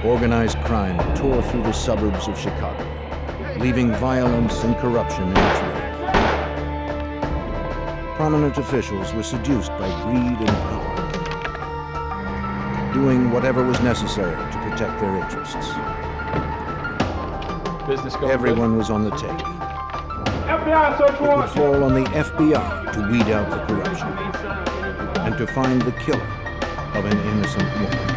organized crime tore through the suburbs of Chicago, leaving violence and corruption in its wake. Prominent officials were seduced by greed and power, doing whatever was necessary to protect their interests. Everyone was on the take. FBI search It would warrant! fall on the FBI to weed out the corruption and to find the killer of an innocent woman.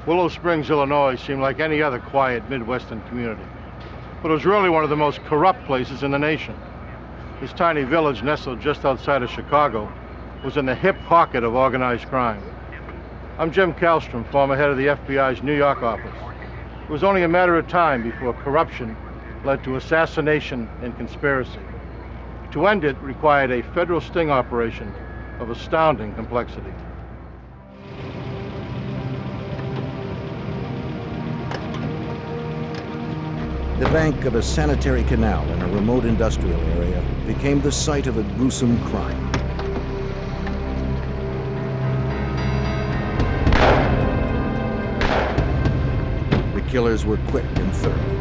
Willow Springs, Illinois seemed like any other quiet Midwestern community, but it was really one of the most corrupt places in the nation. This tiny village nestled just outside of Chicago was in the hip pocket of organized crime. I'm Jim Kallstrom, former head of the FBI's New York office. It was only a matter of time before corruption led to assassination and conspiracy. To end it required a federal sting operation of astounding complexity. The bank of a sanitary canal in a remote industrial area became the site of a gruesome crime. The killers were quick and thorough.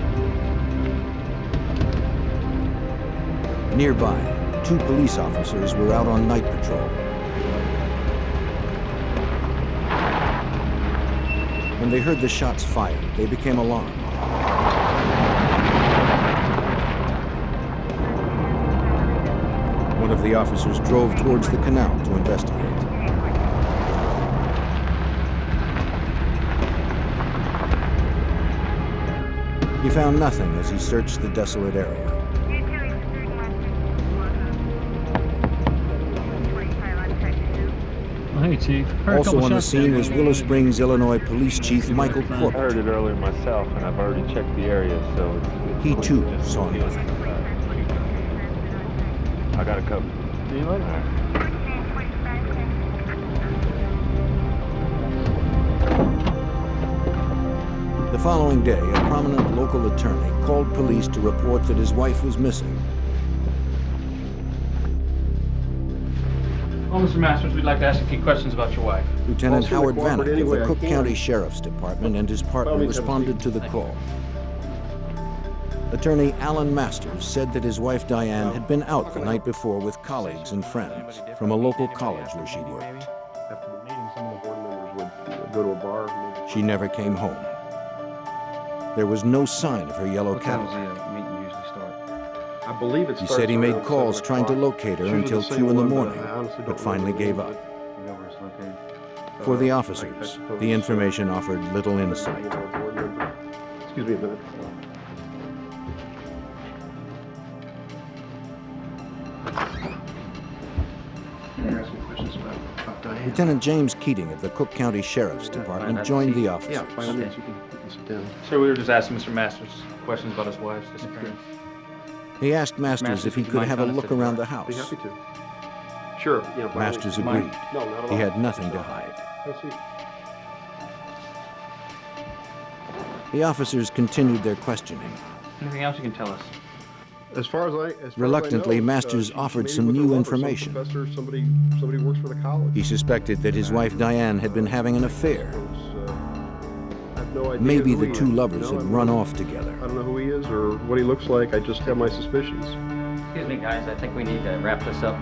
Nearby, 2 police officers were out on night patrol. When they heard the shots fired, they became alarmed. One of the officers drove towards the canal to investigate. He found nothing as he searched the desolate area. Hey, Chief. Also on the scene was Willow Springs, Illinois Police Chief Michael I heard Corbett. it earlier myself, and I've already checked the area, so it's He too saw nothing. I got it covered. See you later. The following day, a prominent local attorney called police to report that his wife was missing. Well, Mr. Masters, we'd like to ask a few questions about your wife. Lieutenant I'll Howard certainly Vanek cooperate of the any way I Cook can. County Sheriff's Department and his partner By all means, have a responded seat. to the call. Attorney Alan Masters said that his wife Diane had been out the night before with colleagues and friends from a local college where she worked. After the meeting, some of the board members would go to a bar. Maybe. She never came home. There was no sign of her yellow Cadillac. meeting usually start? I believe it He starts said he made around calls 7 trying to o'clock. locate her It's usually until the 2 same in the one, morning, I honestly but don't finally know. gave up. You know where it's located? For the I officers, suppose the information offered little insight. board member. Excuse me a minute. Can I ask some questions about Diane? Lieutenant James Keating of the Cook County Sheriff's Department joined the officers. Yeah, by all means, you can sit down. Sir, we were just asking Mr. Masters questions about his wife's disappearance. He asked Masters if he would you could mind have a telling us look the around the Be house. happy to. Sure. Yeah, by all means. Masters Mind? agreed. No, not at He all. had nothing to hide. Have a seat. The officers continued their questioning. Anything else you can tell us? As far as I Reluctantly, know, Masters she offered maybe some with her new lover, information. Some professor, somebody who works for the college. He suspected that his wife Diane had been having an affair. I have no idea Maybe who the he two is. lovers No, had I run don't- off together. I don't know who he is or what he looks like. I just have my suspicions. Excuse me, guys. I think we need to wrap this up.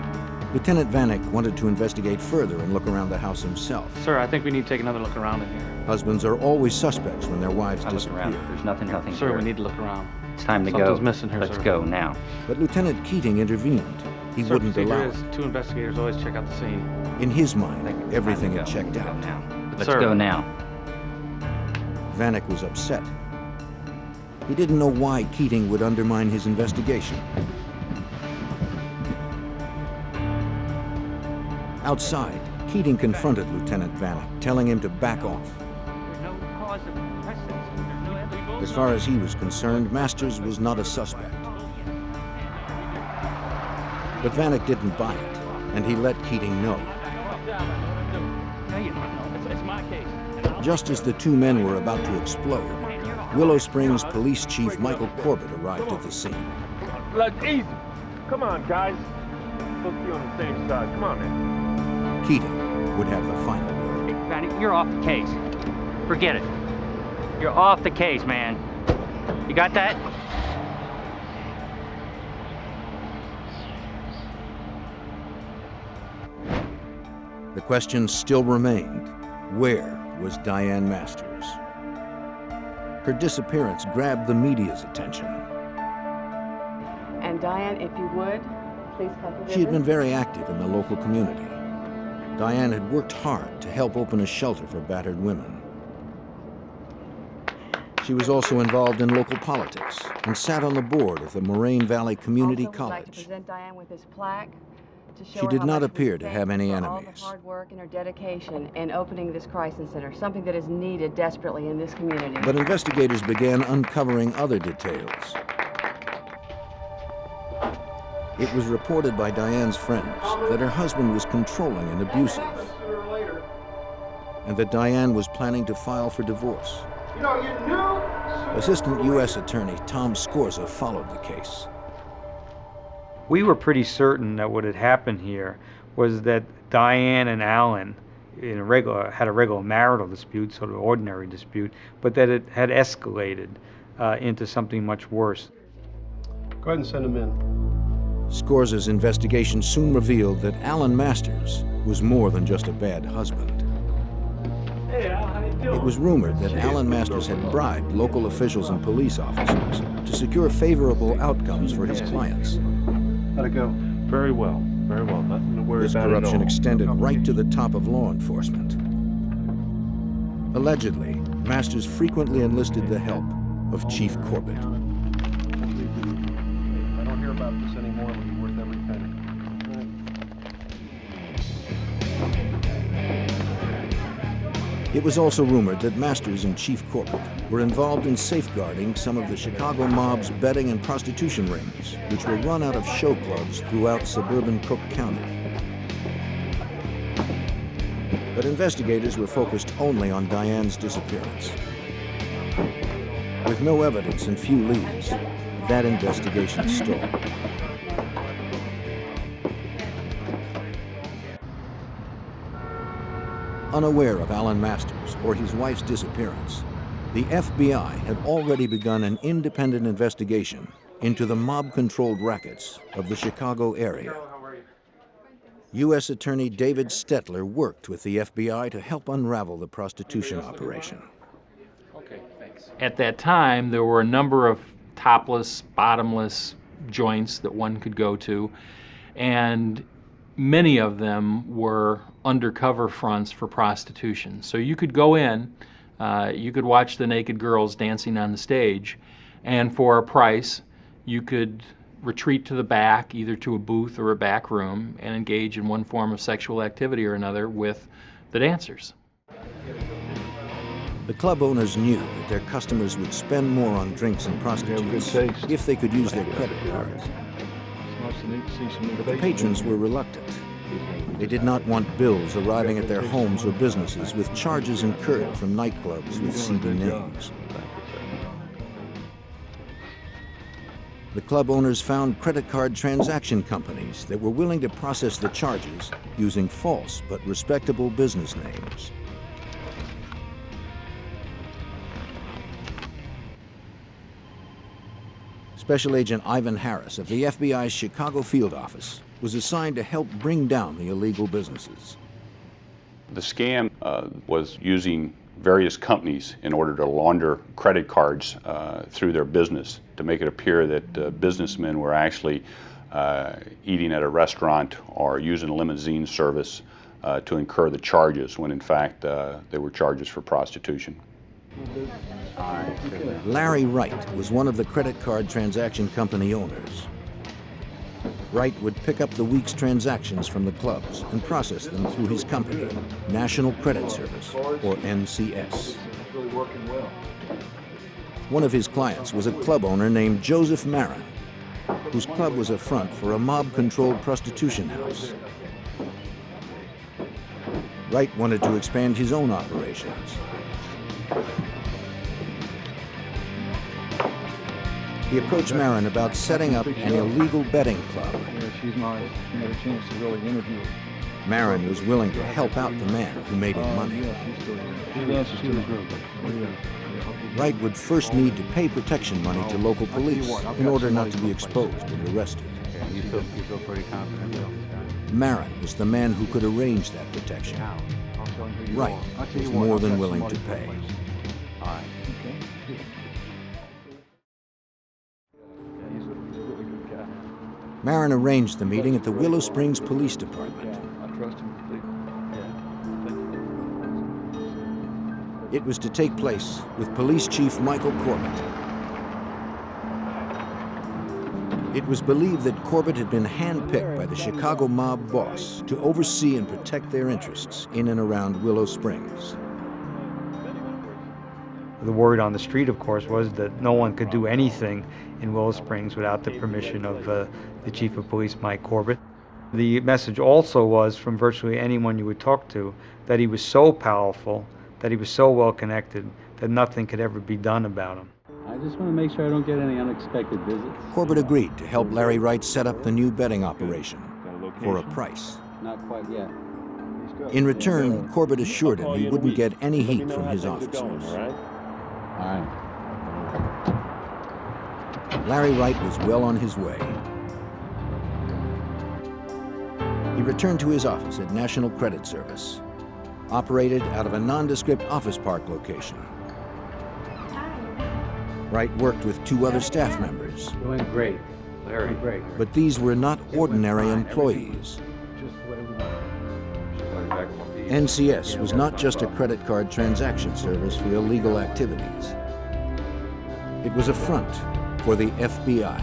Lieutenant Vanek wanted to investigate further and look around the house himself. Sir, I think we need to take another look around in here. Husbands are always suspects when their wives I look disappear. around. There's nothing Sir, here. we need to look around. It's time to Something's go. missing here, Let's sir. go now. But Lieutenant Keating intervened. He Sir, wouldn't procedure allow is it. 2 investigators always check out the scene. In his I mind, think it's everything time had to checked go out. now. Let's Sir. go now. Vanek was upset. He didn't know why Keating would undermine his investigation. Outside, Keating confronted Lieutenant Vanek, telling him to back off. There's no cause of As far as he was concerned, Masters was not a suspect. But Vanek didn't buy it, and he let Keating know. Just as the two men were about to explode, Willow Springs Police Chief Michael Corbett arrived at the scene. Look, easy. Come on, guys. Supposed to be on the same side. Come on, man. Keating would have the final word. Vanek, you're off the case. Forget it. You're off the case, man. You got that? The question still remained, where was Diane Masters? Her disappearance grabbed the media's attention. And Diane, if you would, please come to She had been very active in the local community. Diane had worked hard to help open a shelter for battered women. She was also involved in local politics and sat on the board of the Moraine Valley Community also would like to College. present Diane with this plaque to show She her did how not much we appear to thank have any her for all enemies. the hard work and her dedication in opening this crisis center, something that is needed desperately in this community. But investigators began uncovering other details. It was reported by Diane's friends that her husband was controlling and abusive, and that Diane was planning to file for divorce. Assistant U.S. Attorney Tom Scorza followed the case. We were pretty certain that what had happened here was that Diane and Alan had a regular marital dispute, sort of ordinary dispute, but that it had escalated into something much worse. Go ahead and send him in. Scorza's investigation soon revealed that Alan Masters was more than just a bad husband. It was rumored that Alan Masters had bribed local officials and police officers to secure favorable outcomes for his clients. How'd it go? Very well, very well. Nothing to worry This about at corruption all. extended right to the top of law enforcement. Allegedly, Masters frequently enlisted the help of Chief Corbett. I don't hear about this anymore. It'll be worth every penny. It was also rumored that Masters and Chief Corbett were involved in safeguarding some of the Chicago mob's betting and prostitution rings, which were run out of show clubs throughout suburban Cook County. But investigators were focused only on Diane's disappearance. With no evidence and few leads, that investigation stalled. Unaware of Alan Masters or his wife's disappearance, the FBI had already begun an independent investigation into the mob-controlled rackets of the Chicago area. U.S. Attorney David Stetler worked with the FBI to help unravel the prostitution operation. Okay, thanks. At that time, there were a number of topless, bottomless joints that one could go to, and many of them were undercover fronts for prostitution. So you could go in, you could watch the naked girls dancing on the stage, and for a price, you could retreat to the back, either to a booth or a back room, and engage in one form of sexual activity or another with the dancers. The club owners knew that their customers would spend more on drinks and prostitutes if they could use their credit cards. But the patrons were reluctant. They did not want bills arriving at their homes or businesses with charges incurred from nightclubs with seedy names. The club owners found credit card transaction companies that were willing to process the charges using false but respectable business names. Special Agent Ivan Harris of the FBI's Chicago field office was assigned to help bring down the illegal businesses. The scam was using various companies in order to launder credit cards through their business to make it appear that businessmen were actually eating at a restaurant or using a limousine service to incur the charges when in fact they were charges for prostitution. Larry Wright was one of the credit card transaction company owners. Wright would pick up the week's transactions from the clubs and process them through his company, National Credit Service, or NCS. One of his clients was a club owner named Joseph Marin, whose club was a front for a mob-controlled prostitution house. Wright wanted to expand his own operations. He approached Marin about setting up an illegal betting club. Marin was willing to help out the man who made him money. Wright would first need to pay protection money to local police in order not to be exposed and arrested. You feel pretty confident? Marin was the man who could arrange that protection. Wright was more than willing to pay. All right. Marin arranged the meeting at the Willow Springs Police Department. I trust him completely. It was to take place with Police Chief Michael Corbett. It was believed that Corbett had been handpicked by the Chicago mob boss to oversee and protect their interests in and around Willow Springs. The word on the street, of course, was that no one could do anything in Willow Springs without the permission of the Chief of Police, Mike Corbett. The message also was, from virtually anyone you would talk to, that he was so powerful, that he was so well connected, that nothing could ever be done about him. I just want to make sure I don't get any unexpected visits. Corbett agreed to help Larry Wright set up the new betting operation for a price. Not quite yet. In return, Corbett assured him he wouldn't get any heat from his officers. All right. Larry Wright was well on his way. He returned to his office at National Credit Service, operated out of a nondescript office park location. Wright worked with two other staff members. Doing great. Very great. But these were not ordinary employees. NCS was not just a credit card transaction service for illegal activities. It was a front for the FBI.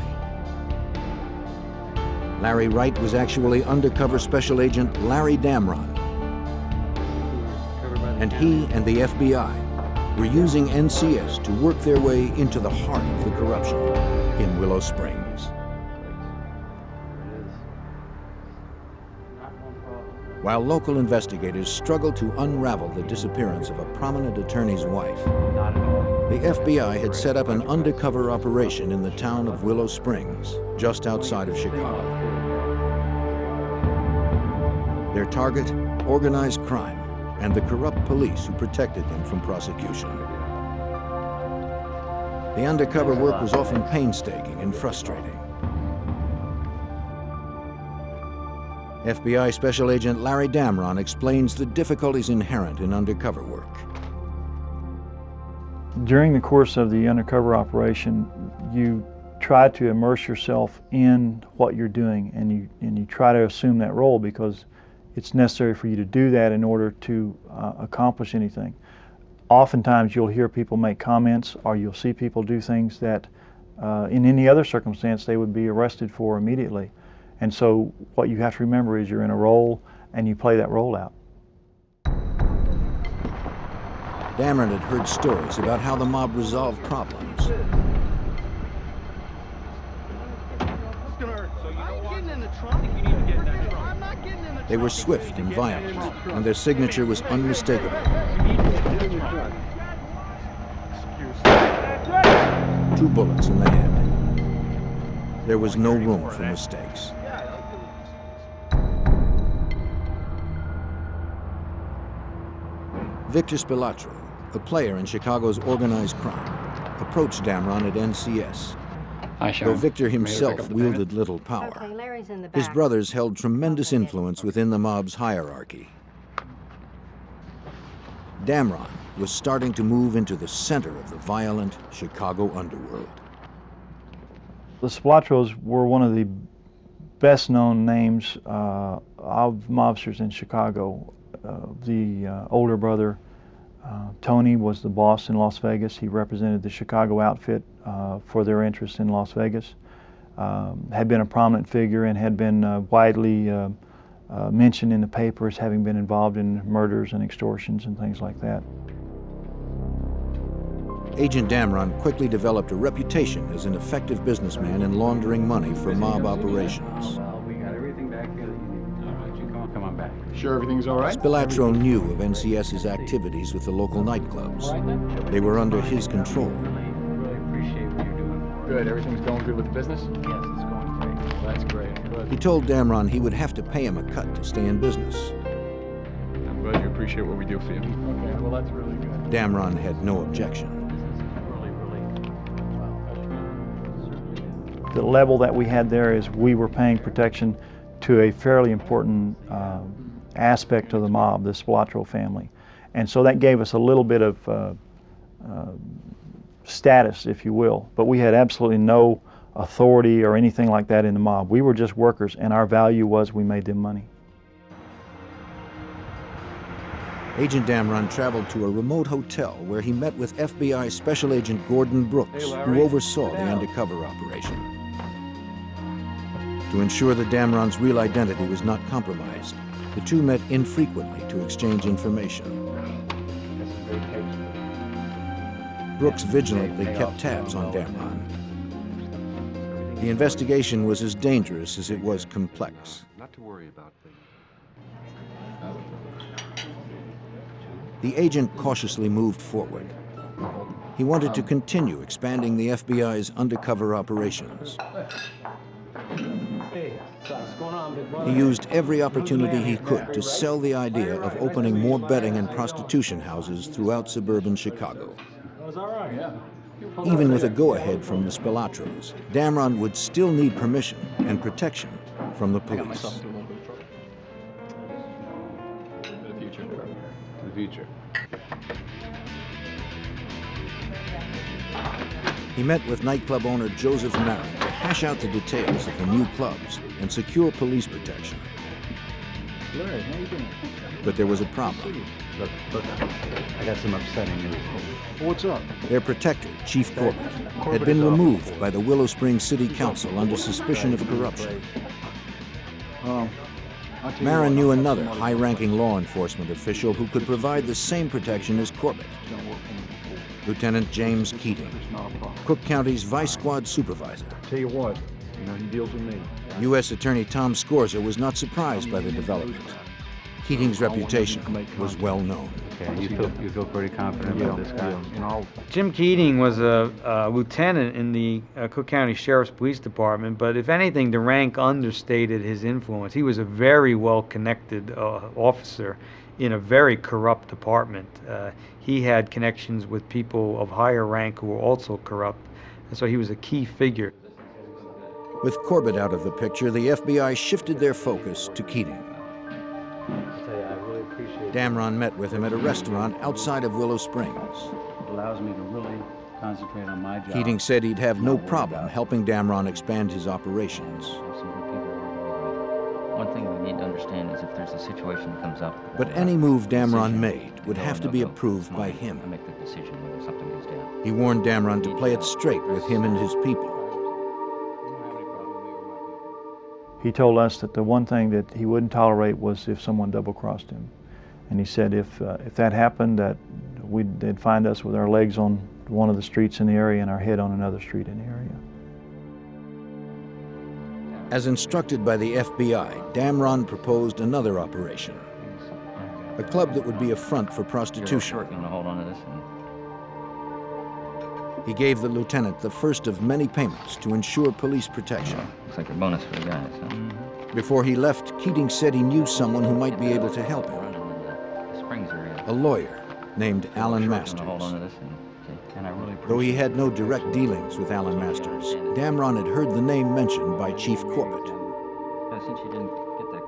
Larry Wright was actually undercover special agent Larry Damron. And he and the FBI were using NCS to work their way into the heart of the corruption in Willow Springs. While local investigators struggled to unravel the disappearance of a prominent attorney's wife, the FBI had set up an undercover operation in the town of Willow Springs, just outside of Chicago. Their target, organized crime, and the corrupt police who protected them from prosecution. The undercover work was often painstaking and frustrating. FBI Special Agent Larry Damron explains the difficulties inherent in undercover work. During the course of the undercover operation, you try to immerse yourself in what you're doing, and you try to assume that role because it's necessary for you to do that in order to accomplish anything. Oftentimes you'll hear people make comments, or you'll see people do things that in any other circumstance they would be arrested for immediately. And so what you have to remember is you're in a role and you play that role out. Damron had heard stories about how the mob resolved problems. They were swift and violent, and their signature was unmistakable. 2 bullets in the head. There was no room for mistakes. Victor Spilatro, a player in Chicago's organized crime, approached Damron at NCS. Though Victor himself wielded little power, his brothers held tremendous influence within the mob's hierarchy. Damron was starting to move into the center of the violent Chicago underworld. The Spilatros were one of the best-known names of mobsters in Chicago. The older brother, Tony, was the boss in Las Vegas. He represented the Chicago outfit for their interest in Las Vegas. Had been a prominent figure and had been widely mentioned in the papers, having been involved in murders and extortions and things like that. Agent Damron quickly developed a reputation as an effective businessman in laundering money for mob operations. We got everything back here that you need. Come on back. Sure everything's all right? Spilatro knew of NCS's activities with the local nightclubs. They were under his control. Really appreciate what you're doing. Good, everything's going good with the business? Yes, it's going great. Well, that's great. Good. He told Damron he would have to pay him a cut to stay in business. I'm glad you appreciate what we do for you. Okay, well that's really good. Damron had no objection. The level that we had there is we were paying protection to a fairly important aspect of the mob, the Spilatro family. And so that gave us a little bit of status, if you will, but we had absolutely no authority or anything like that in the mob. We were just workers, and our value was we made them money. Agent Damron traveled to a remote hotel where he met with FBI Special Agent Gordon Brooks, who oversaw the undercover operation. To ensure that Damron's real identity was not compromised, the two met infrequently to exchange information. Brooks vigilantly kept tabs on Damron. The investigation was as dangerous as it was complex. Not to worry about things. The agent cautiously moved forward. He wanted to continue expanding the FBI's undercover operations. He used every opportunity he could to sell the idea of opening more betting and prostitution houses throughout suburban Chicago. Even with a go-ahead from the Spilatros, Damron would still need permission and protection from the police. To the future. He met with nightclub owner Joseph Marin to hash out the details of the new clubs and secure police protection. Larry, how you doing? But there was a problem. Look, I got some upsetting news. What's up? Their protector, Chief Corbett, had been removed by the Willow Springs City Council under suspicion of corruption. Marin knew another high-ranking law enforcement official who could provide the same protection as Corbett. Lieutenant James Keating, Cook County's Vice Squad Supervisor. Tell you what, he deals with me. U.S. Attorney Tom Scorza was not surprised by the development. Keating's reputation was well known. Okay, you feel pretty confident about this guy? Jim Keating was a lieutenant in the Cook County Sheriff's Police Department, but if anything, the rank understated his influence. He was a very well-connected officer in a very corrupt department. He had connections with people of higher rank who were also corrupt, and so he was a key figure. With Corbett out of the picture, the FBI shifted their focus to Keating. Damron met with him at a restaurant outside of Willow Springs. It allows me to really concentrate on my job. Keating said he'd have no problem helping Damron expand his operations. One thing we need to understand is if there's a situation that comes up. But any move Damron made would have to be approved by him. I make the decision when something goes down. He warned Damron to play it straight with him and his people. He told us that the one thing that he wouldn't tolerate was if someone double-crossed him. And he said if that happened, that they'd find us with our legs on one of the streets in the area and our head on another street in the area. As instructed by the FBI, Damron proposed another operation. A club that would be a front for prostitution. You're gonna hold on to this. He gave the lieutenant the first of many payments to ensure police protection. Looks like a bonus for the guys, huh? Before he left, Keating said he knew someone who might be able to help him. A lawyer named Alan Masters. Though he had no direct dealings with Alan Masters, Damron had heard the name mentioned by Chief Corbett.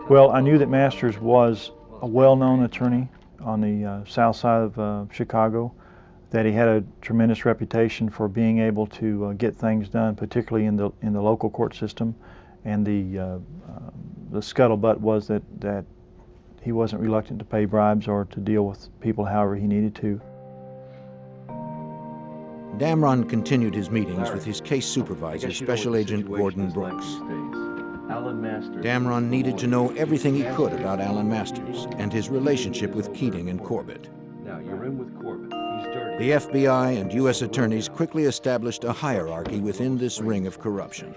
Well, I knew that Masters was a well-known attorney on the south side of Chicago, that he had a tremendous reputation for being able to get things done, particularly in the local court system, and the scuttlebutt was that he wasn't reluctant to pay bribes or to deal with people however he needed to. Damron continued his meetings with his case supervisor, Special Agent Gordon Brooks. Damron needed to know everything he could about Alan Masters and his relationship with Keating and Corbett. Now, you're in with Corbett. He's The FBI and U.S. attorneys quickly established a hierarchy within this ring of corruption.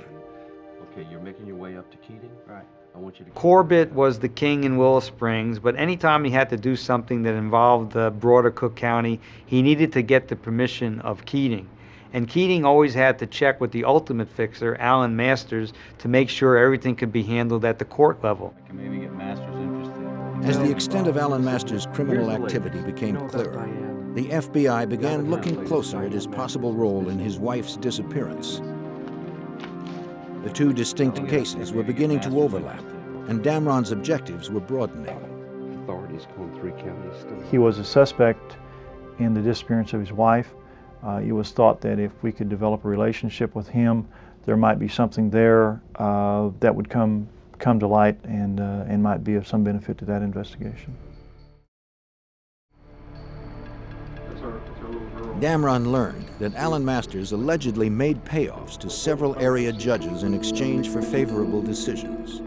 Okay, you're making your way up to Keating? Right. I want you to... Corbett was the king in Willow Springs, but anytime he had to do something that involved the broader Cook County, he needed to get the permission of Keating. And Keating always had to check with the ultimate fixer, Alan Masters, to make sure everything could be handled at the court level. I can maybe get Masters interested. As the extent of Alan Masters' criminal activity became clearer, the FBI began looking closer at his possible role in his wife's disappearance. The two distinct cases were beginning to overlap, and Damron's objectives were broadening. Authorities call 3 counties still. He was a suspect in the disappearance of his wife. It was thought that if we could develop a relationship with him, there might be something there that would come to light and might be of some benefit to that investigation. Damron learned that Alan Masters allegedly made payoffs to several area judges in exchange for favorable decisions.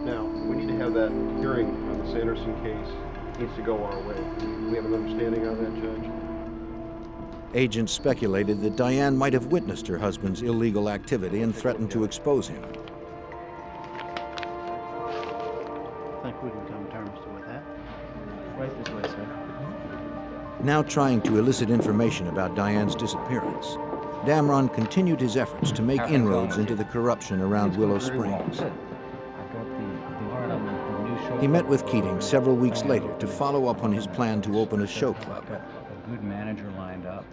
Now, we need to have that hearing on the Sanderson case. It needs to go our way. Do we have an understanding of that, Judge? Agents speculated that Diane might have witnessed her husband's illegal activity and threatened to expose him. I think we can come to terms with that. Right this way, sir. Now trying to elicit information about Diane's disappearance, Damron continued his efforts to make inroads into the corruption around Willow Springs. He met with Keating several weeks later to follow up on his plan to open a show club. A good manager lined up.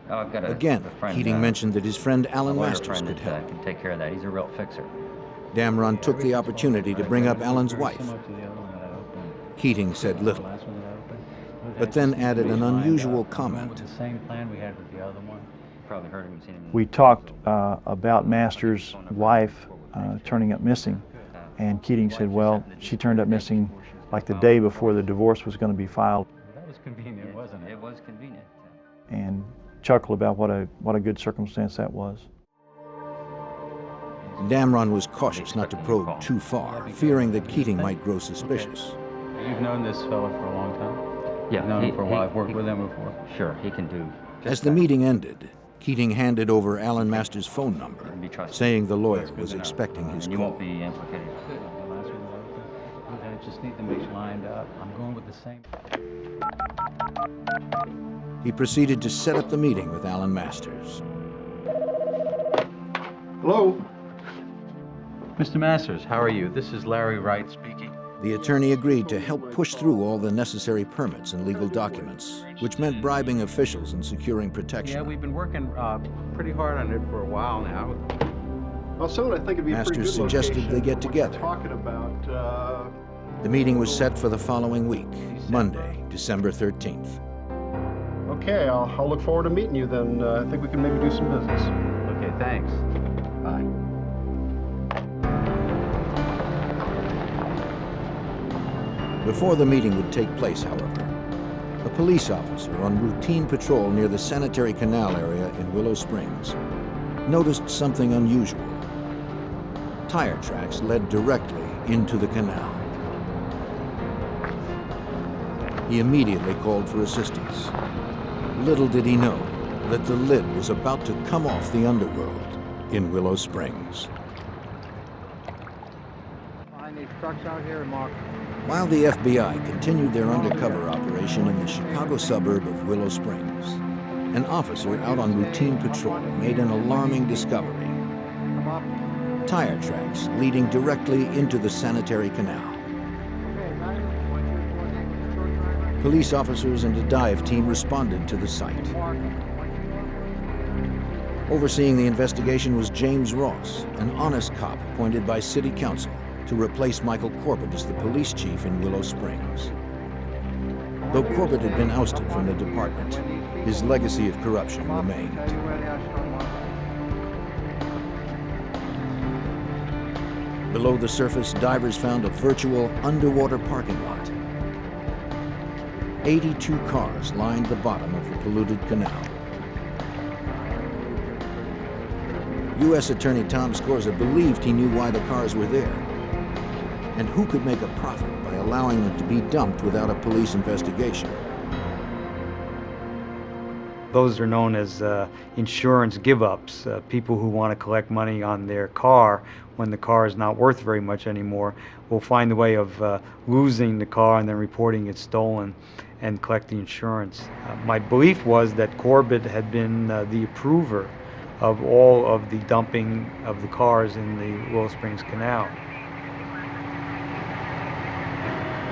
Again, Keating mentioned that his friend Alan Masters could help. Can take care of that. He's a real fixer. Damron took the opportunity to bring up Alan's wife. Keating said little, but then added an unusual comment. The same plan we had with the other one. Probably heard him. Seen him. We talked about Masters' wife turning up missing, and Keating said, well, she turned up missing like the day before the divorce was going to be filed. That was convenient, wasn't it? It was convenient. And chuckled about what a good circumstance that was. Damron was cautious not to probe too far, fearing that Keating might grow suspicious. You've known this fella for a long time? Yeah, I've known him for a while. I've worked with him before. Sure, he can do. As the meeting ended, Keating handed over Alan Masters' phone number, saying the lawyer was expecting his You call. won't be implicated. I just need to make sure lined up. I'm going with the same. He proceeded to set up the meeting with Alan Masters. Hello? Mr. Masters, how are you? This is Larry Wright speaking. The attorney agreed to help push through all the necessary permits and legal documents, which meant bribing officials and securing protection. Yeah, we've been working pretty hard on it for a while now. Well, someone I think it'd be a pretty Masters good suggested location. they get together. Talking about, The meeting was set for the following week, Monday, December 13th. Okay, I'll look forward to meeting you then. I think we can maybe do some business. Okay, thanks. Bye. Before the meeting would take place, however, a police officer on routine patrol near the sanitary canal area in Willow Springs noticed something unusual. Tire tracks led directly into the canal. He immediately called for assistance. Little did he know that the lid was about to come off the underworld in Willow Springs. Find these trucks out here and mark. While the FBI continued their undercover operation in the Chicago suburb of Willow Springs, an officer out on routine patrol made an alarming discovery. Tire tracks leading directly into the sanitary canal. Police officers and a dive team responded to the site. Overseeing the investigation was James Ross, an honest cop appointed by City Council to replace Michael Corbett as the police chief in Willow Springs. Though Corbett had been ousted from the department, his legacy of corruption remained. Below the surface, divers found a virtual underwater parking lot. 82 cars lined the bottom of the polluted canal. U.S. Attorney Tom Scorza believed he knew why the cars were there. And who could make a profit by allowing them to be dumped without a police investigation? Those are known as insurance give-ups, people who want to collect money on their car when the car is not worth very much anymore will find a way of losing the car and then reporting it stolen and collect the insurance. My belief was that Corbett had been the approver of all of the dumping of the cars in the Willow Springs Canal.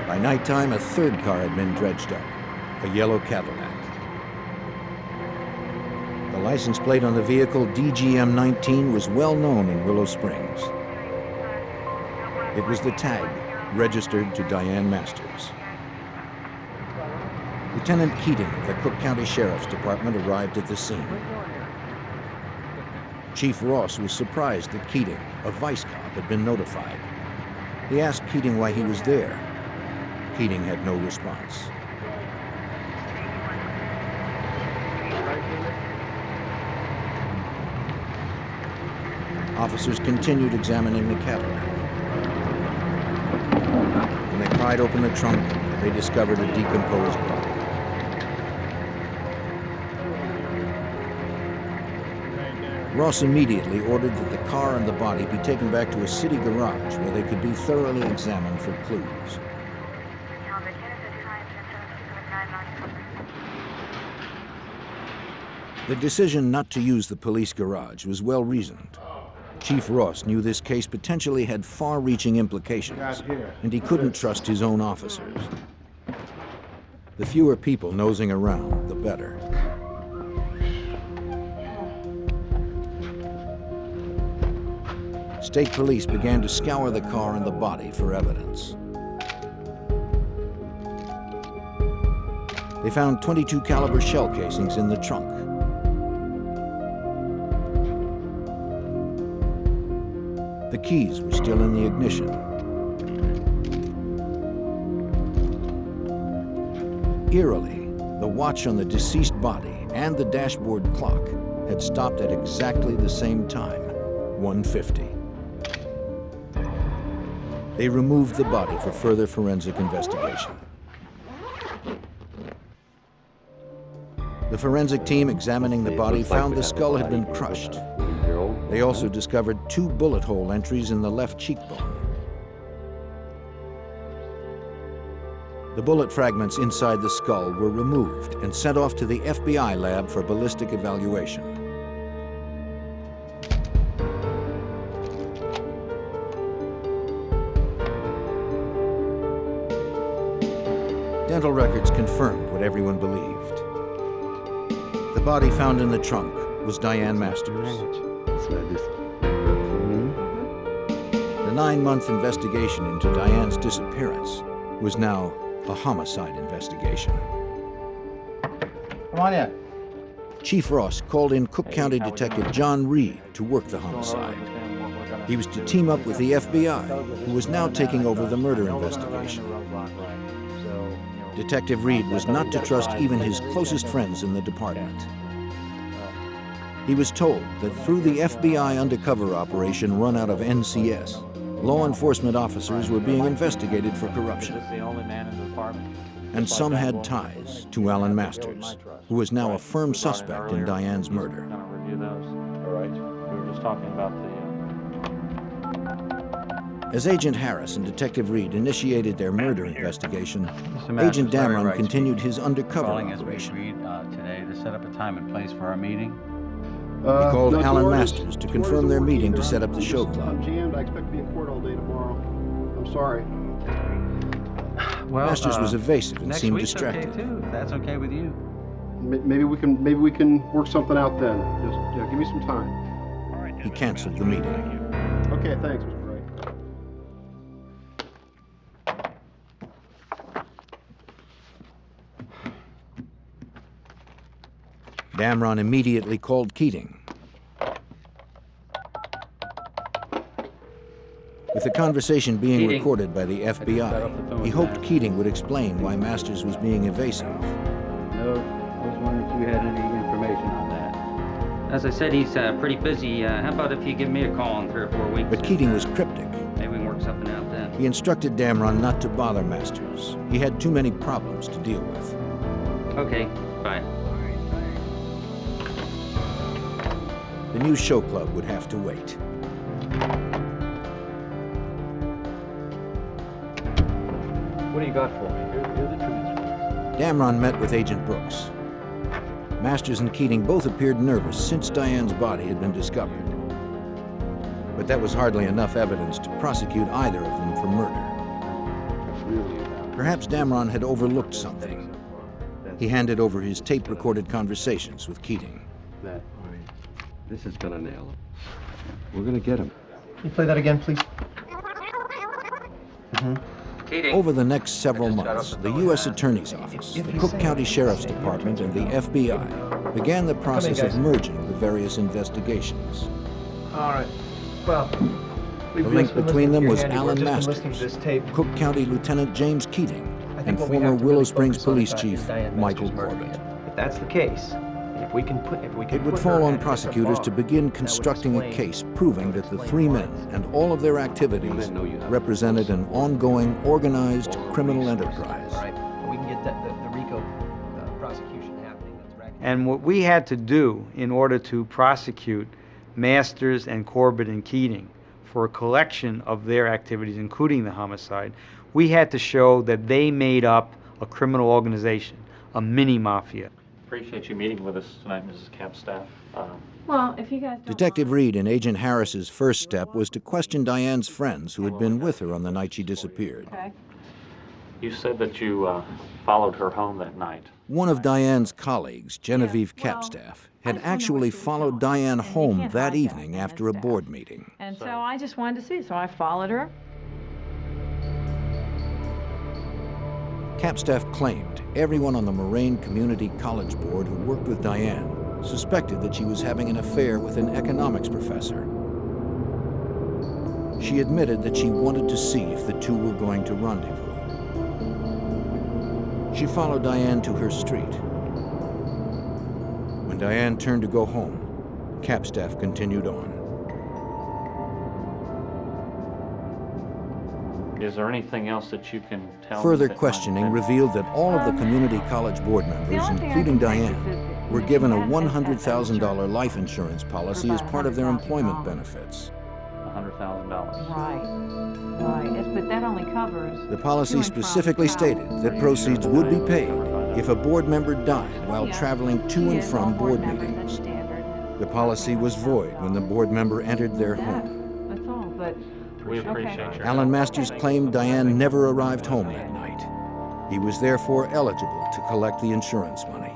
By nighttime, a third car had been dredged up, a yellow Cadillac. The license plate on the vehicle, DGM-19, was well known in Willow Springs. It was the tag registered to Diane Masters. Lieutenant Keating of the Cook County Sheriff's Department arrived at the scene. Chief Ross was surprised that Keating, a vice cop, had been notified. He asked Keating why he was there. Keating had no response. Officers continued examining the Cadillac. When they pried open the trunk, they discovered a decomposed body. Ross immediately ordered that the car and the body be taken back to a city garage where they could be thoroughly examined for clues. The decision not to use the police garage was well reasoned. Chief Ross knew this case potentially had far-reaching implications, and he couldn't trust his own officers. The fewer people nosing around, the better. State police began to scour the car and the body for evidence. They found .22 caliber shell casings in the trunk. The keys were still in the ignition. Eerily, the watch on the deceased body and the dashboard clock had stopped at exactly the same time, 1:50. They removed the body for further forensic investigation. The forensic team examining the body found the skull had been crushed. They also discovered 2 bullet hole entries in the left cheekbone. The bullet fragments inside the skull were removed and sent off to the FBI lab for ballistic evaluation. Dental records confirmed what everyone believed. The body found in the trunk was Diane Masters. The 9-month investigation into Diane's disappearance was now a homicide investigation. Come on in. Chief Ross called in Cook County Detective John Reed to work the homicide. He was to team up with the FBI, who was now taking over the murder investigation. Detective Reed was not to trust even his closest friends in the department. He was told that through the FBI undercover operation run out of NCS, law enforcement officers were being investigated for corruption. And some had ties to Alan Masters, who was now a firm suspect in Diane's murder. All right. We were just talking about As Agent Harris and Detective Reed initiated their murder investigation, Agent Damron continued his undercover operation. As we agreed today to set up a time and place for our meeting. He called Alan Masters to confirm their meeting to set up the show club. I'm jammed. I expect to be in court all day tomorrow. I'm sorry. Well, Masters was evasive and next seemed week's distracted. Okay too, if that's okay with you. Maybe we can work something out then. Just give me some time. He canceled the meeting. Okay, thanks, Mr. Wright. Damron immediately called Keating. With the conversation being Keating. recorded by the FBI, he hoped Keating would explain why Masters was being evasive. No, I was wondering if you had any information on that. As I said, he's pretty busy. How about if you give me a call in 3 or 4 weeks? But Keating was cryptic. Maybe we can work something out then. He instructed Damron not to bother Masters. He had too many problems to deal with. Okay, bye. the new show club would have to wait. What do you got for me? Here are the transcripts. Damron met with Agent Brooks. Masters and Keating both appeared nervous since Diane's body had been discovered. But that was hardly enough evidence to prosecute either of them for murder. Perhaps Damron had overlooked something. He handed over his tape-recorded conversations with Keating. This is gonna nail him. We're gonna get him. Can you play that again, please? Over the next several months, the U.S. Attorney's Office, the Cook County Sheriff's Department, and the FBI began the process of merging the various investigations. All right. Well, The link between them was Alan Masters, Cook County Lieutenant James Keating, and former Willow Springs Police Chief Michael Corbett. If that's the case, if we can It would fall on prosecutors to begin constructing a case proving that the three men and all of their activities represented an ongoing, organized criminal enterprise. we can get the RICO prosecution happening. And what we had to do in order to prosecute Masters and Corbett and Keating for a collection of their activities, including the homicide, we had to show that they made up a criminal organization, a mini-mafia. Appreciate you meeting with us tonight, Mrs. Capstaff. Well, if you guys Detective Reed and Agent Harris's first step was to question Diane's friends who had been with her on the night she disappeared. Okay. You said that you followed her home that night. One of Diane's colleagues, Genevieve Capstaff, had actually followed Diane home that evening after a board meeting. And so I just wanted to see, so I followed her. Capstaff claimed everyone on the Moraine Community College Board who worked with Diane suspected that she was having an affair with an economics professor. She admitted that she wanted to see if the two were going to rendezvous. She followed Diane to her street. When Diane turned to go home, Capstaff continued on. Is there anything else that you can tell me? Further that questioning might- revealed that all of the community college board members, including Diane, were given a $100,000 life insurance policy as part of their employment benefits. $100,000. Right, yes, but that only covers... The policy specifically stated that proceeds would be paid if a board member died while traveling to and from board meetings. The policy was void when the board member entered their home. That's all, but... We appreciate your Alan Masters claimed Diane never arrived home that night. He was therefore eligible to collect the insurance money.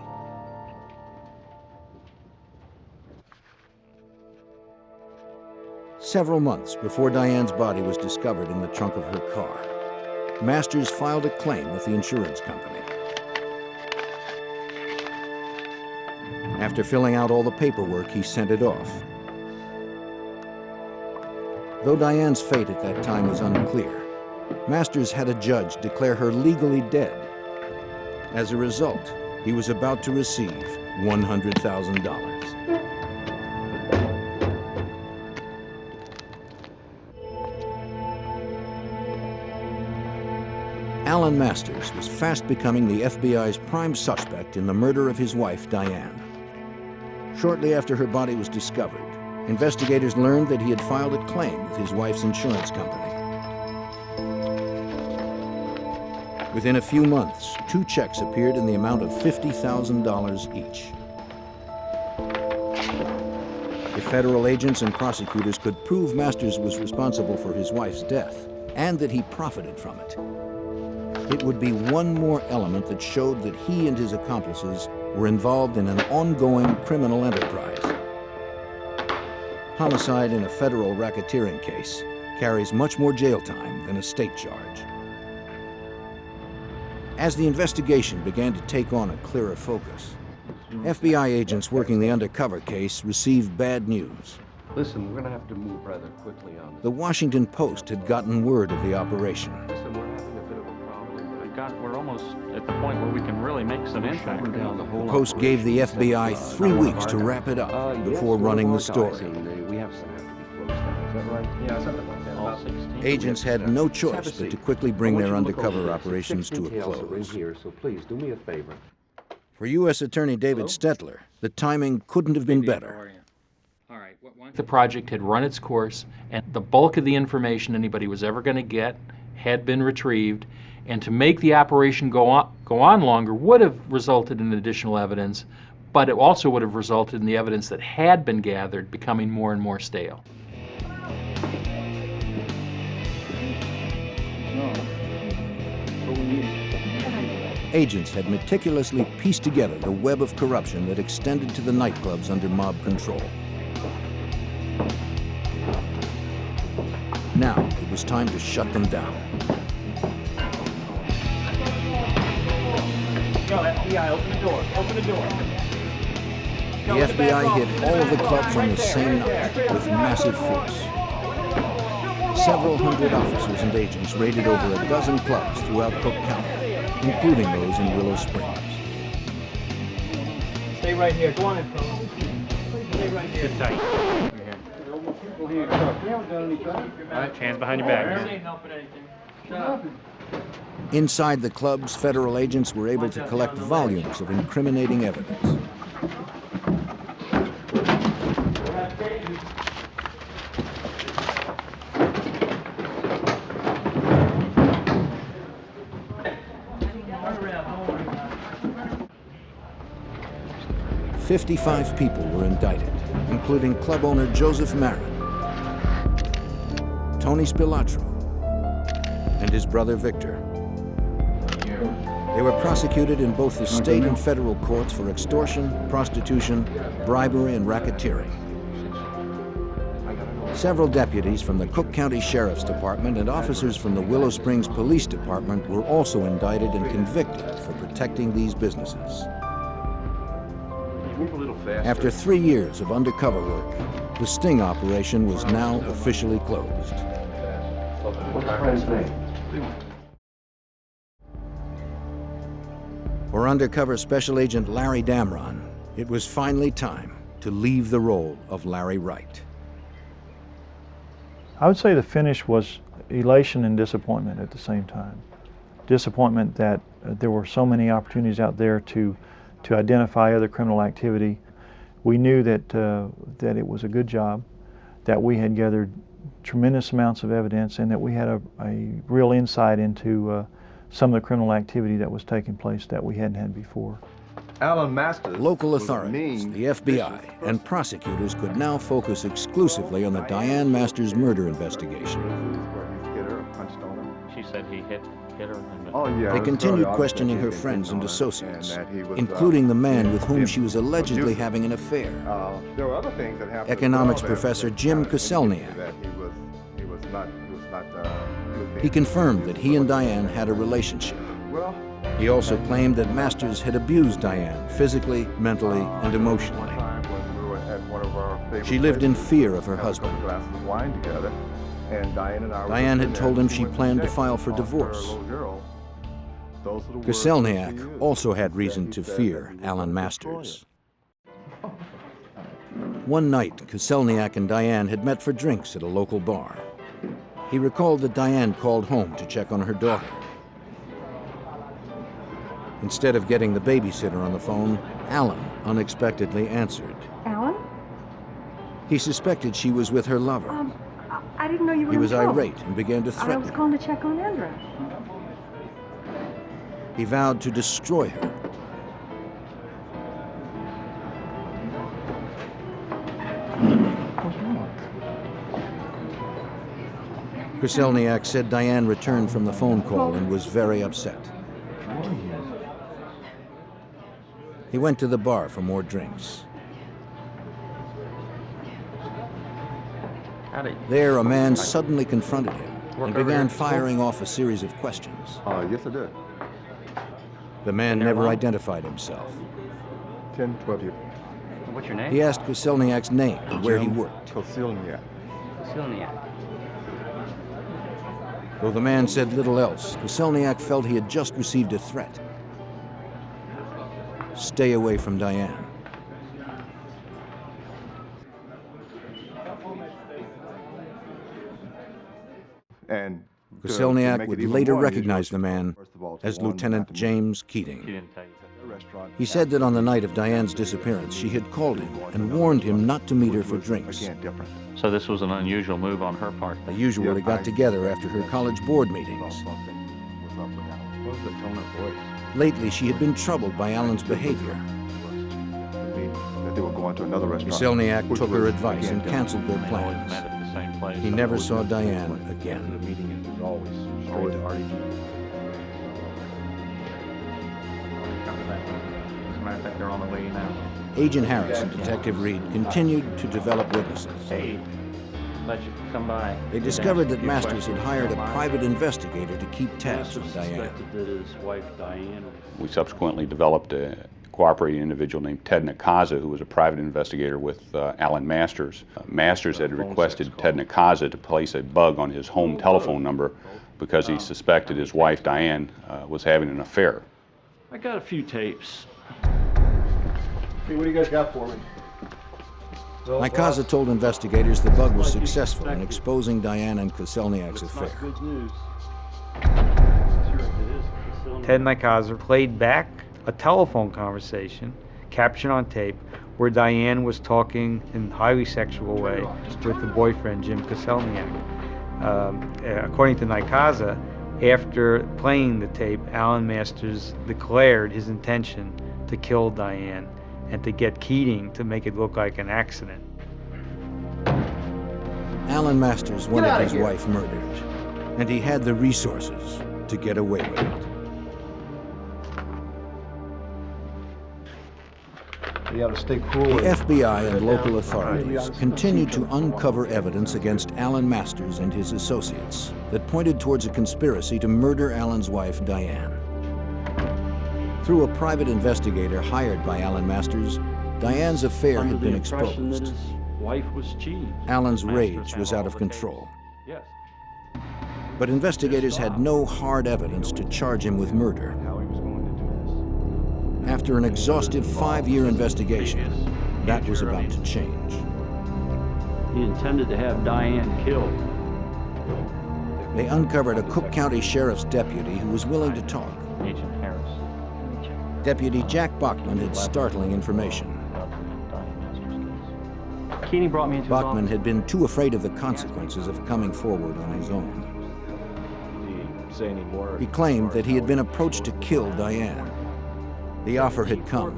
Several months before Diane's body was discovered in the trunk of her car, Masters filed a claim with the insurance company. After filling out all the paperwork, he sent it off. Though Diane's fate at that time was unclear, Masters had a judge declare her legally dead. As a result, he was about to receive $100,000. Alan Masters was fast becoming the FBI's prime suspect in the murder of his wife, Diane. Shortly after her body was discovered, investigators learned that he had filed a claim with his wife's insurance company. Within a few months, 2 checks appeared in the amount of $50,000 each. If federal agents and prosecutors could prove Masters was responsible for his wife's death and that he profited from it, it would be one more element that showed that he and his accomplices were involved in an ongoing criminal enterprise. Homicide in a federal racketeering case carries much more jail time than a state charge. As the investigation began to take on a clearer focus, FBI agents working the Undercover case received bad news. Listen, we're gonna have to move rather quickly on this. The Washington Post had gotten word of the operation. Listen, we're having a bit of a problem. We're almost at the point where we can really make some impact. The Post gave the FBI 3 weeks to wrap it up before running the story. We have some have to be closed down. Is that right? Yeah, something like that. All 16. Agents had no choice but to quickly bring their undercover operations to a close. Here, so please do me a favor. For U.S. Attorney David Stetler, the timing couldn't have been better. All right. The project had run its course, and the bulk of the information anybody was ever going to get had been retrieved, and to make the operation go on longer would have resulted in additional evidence, but it also would have resulted in the evidence that had been gathered becoming more and more stale. Agents had meticulously pieced together the web of corruption that extended to the nightclubs under mob control. Now it was time to shut them down. Yo, FBI, open the door. Open the door. The FBI hit all of the clubs on the same night with massive force. Several hundred officers and agents raided over a dozen clubs throughout Cook County, including those in Willow Springs. Stay right here. Go on in, fellas. Stay right here. Sit tight. All right, hands behind your back. Inside the clubs, federal agents were able to collect volumes of incriminating evidence. "55 people were indicted, including club owner Joseph Marin, Tony Spilatro, and his brother Victor. They were prosecuted in both the state and federal courts for extortion, prostitution, bribery, and racketeering. Several deputies from the Cook County Sheriff's Department and officers from the Willow Springs Police Department were also indicted and convicted for protecting these businesses. After 3 years of undercover work, the sting operation was now officially closed. What's your friend's name? For undercover Special Agent Larry Damron, it was finally time to leave the role of Larry Wright. I would say the finish was elation and disappointment at the same time. Disappointment that there were so many opportunities out there to identify other criminal activity. We knew that that it was a good job, that we had gathered tremendous amounts of evidence, and that we had a real insight into some of the criminal activity that was taking place that we hadn't had before. Alan Masters. Local authorities, the FBI, and prosecutors could now focus exclusively on the Diane Masters murder investigation. She said he hit her. They continued questioning her friends and associates, including the man with whom she was allegedly having an affair. There were other things that happened. Economics professor Jim Koselniak. He confirmed that he and Diane had a relationship. He also claimed that Masters had abused Diane physically, mentally, and emotionally. She lived in fear of her husband. Diane had told him she planned to file for divorce. Koselniak also had reason to fear Alan Masters. One night, Koselniak and Diane had met for drinks at a local bar. He recalled that Diane called home to check on her daughter. Instead of getting the babysitter on the phone, Alan unexpectedly answered. Alan? He suspected she was with her lover. I didn't know you were He was in trouble. irate and began to I threaten was her. calling to check on Andra. He vowed to destroy her. Koselniak said Diane returned from the phone call and was very upset. He went to the bar for more drinks. There, a man suddenly confronted him and began firing off a series of questions. Yes, I did. The man never identified himself. 10-12 years. What's your name? He asked Koselniak's name and where he worked. Koselniak. Koselniak. Though the man said little else, Koselniak felt he had just received a threat. Stay away from Diane. And Koselniak would later recognize the man as Lieutenant James Keating. restaurant. He said that on the night of Diane's disappearance, she had called him and warned him not to meet her for drinks. Again, different. So this was an unusual move on her part. They usually got together after her college board meetings. What was the tone of voice? Lately, she had been troubled by Alan's behavior. That they were going to another restaurant. Selniak which took her was, advice again, and canceled their They always plans. met at the same place. He never saw Diane After the again. meeting, it was always straight to RDG. As a matter of fact, they're on the way now. Agent Harris and Detective Reed continued to develop witnesses. Hey, let you come by. They discovered that Masters had hired a private investigator to keep tabs on Diane. That his wife Diane. We subsequently developed a cooperating individual named Ted Nakaza, who was a private investigator with Alan Masters. Masters had requested Ted Nakaza to place a bug on his home telephone number because he suspected his wife Diane was having an affair. I got a few tapes. Hey, what do you guys got for me? Nakaza told investigators the bug was successful in exposing Diane and Koselniak's affair. Good news. Ted Nikaza played back a telephone conversation, captured on tape, where Diane was talking in a highly sexual way with the boyfriend, Jim Koselniak. According to Nikaza, after playing the tape, Alan Masters declared his intention to kill Diane and to get Keating to make it look like an accident. Alan Masters wanted his wife murdered, and he had the resources to get away with it. You gotta stay cool. The FBI and local authorities continued to uncover evidence against Alan Masters and his associates that pointed towards a conspiracy to murder Alan's wife, Diane. Through a private investigator hired by Alan Masters, Diane's affair had been exposed. His wife was cheating. Alan's rage was out of control. Yes. But investigators had no hard evidence to charge him with murder. After an exhaustive 5-year investigation, that was about to change. He intended to have Diane killed. They uncovered a Cook County Sheriff's deputy who was willing to talk. Agent Harris. Deputy Jack Bachman had startling information. Keating brought me into his Bachman office. had been too afraid of the consequences of coming forward on his own. Did he say any more? He claimed that he had been approached to kill Diane. The offer had come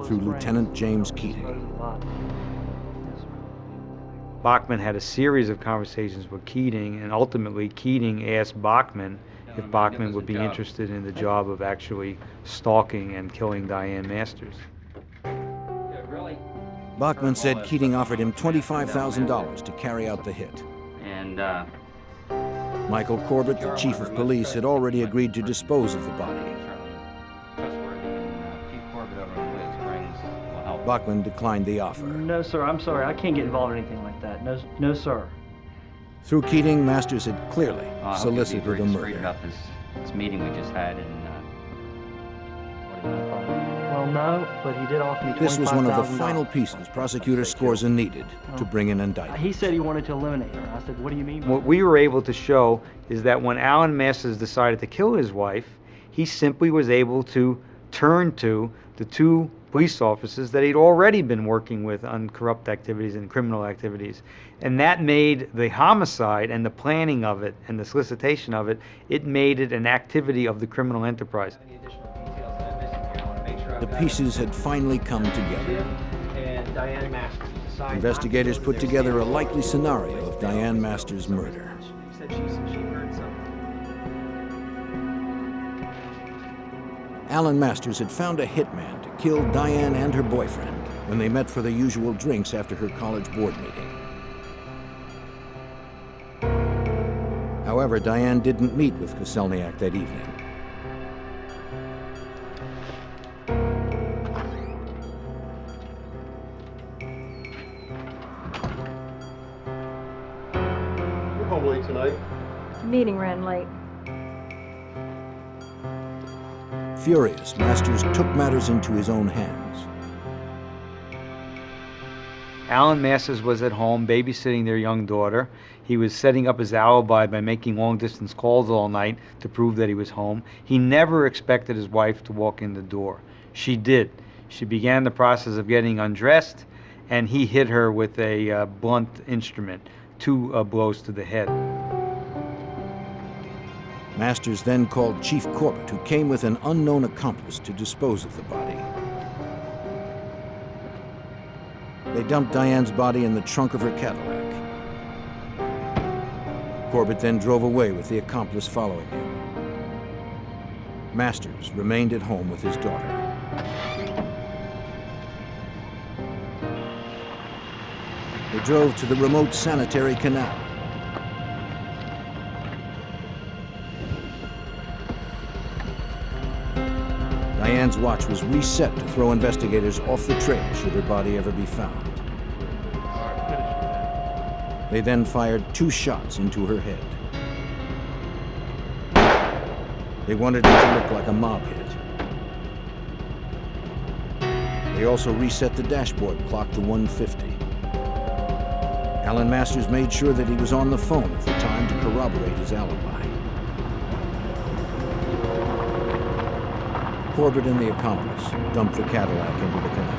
through Lieutenant James Keating. Bachman had a series of conversations with Keating, and ultimately Keating asked Bachman if Bachman would be interested in the job of actually stalking and killing Diane Masters. Bachman said Keating offered him $25,000 to carry out the hit. And, Michael Corbett, the chief of police, had already agreed to dispose of the body. Bachman declined the offer. No, sir, I'm sorry. I can't get involved in anything like that. No, no, sir. Through Keating, Masters had clearly solicited a straight murder. up this meeting we just had in, Well, no, but he did offer me $25,000. This was one of the final pieces Prosecutor Scorza needed to bring an indictment. He said he wanted to eliminate her. I said, what do you mean? What we were able to show is that when Alan Masters decided to kill his wife, he simply was able to turn to the two police officers that he'd already been working with on corrupt activities and criminal activities. And that made the homicide and the planning of it and the solicitation of it, it made it an activity of the criminal enterprise. The pieces had finally come together. And Diane Masters. Investigators put together a likely scenario of Diane Masters' murder. She said she heard something. Alan Masters had found a hitman to kill Diane and her boyfriend when they met for the usual drinks after her college board meeting. However, Diane didn't meet with Koselniak that evening. You're home late tonight. Meeting ran late. Furious, Masters took matters into his own hands. Alan Masters was at home babysitting their young daughter. He was setting up his alibi by making long-distance calls all night to prove that he was home. He never expected his wife to walk in the door. She did. She began the process of getting undressed, and he hit her with a blunt instrument, 2 blows to the head. Masters then called Chief Corbett, who came with an unknown accomplice to dispose of the body. They dumped Diane's body in the trunk of her Cadillac. Corbett then drove away with the accomplice following him. Masters remained at home with his daughter. They drove to the remote sanitary canal. Diane's watch was reset to throw investigators off the trail should her body ever be found. They then fired 2 shots into her head. They wanted it to look like a mob hit. They also reset the dashboard clock to 1:50. Alan Masters made sure that he was on the phone at the time to corroborate his alibi. Corbett and the accomplice dumped the Cadillac into the canal.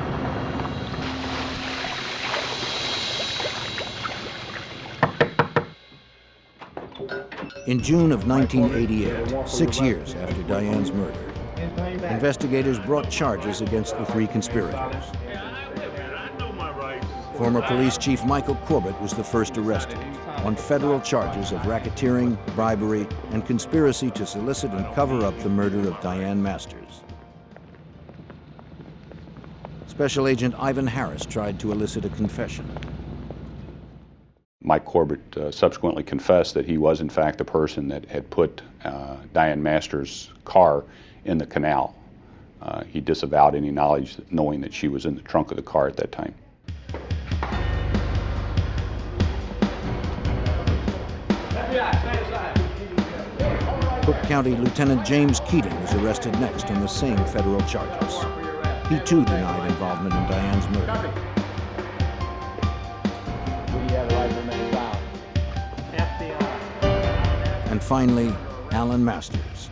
In June of 1988, 6 years after Diane's murder, investigators brought charges against the 3 conspirators. Former police chief Michael Corbett was the first arrested on federal charges of racketeering, bribery, and conspiracy to solicit and cover up the murder of Diane Masters. Special Agent Ivan Harris tried to elicit a confession. Mike Corbett subsequently confessed that he was in fact the person that had put Diane Masters' car in the canal. He disavowed any knowledge, knowing that she was in the trunk of the car at that time. Cook County Lieutenant James Keating was arrested next on the same federal charges. He too denied involvement in Diane's murder. And finally, Alan Masters.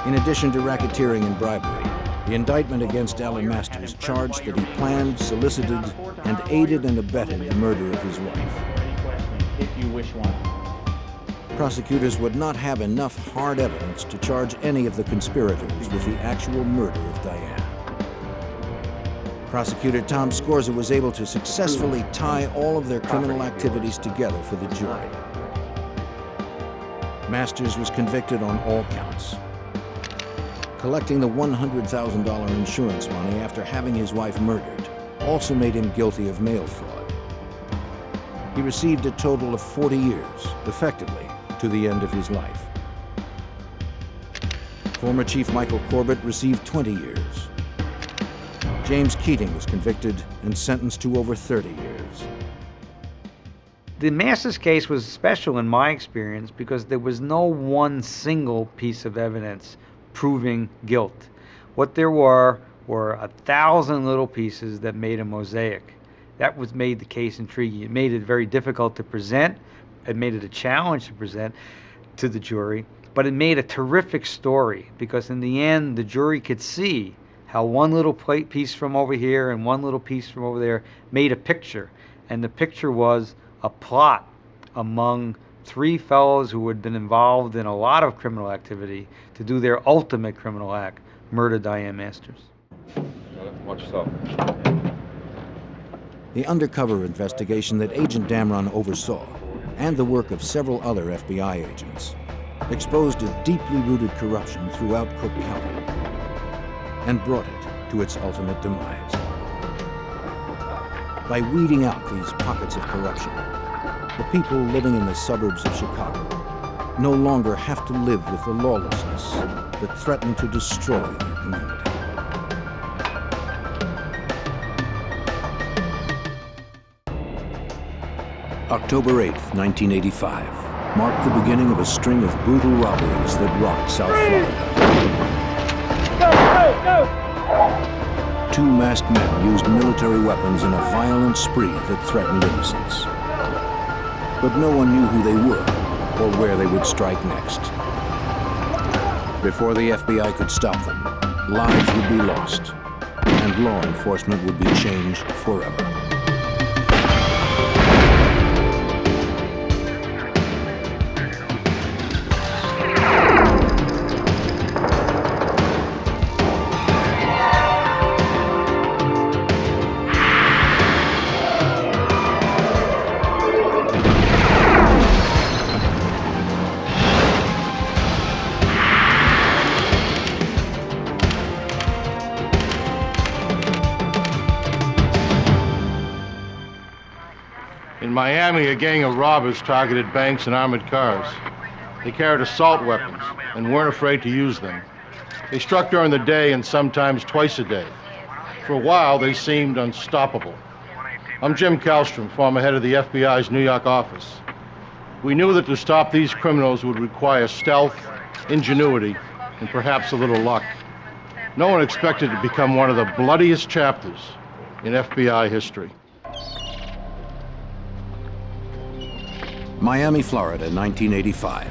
In addition to racketeering and bribery, the indictment against Alan Masters charged that he planned, solicited, and aided and abetted the murder of his wife. If you wish one. Prosecutors would not have enough hard evidence to charge any of the conspirators with the actual murder of Diane. Prosecutor Tom Scorza was able to successfully tie all of their criminal activities together for the jury. Masters was convicted on all counts. Collecting the $100,000 insurance money after having his wife murdered also made him guilty of mail fraud. He received a total of 40 years, effectively, to the end of his life. Former Chief Michael Corbett received 20 years. James Keating was convicted and sentenced to over 30 years. The Masters case was special in my experience because there was no one single piece of evidence proving guilt. What there were 1,000 little pieces that made a mosaic. That was made the case intriguing. It made it very difficult to present. It made it a challenge to present to the jury, but it made a terrific story because in the end, the jury could see how one little piece from over here and one little piece from over there made a picture. And the picture was a plot among 3 fellows who had been involved in a lot of criminal activity to do their ultimate criminal act, murder Diane Masters. Watch yourself. The undercover investigation that Agent Damron oversaw, and the work of several other FBI agents, exposed a deeply rooted corruption throughout Cook County and brought it to its ultimate demise. By weeding out these pockets of corruption, the people living in the suburbs of Chicago no longer have to live with the lawlessness that threatened to destroy their community. October 8th, 1985, marked the beginning of a string of brutal robberies that rocked South Florida. Go, go, go! two masked men used military weapons in a violent spree that threatened innocents. But no one knew who they were or where they would strike next. Before the FBI could stop them, lives would be lost, and law enforcement would be changed forever. In Miami, a gang of robbers targeted banks and armored cars. They carried assault weapons and weren't afraid to use them. They struck during the day and sometimes twice a day. For a while, they seemed unstoppable. I'm Jim Kallstrom, former head of the FBI's New York office. We knew that to stop these criminals would require stealth, ingenuity, and perhaps a little luck. No one expected to become one of the bloodiest chapters in FBI history. Miami, Florida, 1985.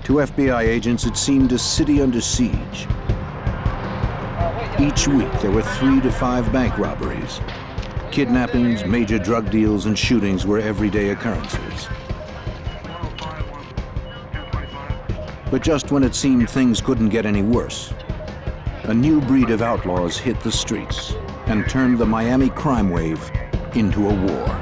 To FBI agents, it seemed a city under siege. Each week, there were 3 to 5 bank robberies. Kidnappings, major drug deals, and shootings were everyday occurrences. But just when it seemed things couldn't get any worse, a new breed of outlaws hit the streets and turned the Miami crime wave into a war.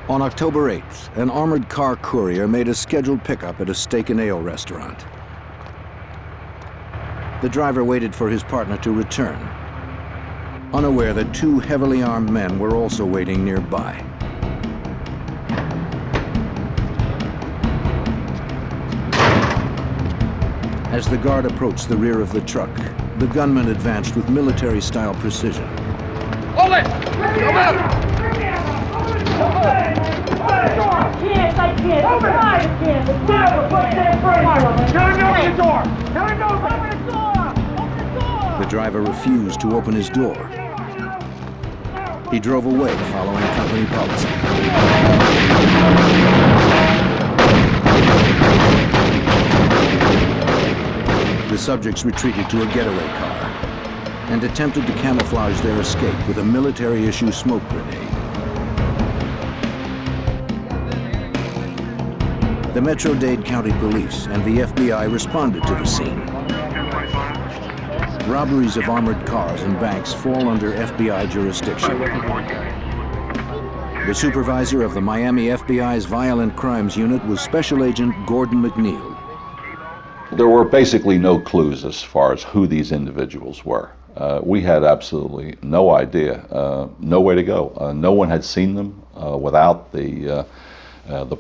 On October 8th, an armored car courier made a scheduled pickup at a steak and ale restaurant. The driver waited for his partner to return, unaware that 2 heavily armed men were also waiting nearby. As the guard approached the rear of the truck, the gunman advanced with military-style precision. Hold it! Come out! I can't. Open the door. Tell him to open the door. The driver refused to open his door. He drove away, following company policy. The subjects retreated to a getaway car and attempted to camouflage their escape with a military-issue smoke grenade. The Metro-Dade County Police and the FBI responded to the scene. Robberies of armored cars and banks fall under FBI jurisdiction. The supervisor of the Miami FBI's Violent Crimes Unit was Special Agent Gordon McNeil. There were basically no clues as far as who these individuals were. We had absolutely no idea, no way to go. No one had seen them without the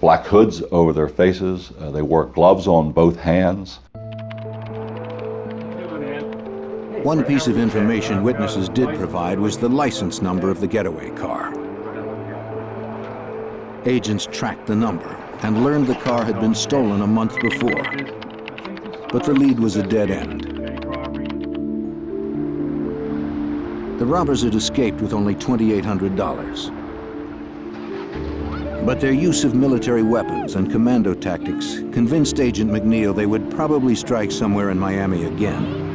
black hoods over their faces. They wore gloves on both hands. One piece of information witnesses did provide was the license number of the getaway car. Agents tracked the number and learned the car had been stolen a month before. But the lead was a dead end. The robbers had escaped with only $2,800. But their use of military weapons and commando tactics convinced Agent McNeil they would probably strike somewhere in Miami again.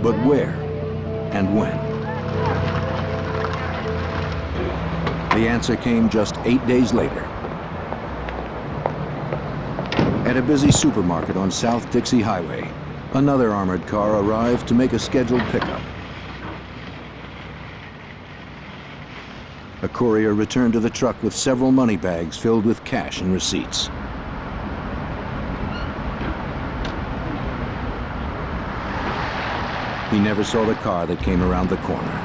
But where and when? The answer came just 8 days later. At a busy supermarket on South Dixie Highway, another armored car arrived to make a scheduled pickup. A courier returned to the truck with several money bags filled with cash and receipts. He never saw the car that came around the corner.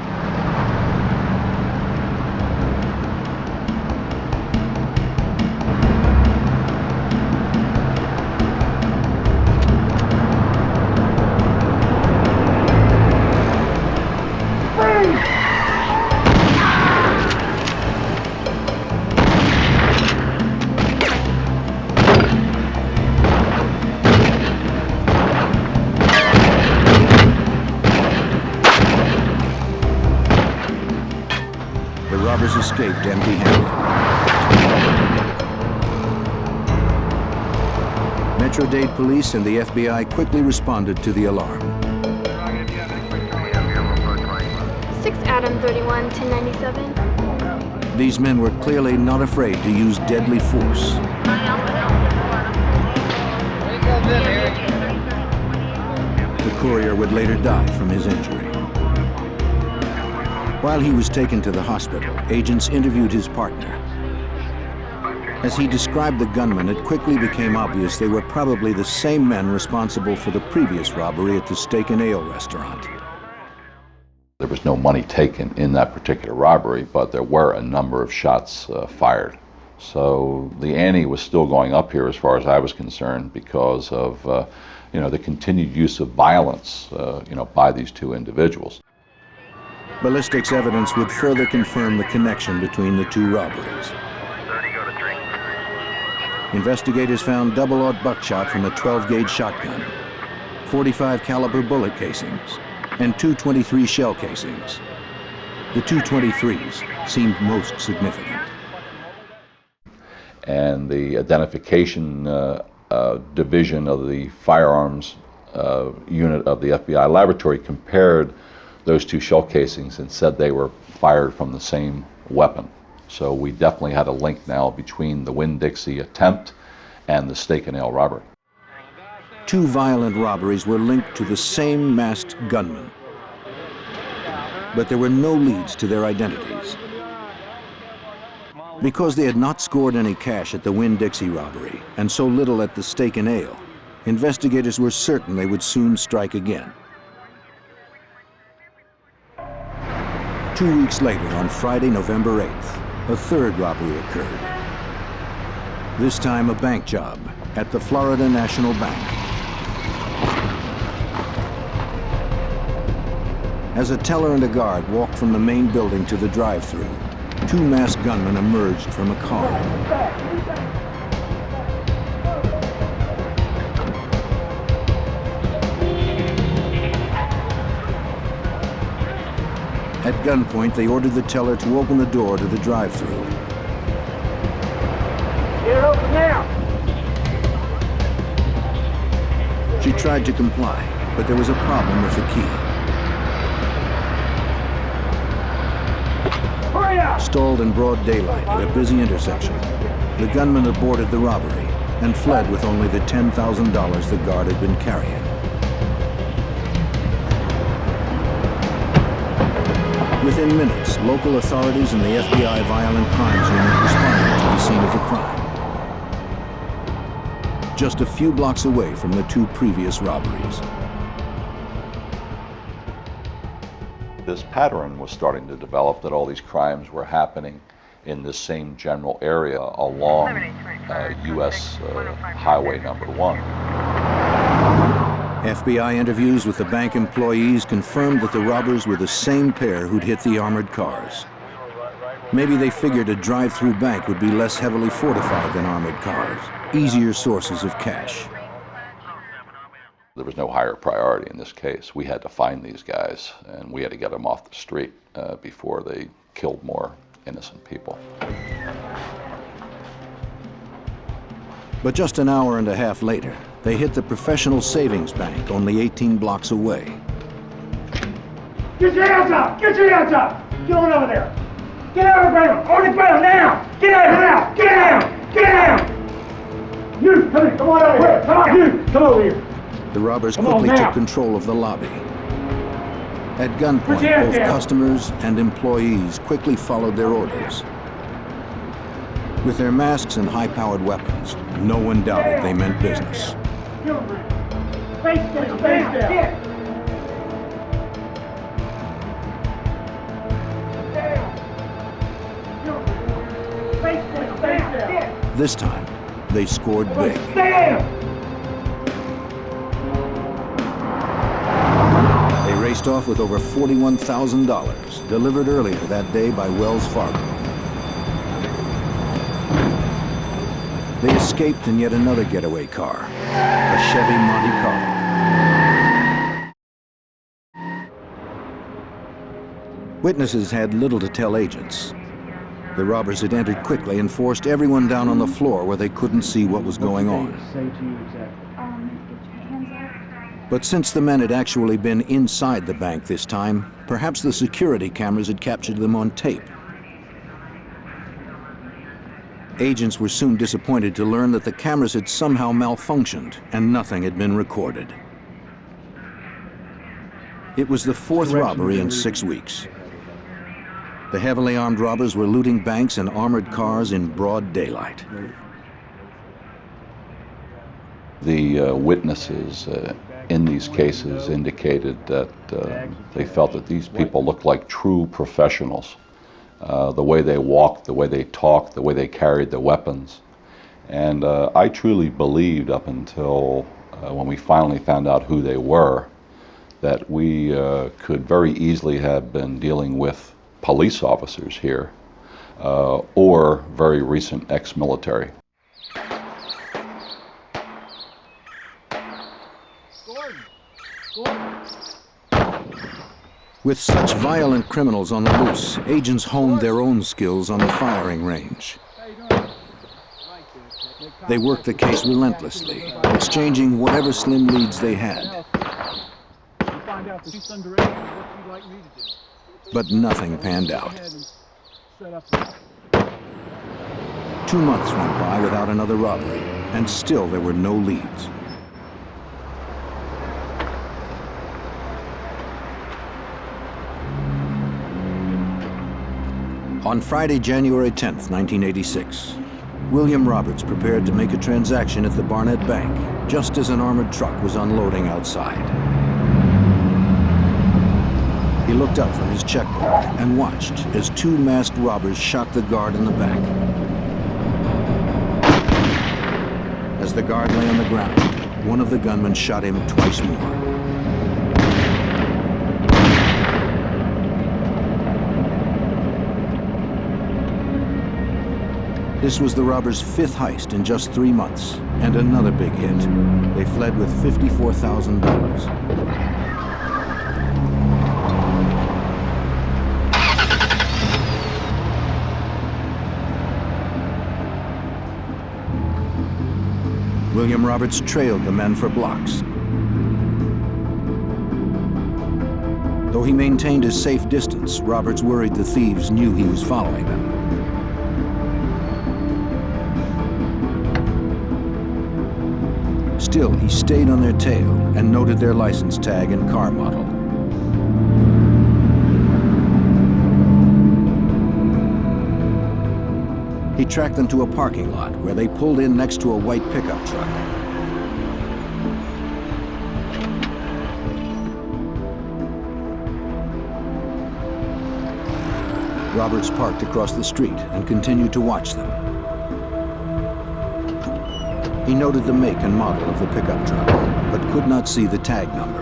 robbers escaped empty-handed. Metro-Dade police and the FBI quickly responded to the alarm. 6 Adam 31, 1097. These men were clearly not afraid to use deadly force. The courier would later die from his injury. While he was taken to the hospital, agents interviewed his partner. As he described the gunmen, it quickly became obvious they were probably the same men responsible for the previous robbery at the Steak and Ale restaurant. There was no money taken in that particular robbery, but there were a number of shots fired. So the ante was still going up here as far as I was concerned because of the continued use of violence by these two individuals. Ballistics evidence would further confirm the connection between the two robberies. Investigators found double-aught buckshot from a 12-gauge shotgun, 45 caliber bullet casings, and 223 shell casings. The 223s seemed most significant. And the identification division of the firearms unit of the FBI laboratory compared those two shell casings and said they were fired from the same weapon. So we definitely had a link now between the Winn-Dixie attempt and the Steak and Ale robbery. Two violent robberies were linked to the same masked gunman. But there were no leads to their identities. Because they had not scored any cash at the Winn-Dixie robbery and so little at the Steak and Ale, investigators were certain they would soon strike again. 2 weeks later, on Friday, November 8th, a third robbery occurred. This time a bank job at the Florida National Bank. As a teller and a guard walked from the main building to the drive-thru, two masked gunmen emerged from a car. At gunpoint, they ordered the teller to open the door to the drive-thru. Get it open now! She tried to comply, but there was a problem with the key. Hurry up! Stalled in broad daylight at a busy intersection, the gunman aborted the robbery and fled with only the $10,000 the guard had been carrying. Within minutes, local authorities and the FBI Violent Crimes Unit responded to the scene of the crime. Just a few blocks away from the two previous robberies. This pattern was starting to develop that all these crimes were happening in this same general area along U.S. Highway number 1. FBI interviews with the bank employees confirmed that the robbers were the same pair who'd hit the armored cars. Maybe they figured a drive-through bank would be less heavily fortified than armored cars, easier sources of cash. There was no higher priority in this case. We had to find these guys, and we had to get them off the street before they killed more innocent people. But just an hour and a half later, they hit the Professional Savings Bank only 18 blocks away. Get your hands up! Get your hands up! Get on over there! Get out of the ground! On the ground now! Get out now! Get out! Get out! You, come here! Come on over here! Come on! You, come over here! The robbers quickly took control of the lobby. At gunpoint, both customers and employees quickly followed their orders. With their masks and high-powered weapons, no one doubted they meant business. Face down! Face down! This time, they scored big. They raced off with over $41,000, delivered earlier that day by Wells Fargo. They escaped in yet another getaway car, a Chevy Monte Carlo. Witnesses had little to tell agents. The robbers had entered quickly and forced everyone down on the floor where they couldn't see what was going on. Say to you exactly. Get your hands up. But since the men had actually been inside the bank this time, perhaps the security cameras had captured them on tape. Agents were soon disappointed to learn that the cameras had somehow malfunctioned and nothing had been recorded. It was the fourth robbery in 6 weeks. The heavily armed robbers were looting banks and armored cars in broad daylight. The witnesses in these cases indicated that they felt that these people looked like true professionals. The way they walked, the way they talked, the way they carried the weapons. And I truly believed up until when we finally found out who they were, that we could very easily have been dealing with police officers here or very recent ex-military. With such violent criminals on the loose, agents honed their own skills on the firing range. They worked the case relentlessly, exchanging whatever slim leads they had. But nothing panned out. 2 months went by without another robbery, and still there were no leads. On Friday, January 10th, 1986, William Roberts prepared to make a transaction at the Barnett Bank, just as an armored truck was unloading outside. He looked up from his checkbook and watched as 2 masked robbers shot the guard in the back. As the guard lay on the ground, one of the gunmen shot him twice more. This was the robbers' 5th heist in just 3 months, and another big hit. They fled with $54,000. William Roberts trailed the men for blocks. Though he maintained a safe distance, Roberts worried the thieves knew he was following them. Still, he stayed on their tail and noted their license tag and car model. He tracked them to a parking lot where they pulled in next to a white pickup truck. Roberts parked across the street and continued to watch them. He noted the make and model of the pickup truck, but could not see the tag number.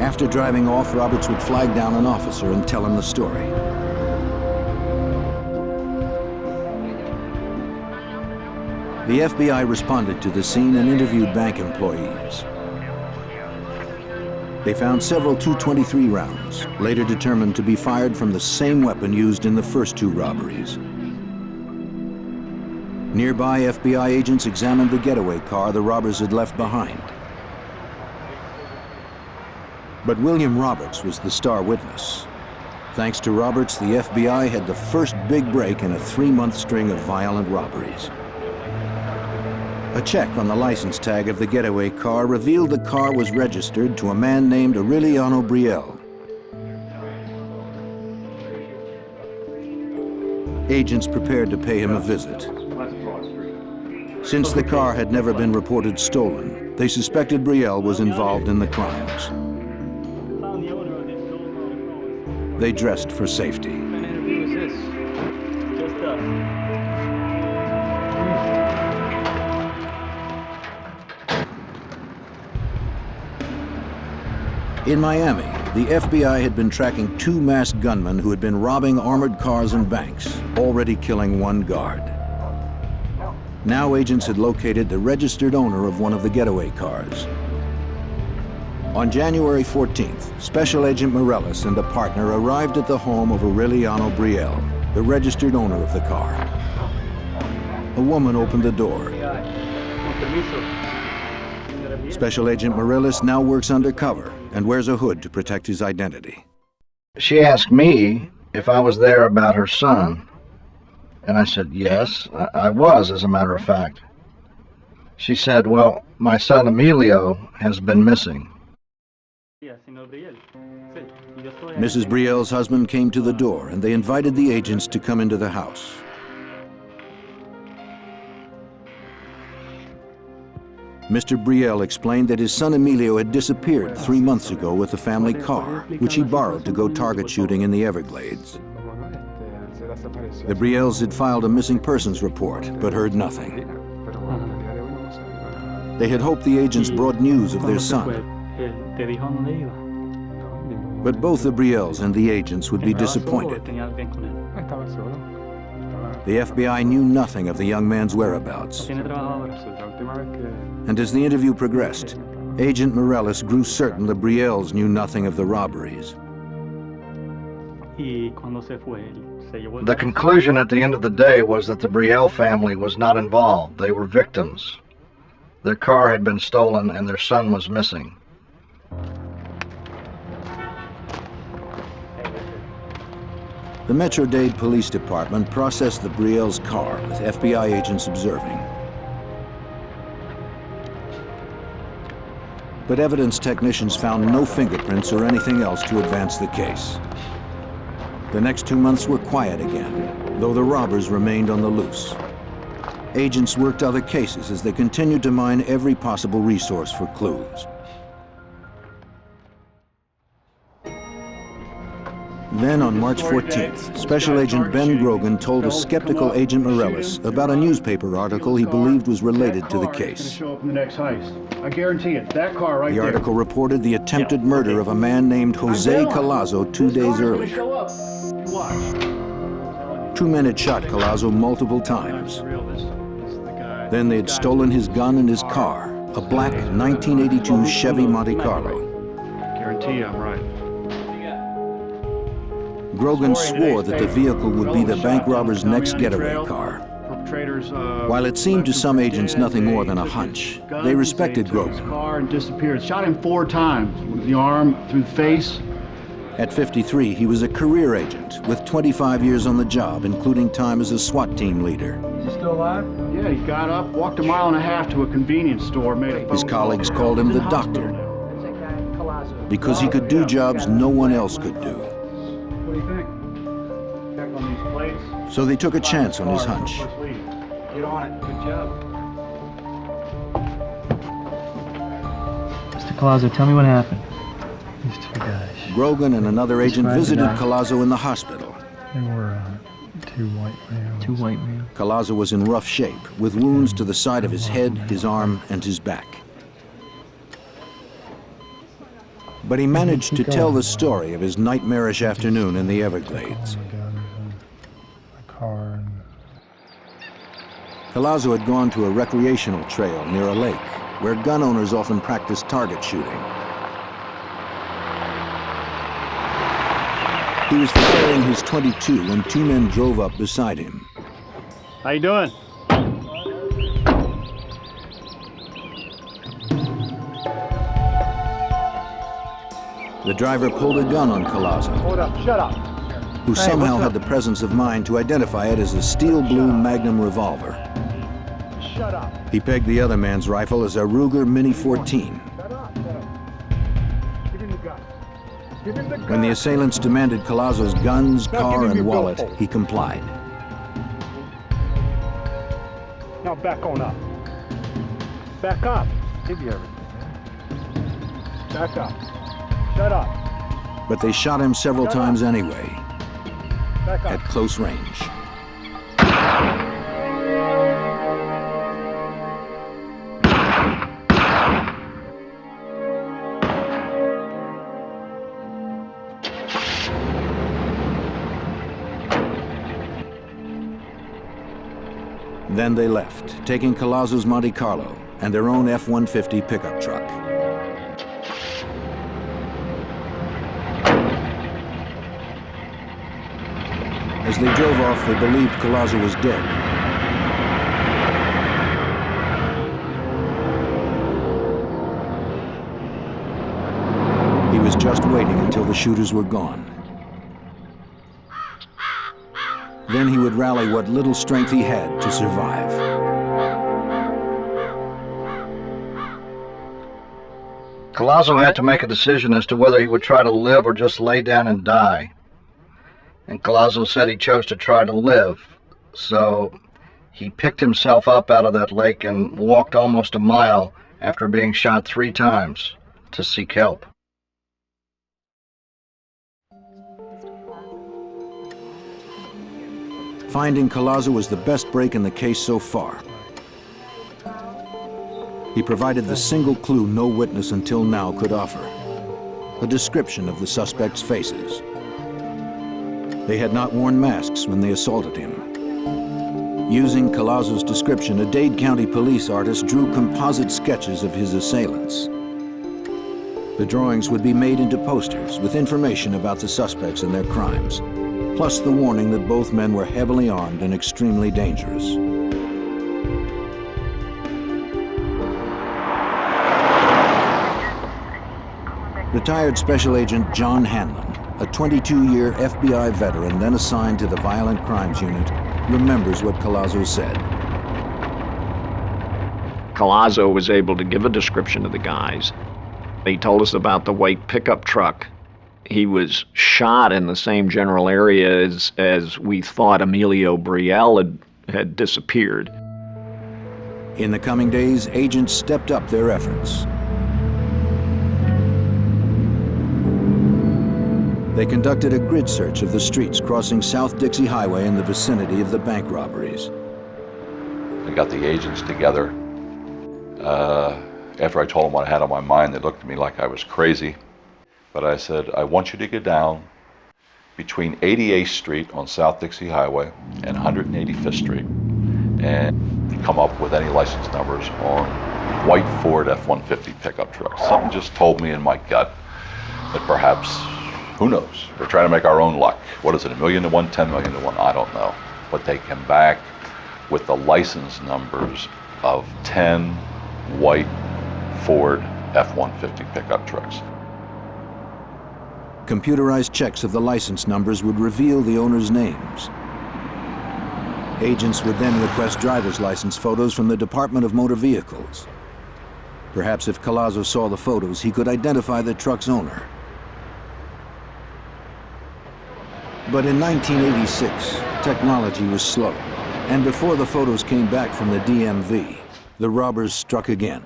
After driving off, Roberts would flag down an officer and tell him the story. The FBI responded to the scene and interviewed bank employees. They found several .223 rounds, later determined to be fired from the same weapon used in the first 2 robberies. Nearby FBI agents examined the getaway car the robbers had left behind. But William Roberts was the star witness. Thanks to Roberts, the FBI had the first big break in a 3-month string of violent robberies. A check on the license tag of the getaway car revealed the car was registered to a man named Aureliano Brielle. Agents prepared to pay him a visit. Since the car had never been reported stolen, they suspected Brielle was involved in the crimes. They dressed for safety. In Miami, the FBI had been tracking 2 masked gunmen who had been robbing armored cars and banks, already killing 1 guard. Now agents had located the registered owner of one of the getaway cars. On January 14th, Special Agent Morellis and a partner arrived at the home of Aureliano Brielle, the registered owner of the car. A woman opened the door. Special Agent Morellis now works undercover and wears a hood to protect his identity. She asked me if I was there about her son, and I said yes, I was, as a matter of fact. She said, well, my son Emilio has been missing. Mrs. Brielle's husband came to the door and they invited the agents to come into the house. Mr. Brielle explained that his son Emilio had disappeared 3 months ago with the family car, which he borrowed to go target shooting in the Everglades. The Brielles had filed a missing persons report, but heard nothing. They had hoped the agents brought news of their son. But both the Brielles and the agents would be disappointed. The FBI knew nothing of the young man's whereabouts. And as the interview progressed, Agent Morellis grew certain the Brielles knew nothing of the robberies. The conclusion at the end of the day was that the Brielle family was not involved. They were victims. Their car had been stolen and their son was missing. The Metro-Dade Police Department processed the Brielle's car with FBI agents observing. But evidence technicians found no fingerprints or anything else to advance the case. The next 2 months were quiet again, though the robbers remained on the loose. Agents worked other cases as they continued to mine every possible resource for clues. Then on March 14th, Special Agent Ben Grogan told a skeptical Agent Morellis about a newspaper article he believed was related to the case. Show up in the next heist. I guarantee it. That car right The there. article reported the attempted murder of a man named Jose Collazo 2 days earlier. Show up. Watch. 2 men had shot Collazo multiple times. Then they had stolen his gun and his car, a black 1982 Chevy Monte Carlo. Guarantee you I'm right. Grogan swore that the vehicle would be the bank robber's next getaway car. While it seemed to some agents nothing more than a hunch, they respected Grogan. Car and disappeared. Shot him 4 times with the arm, through the face. At 53, he was a career agent with 25 years on the job, including time as a SWAT team leader. Is he still alive? Yeah, he got up, walked 1.5 miles to a convenience store, made a phone His colleagues called him the doctor because he could do jobs no one else could do. What do you think? Check on these plates. So they took a chance on his hunch. Get on it. Good job. Mr. Collazo, tell me what happened. These 2 guys. Grogan and another agent visited Collazo in the hospital. They were 2 white males. 2 white males. Collazo was in rough shape, with wounds to the side of his head, his arm, and his back. But he managed to tell the story of his nightmarish afternoon in the Everglades. Collazo had gone to a recreational trail near a lake, where gun owners often practice target shooting. He was firing his .22 when 2 men drove up beside him. How you doing? The driver pulled a gun on Collazo, Hold up, shut up. who somehow had the presence of mind to identify it as a steel blue Magnum revolver. Shut up. He pegged the other man's rifle as a Ruger Mini 14. Shut up, shut up. Give him the gun. Give him the gun. When the assailants demanded Collazo's guns, Now car, give him and your wallet, billfold. he complied. Now back on up. Back up. Give you everything. Back up. Shut up. But they shot him several times anyway, Back up. at close range. Then they left, taking Collazo's Monte Carlo and their own F-150 pickup truck. As they drove off, they believed Collazo was dead. He was just waiting until the shooters were gone. Then he would rally what little strength he had to survive. Collazo had to make a decision as to whether he would try to live or just lay down and die. And Collazo said he chose to try to live. So he picked himself up out of that lake and walked almost a mile after being shot 3 times to seek help. Finding Collazo was the best break in the case so far. He provided the single clue no witness until now could offer: a description of the suspects' faces. They had not worn masks when they assaulted him. Using Collazo's description, a Dade County police artist drew composite sketches of his assailants. The drawings would be made into posters with information about the suspects and their crimes, plus the warning that both men were heavily armed and extremely dangerous. Retired Special Agent John Hanlon, a 22-year FBI veteran then assigned to the Violent Crimes Unit, remembers what Collazo said. Collazo was able to give a description of the guys. He told us about the white pickup truck. He was shot in the same general area as we thought Emilio Brielle had disappeared. In the coming days, agents stepped up their efforts. They conducted a grid search of the streets crossing South Dixie Highway in the vicinity of the bank robberies. I got the agents together. After I told them what I had on my mind, they looked at me like I was crazy. But I said, I want you to go down between 88th Street on South Dixie Highway and 185th Street and come up with any license numbers on white Ford F-150 pickup trucks. Something just told me in my gut that perhaps, who knows, we're trying to make our own luck. What is it, 1 million to 1, 10 million to 1? I don't know. But they came back with the license numbers of 10 white Ford F-150 pickup trucks. Computerized checks of the license numbers would reveal the owners' names. Agents would then request driver's license photos from the Department of Motor Vehicles. Perhaps if Collazo saw the photos, he could identify the truck's owner. But in 1986, technology was slow, and before the photos came back from the DMV, the robbers struck again.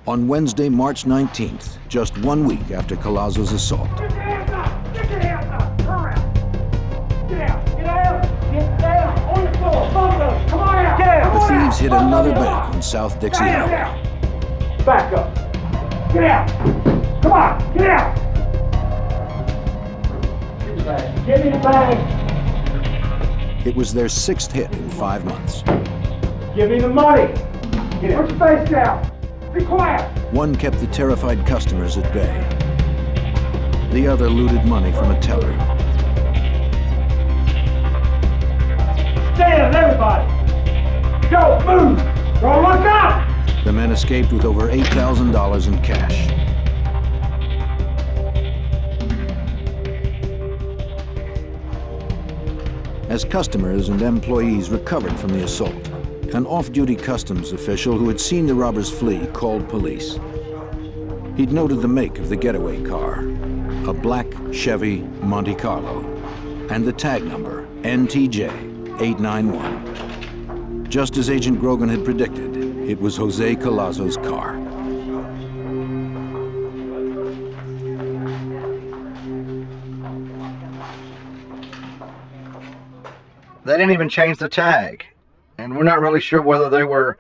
On Wednesday, March 19th, just 1 week after Collazo's assault. Get your hands up! Get your hands up! Turn around! Get out! Get out! Get down! On the floor! Both of them! Come on out! Get out! The thieves hit another bank on South Dixie Highway. Back up! Get out! Come on! Get out! Give me the bag! It was their 6th hit in 5 months. Give me the money! Put your face down! Be quiet! One kept the terrified customers at bay. The other looted money from a teller. Stand, everybody! Go, move! Don't look up! The men escaped with over $8,000 in cash. As customers and employees recovered from the assault, an off-duty customs official who had seen the robbers flee called police. He'd noted the make of the getaway car, a black Chevy Monte Carlo, and the tag number, NTJ 891. Just as Agent Grogan had predicted, it was Jose Collazo's car. They didn't even change the tag. And we're not really sure whether they were,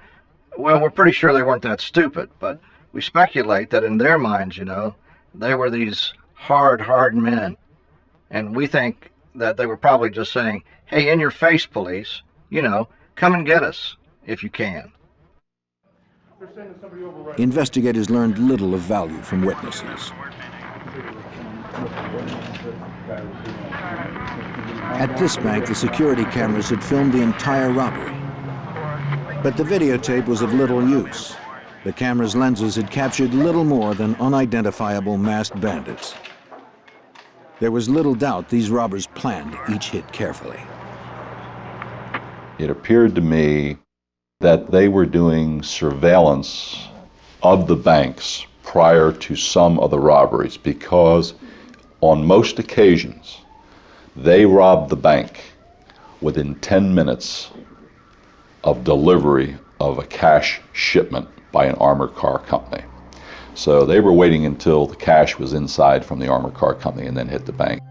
well, we're pretty sure they weren't that stupid, but we speculate that in their minds, you know, they were these hard men. And we think that they were probably just saying, hey, in your face, police, you know, come and get us if you can. Investigators learned little of value from witnesses. At this bank, the security cameras had filmed the entire robbery. But the videotape was of little use. The camera's lenses had captured little more than unidentifiable masked bandits. There was little doubt these robbers planned each hit carefully. It appeared to me that they were doing surveillance of the banks prior to some of the robberies, because on most occasions they robbed the bank within 10 minutes of delivery of a cash shipment by an armored car company. So they were waiting until the cash was inside from the armored car company and then hit the bank.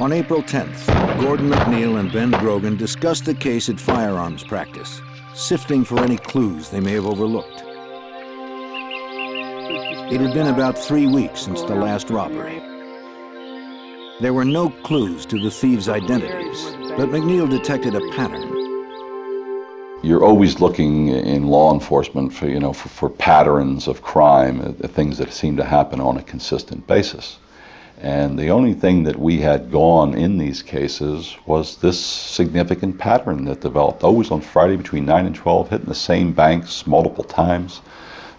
On April 10th, Gordon McNeil and Ben Grogan discussed the case at firearms practice, sifting for any clues they may have overlooked. It had been about 3 weeks since the last robbery. There were no clues to the thieves' identities, but McNeil detected a pattern. You're always looking in law enforcement for patterns of crime, things that seem to happen on a consistent basis. And the only thing that we had gone in these cases was this significant pattern that developed, always on Friday between 9 and 12, hitting the same banks multiple times,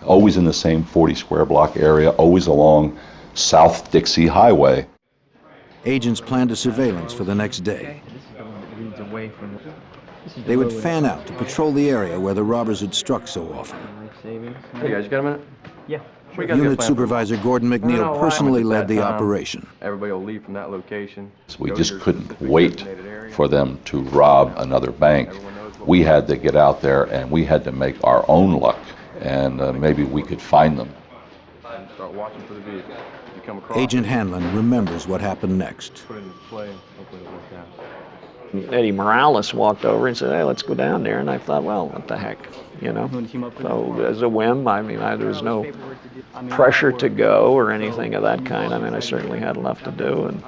always in the same 40 square block area, always along South Dixie Highway. Agents planned a surveillance for the next day. They would fan out to patrol the area where the robbers had struck so often. Hey guys, you got a minute? Yeah. Unit Supervisor Gordon McNeil personally led the operation. Everybody will leave from that location. So we just couldn't wait for them to rob another bank. We had to get out there and we had to make our own luck, and maybe we could find them. Start watching for the vehicle. You come across Agent Hanlon remembers what happened next. Put it into play. Hopefully it'll work out. Eddie Morales walked over and said, "Hey, let's go down there." And I thought, well, what the heck, you know? So as a whim, I mean, there was no pressure to go or anything of that kind. I mean, I certainly had enough to do, and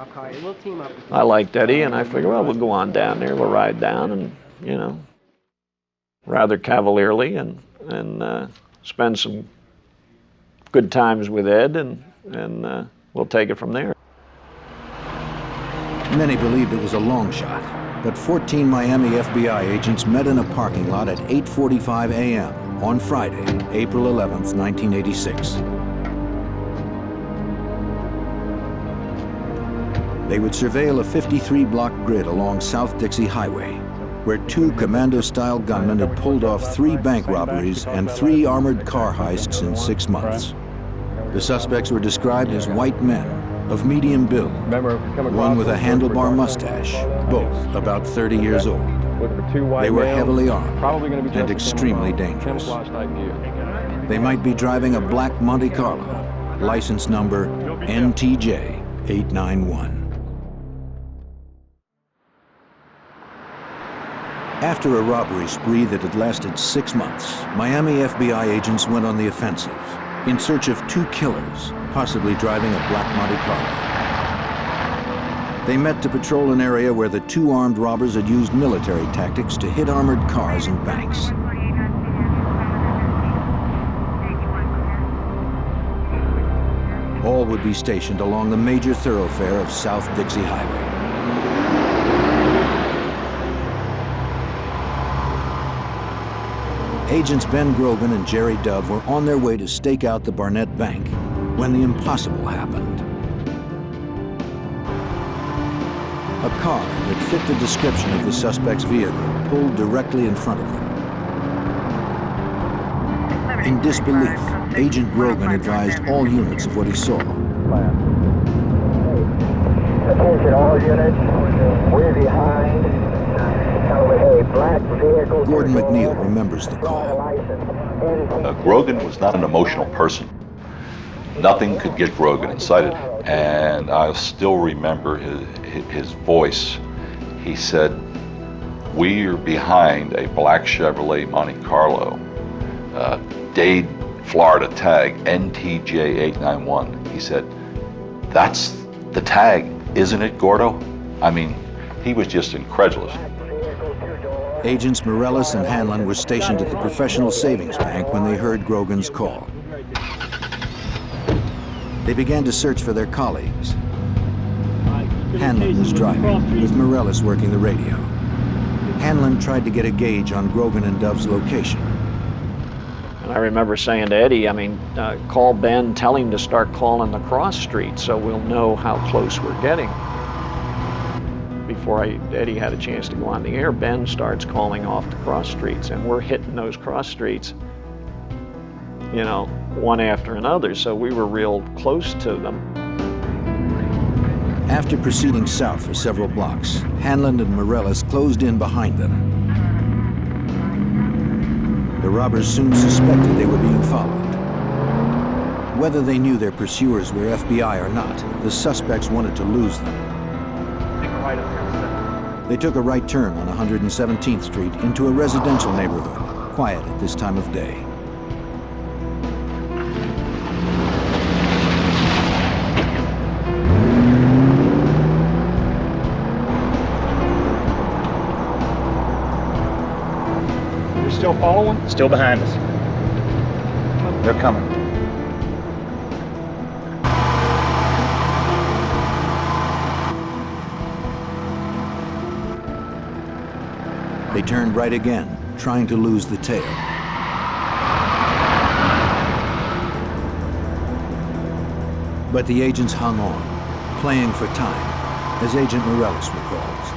I liked Eddie, and I figured, well, we'll go on down there, we'll ride down, and you know, rather cavalierly, and spend some good times with Ed, and we'll take it from there. Many believed it was a long shot, but 14 Miami FBI agents met in a parking lot at 8:45 a.m. on Friday, April 11th, 1986. They would surveil a 53-block grid along South Dixie Highway, where 2 commando-style gunmen had pulled off 3 bank robberies and 3 armored car heists in 6 months. The suspects were described as white men, of medium build, one with a handlebar mustache, both about 30 years old. They were heavily armed and extremely dangerous. They might be driving a black Monte Carlo, license number NTJ 891. After a robbery spree that had lasted 6 months, Miami FBI agents went on the offensive in search of 2 killers, possibly driving a black Monte Carlo. They met to patrol an area where the 2 armed robbers had used military tactics to hit armored cars and banks. All would be stationed along the major thoroughfare of South Dixie Highway. Agents Ben Grogan and Jerry Dove were on their way to stake out the Barnett Bank when the impossible happened. A car that fit the description of the suspect's vehicle pulled directly in front of them. In disbelief, Agent Grogan advised all units of what he saw. Attention all units, we're behind. Gordon McNeil remembers the call. Grogan was not an emotional person. Nothing could get Grogan incited. And I still remember his voice. He said, "We are behind a black Chevrolet Monte Carlo, Dade, Florida tag, NTJ 891. He said, "That's the tag, isn't it, Gordo?" I mean, he was just incredulous. Agents Morales and Hanlon were stationed at the Professional Savings Bank when they heard Grogan's call. They began to search for their colleagues. Hanlon was driving, with Morellis working the radio. Hanlon tried to get a gauge on Grogan and Dove's location. And I remember saying to Eddie, call Ben, tell him to start calling the cross streets so we'll know how close we're getting. Before Eddie had a chance to go on the air, Ben starts calling off the cross streets, and we're hitting those cross streets, one after another, so we were real close to them. After proceeding south for several blocks, Hanlon and Morellis closed in behind them. The robbers soon suspected they were being followed. Whether they knew their pursuers were FBI or not, the suspects wanted to lose them. They took a right turn on 117th Street into a residential neighborhood, quiet at this time of day. Still following? Still behind us. They're coming. They turned right again, trying to lose the tail. But the agents hung on, playing for time, as Agent Morellis recalls.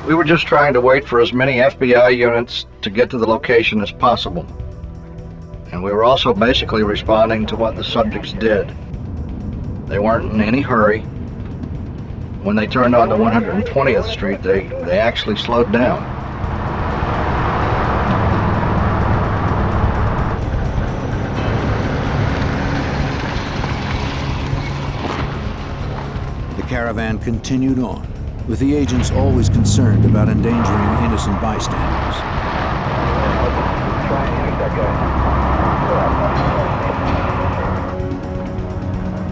We were just trying to wait for as many FBI units to get to the location as possible. And we were also basically responding to what the subjects did. They weren't in any hurry. When they turned onto 120th Street, they actually slowed down. The caravan continued on, with the agents always concerned about endangering innocent bystanders.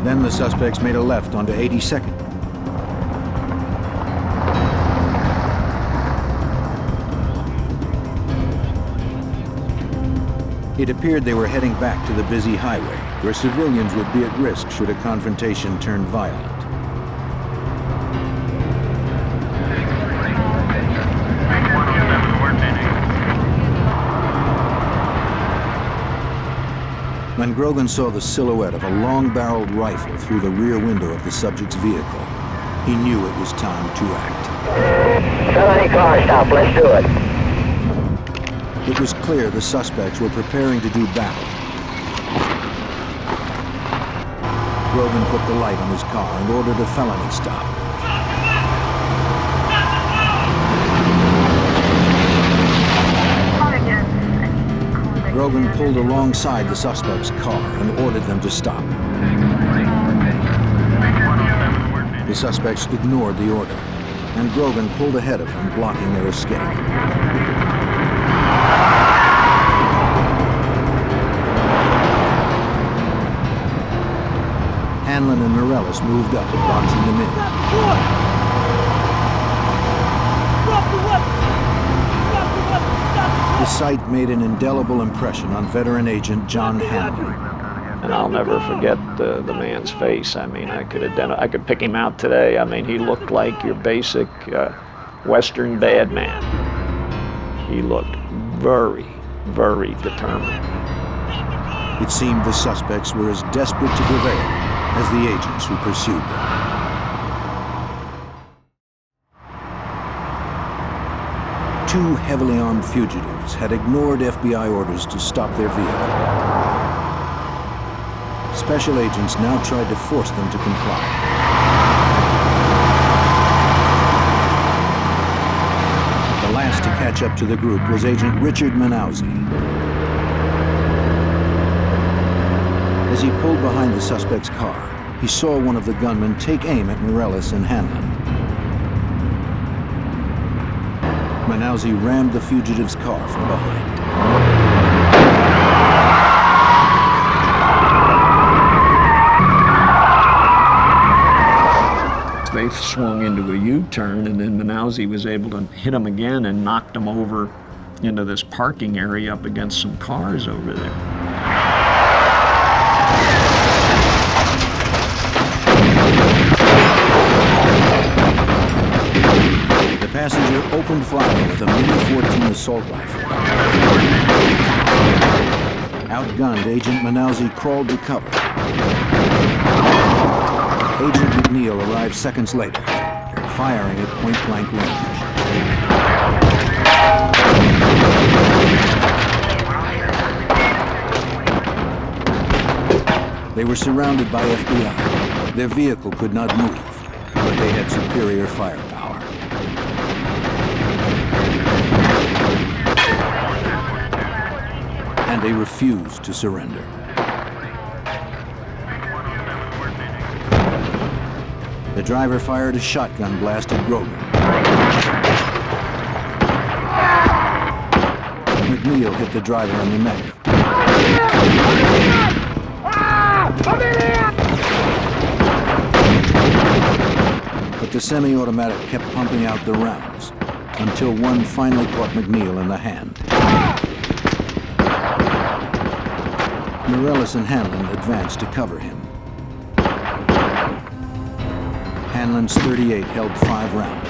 Then the suspects made a left onto 82nd. It appeared they were heading back to the busy highway, where civilians would be at risk should a confrontation turn violent. When Grogan saw the silhouette of a long-barreled rifle through the rear window of the subject's vehicle, he knew it was time to act. Shut any car stop, let's do it. It was clear the suspects were preparing to do battle. Grogan put the light on his car and ordered a felony stop. Grogan pulled alongside the suspect's car and ordered them to stop. The suspects ignored the order, and Grogan pulled ahead of them, blocking their escape. Hanlon and Morellis moved up, boxing them in. The sight made an indelible impression on veteran agent John Hanlon. And I'll never forget the man's face. I could pick him out today. He looked like your basic Western bad man. He looked very, very determined. It seemed the suspects were as desperate to prevail as the agents who pursued them. Two heavily armed fugitives had ignored FBI orders to stop their vehicle. Special agents now tried to force them to comply. The last to catch up to the group was Agent Richard Manauzi. As he pulled behind the suspect's car, he saw one of the gunmen take aim at Morellis and Hanlon. Manauzi rammed the fugitive's car from behind. They swung into a U-turn, and then Manauzi was able to hit him again and knocked him over into this parking area up against some cars over there. opened fire with a Mini-14 assault rifle. Outgunned, Agent Manauzi crawled to cover. Agent McNeil arrived seconds later, firing at point-blank range. They were surrounded by FBI. Their vehicle could not move, but they had superior firepower. And they refused to surrender. The driver fired a shotgun blast at Grogan. McNeil hit the driver in the neck. But the semi-automatic kept pumping out the rounds until one finally caught McNeil in the hand. Morellis and Hanlon advanced to cover him. Hanlon's .38 held 5 rounds.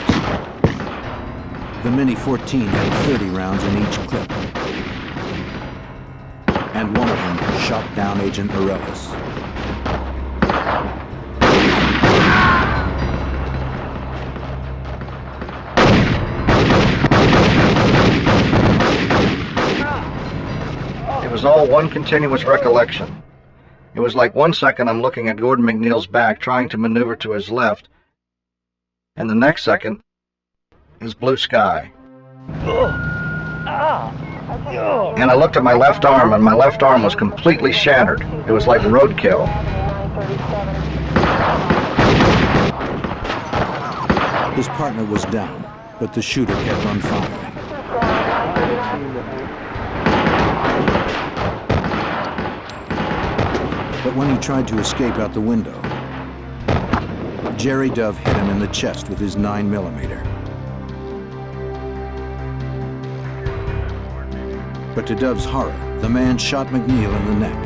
The Mini-14 had 30 rounds in each clip. And one of them shot down Agent Morellis. It was all one continuous recollection. It was like 1 second I'm looking at Gordon McNeil's back, trying to maneuver to his left, and the next second is blue sky. And I looked at my left arm, and my left arm was completely shattered. It was like roadkill. His partner was down, but the shooter kept on firing. But when he tried to escape out the window, Jerry Dove hit him in the chest with his 9mm. But to Dove's horror, the man shot McNeil in the neck.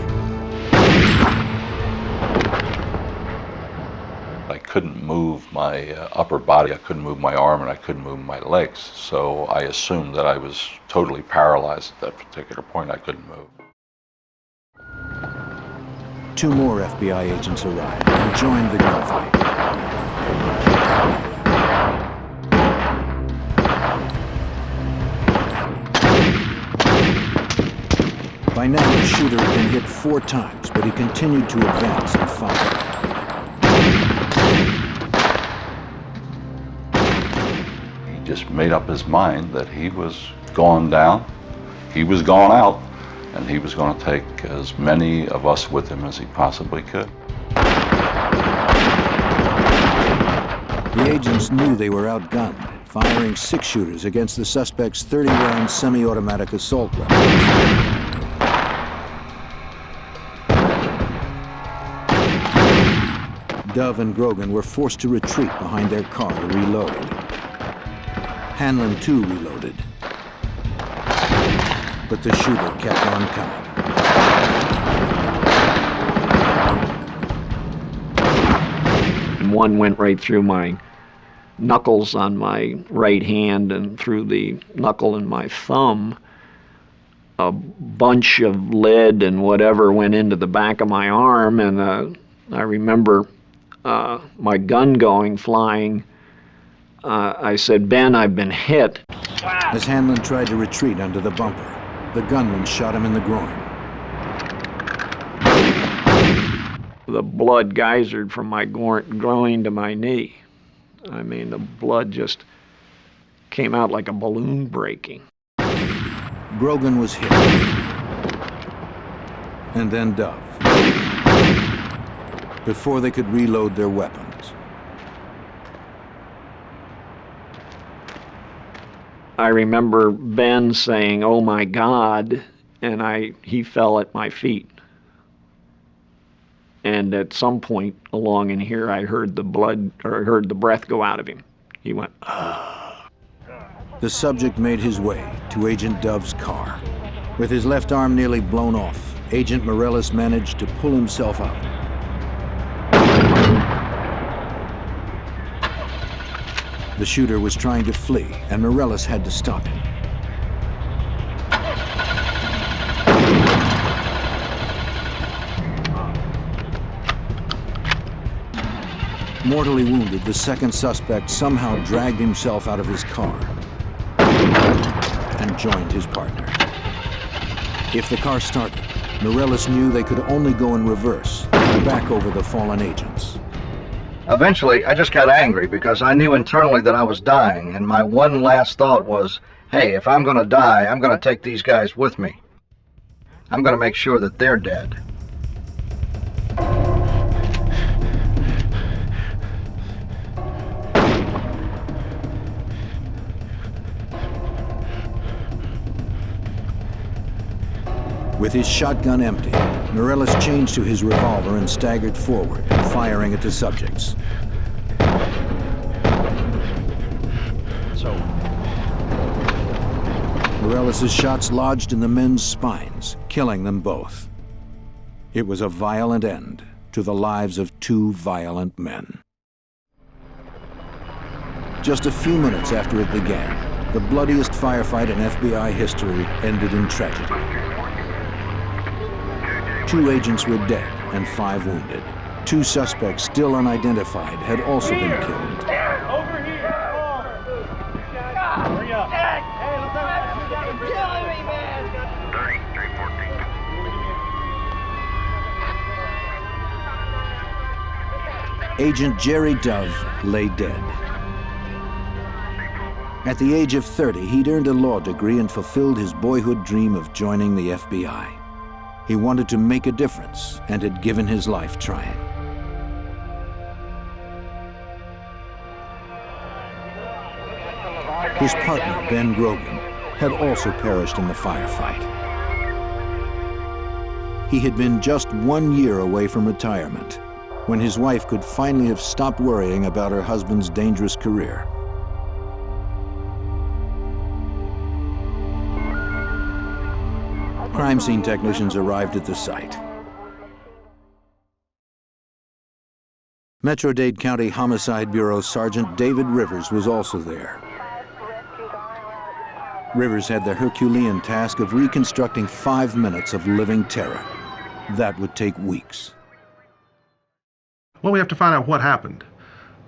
I couldn't move my upper body, I couldn't move my arm, and I couldn't move my legs. So I assumed that I was totally paralyzed at that particular point. I couldn't move. 2 more FBI agents arrived and joined the gunfight. By now, the shooter had been hit 4 times, but he continued to advance and fire. He just made up his mind that he was gone down, he was gone out, and he was going to take as many of us with him as he possibly could. The agents knew they were outgunned, firing 6 shooters against the suspect's 30-round semi-automatic assault weapons. Dove and Grogan were forced to retreat behind their car to reload. Hanlon, too, reloaded. But the shooter kept on coming. And one went right through my knuckles on my right hand and through the knuckle in my thumb. A bunch of lead and whatever went into the back of my arm, and I remember my gun going flying. I said, "Ben, I've been hit." As Hanlon tried to retreat under the bumper, the gunman shot him in the groin. The blood geysered from my groin to my knee. I mean, the blood just came out like a balloon breaking. Grogan was hit. And then Dove. Before they could reload their weapons. I remember Ben saying, "Oh my God," and he fell at my feet. And at some point along in here, I heard the breath go out of him. He went, "Ah." The subject made his way to Agent Dove's car. With his left arm nearly blown off, Agent Morellis managed to pull himself out. The shooter was trying to flee, and Morales had to stop him. Mortally wounded, the second suspect somehow dragged himself out of his car and joined his partner. If the car started, Morales knew they could only go in reverse and back over the fallen agents. Eventually, I just got angry because I knew internally that I was dying, and my one last thought was, hey, if I'm gonna die, I'm gonna take these guys with me. I'm gonna make sure that they're dead. With his shotgun empty, Morales changed to his revolver and staggered forward, firing at the subjects. Morales' shots lodged in the men's spines, killing them both. It was a violent end to the lives of two violent men. Just a few minutes after it began, the bloodiest firefight in FBI history ended in tragedy. 2 agents were dead and 5 wounded. 2 suspects still unidentified had also been killed. Over here! Hurry up! Hey, let's have a killing me, man! 3314. Agent Jerry Dove lay dead. At the age of 30, he'd earned a law degree and fulfilled his boyhood dream of joining the FBI. He wanted to make a difference and had given his life trying. His partner, Ben Grogan, had also perished in the firefight. He had been just 1 year away from retirement when his wife could finally have stopped worrying about her husband's dangerous career. Crime scene technicians arrived at the site. Metro-Dade County Homicide Bureau Sergeant David Rivers was also there. Rivers had the Herculean task of reconstructing 5 minutes of living terror. That would take weeks. Well, we have to find out what happened.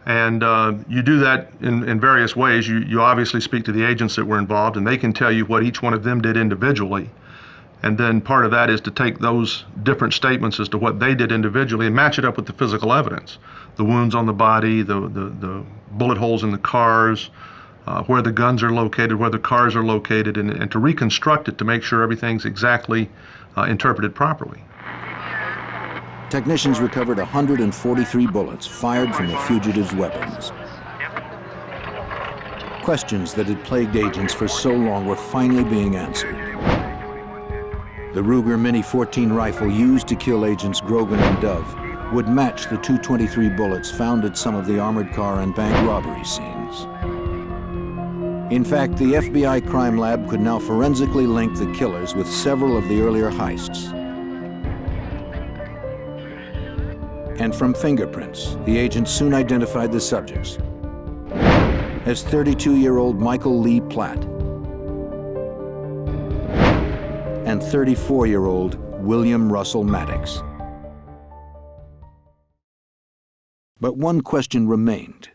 And you do that in various ways. You obviously speak to the agents that were involved, and they can tell you what each one of them did individually. And then part of that is to take those different statements as to what they did individually and match it up with the physical evidence. The wounds on the body, the bullet holes in the cars, where the guns are located, where the cars are located, and to reconstruct it to make sure everything's exactly interpreted properly. Technicians recovered 143 bullets fired from the fugitives' weapons. Questions that had plagued agents for so long were finally being answered. The Ruger Mini 14 rifle used to kill agents Grogan and Dove would match the .223 bullets found at some of the armored car and bank robbery scenes. In fact, the FBI crime lab could now forensically link the killers with several of the earlier heists. And from fingerprints, the agents soon identified the subjects as 32-year-old Michael Lee Platt and 34-year-old William Russell Maddox. But one question remained.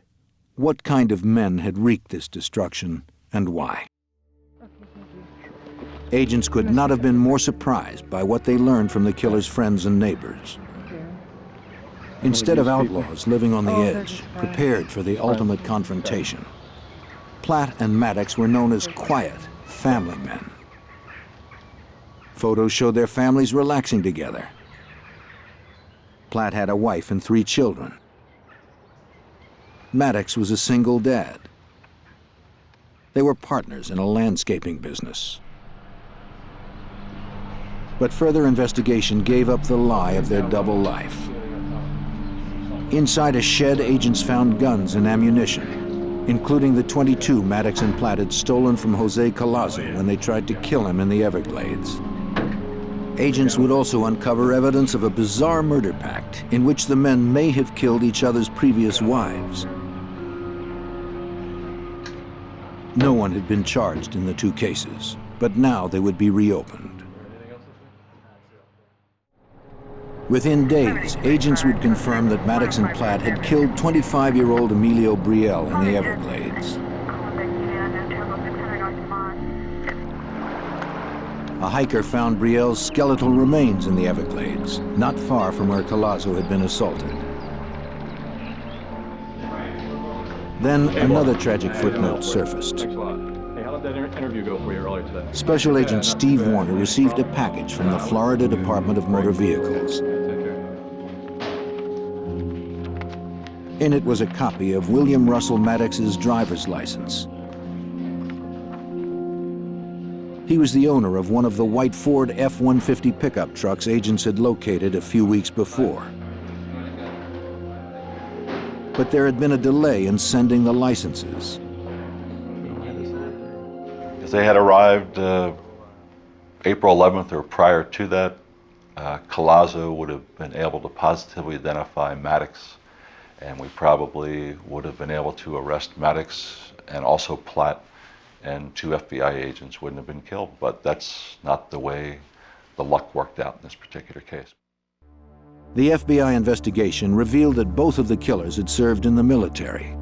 What kind of men had wreaked this destruction, and why? Agents could not have been more surprised by what they learned from the killer's friends and neighbors. Instead of outlaws living on the edge, prepared for the ultimate confrontation, Platt and Maddox were known as quiet family men. Photos showed their families relaxing together. Platt had a wife and 3 children. Maddox was a single dad. They were partners in a landscaping business. But further investigation gave up the lie of their double life. Inside a shed, agents found guns and ammunition, including the .22 Maddox and Platt had stolen from Jose Collazo when they tried to kill him in the Everglades. Agents would also uncover evidence of a bizarre murder pact in which the men may have killed each other's previous wives. No one had been charged in the two cases, but now they would be reopened. Within days, agents would confirm that Maddox and Platt had killed 25-year-old Emilio Brielle in the Everglades. A hiker found Brielle's skeletal remains in the Everglades, not far from where Collazo had been assaulted. Then another tragic footnote surfaced. Thanks a lot. Hey, how did that interview go for you earlier today? Special Agent Steve Warner received a package from the Florida Department of Motor Vehicles. In it was a copy of William Russell Maddox's driver's license. He was the owner of one of the white Ford F-150 pickup trucks agents had located a few weeks before. But there had been a delay in sending the licenses. If they had arrived April 11th or prior to that, Collazo would have been able to positively identify Maddox, and we probably would have been able to arrest Maddox, and also Platt, and 2 FBI agents wouldn't have been killed. But that's not the way the luck worked out in this particular case. The FBI investigation revealed that both of the killers had served in the military.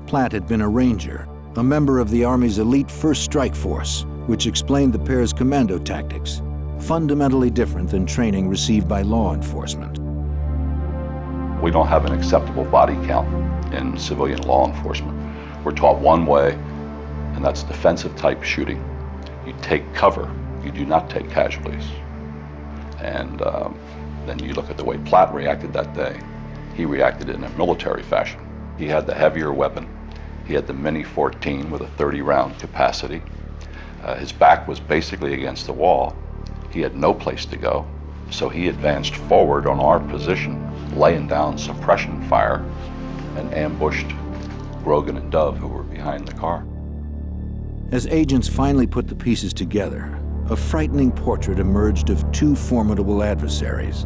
Platt had been a ranger, a member of the Army's elite First Strike Force, which explained the pair's commando tactics, fundamentally different than training received by law enforcement. We don't have an acceptable body count in civilian law enforcement. We're taught one way, and that's defensive type shooting. You take cover, you do not take casualties. And then you look at the way Platt reacted that day. He reacted in a military fashion. He had the heavier weapon. He had the Mini 14 with a 30-round capacity. His back was basically against the wall. He had no place to go, so he advanced forward on our position, laying down suppression fire, and ambushed Grogan and Dove, who were behind the car. As agents finally put the pieces together, a frightening portrait emerged of two formidable adversaries.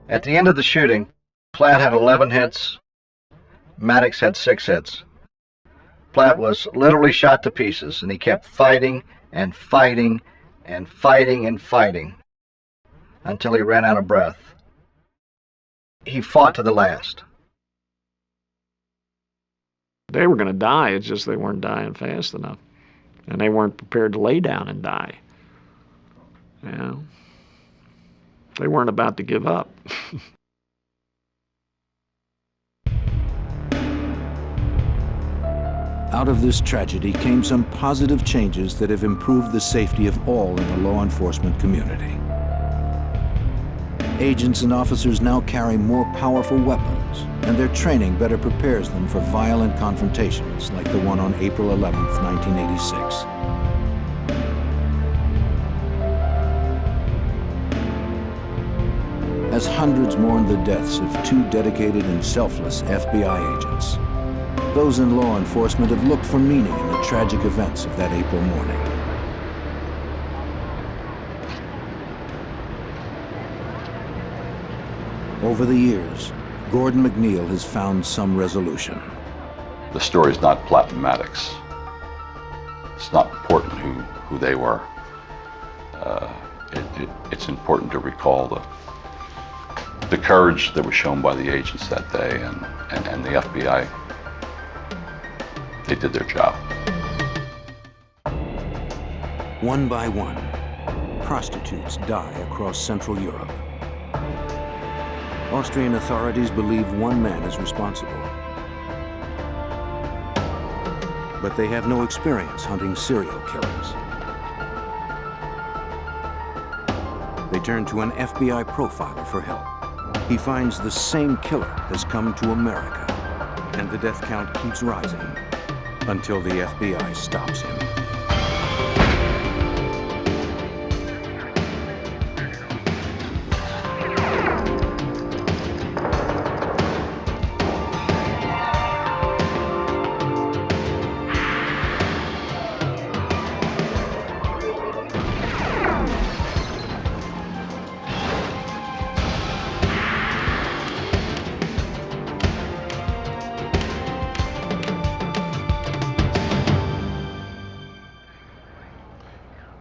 At the end of the shooting, Platt had 11 hits, Maddox had 6 hits. Platt was literally shot to pieces, and he kept fighting and fighting and fighting and fighting until he ran out of breath. He fought to the last. They were going to die, it's just they weren't dying fast enough. And they weren't prepared to lay down and die. You know? They weren't about to give up. Out of this tragedy came some positive changes that have improved the safety of all in the law enforcement community. Agents and officers now carry more powerful weapons, and their training better prepares them for violent confrontations like the one on April 11th, 1986. As hundreds mourned the deaths of 2 dedicated and selfless FBI agents, those in law enforcement have looked for meaning in the tragic events of that April morning. Over the years, Gordon McNeil has found some resolution. The story's not Platt and Maddox. It's not important who they were. It's important to recall the courage that was shown by the agents that day, and the FBI. They did their job. One by one, prostitutes die across Central Europe. Austrian authorities believe one man is responsible. But they have no experience hunting serial killers. They turn to an FBI profiler for help. He finds the same killer has come to America, and the death count keeps rising until the FBI stops him.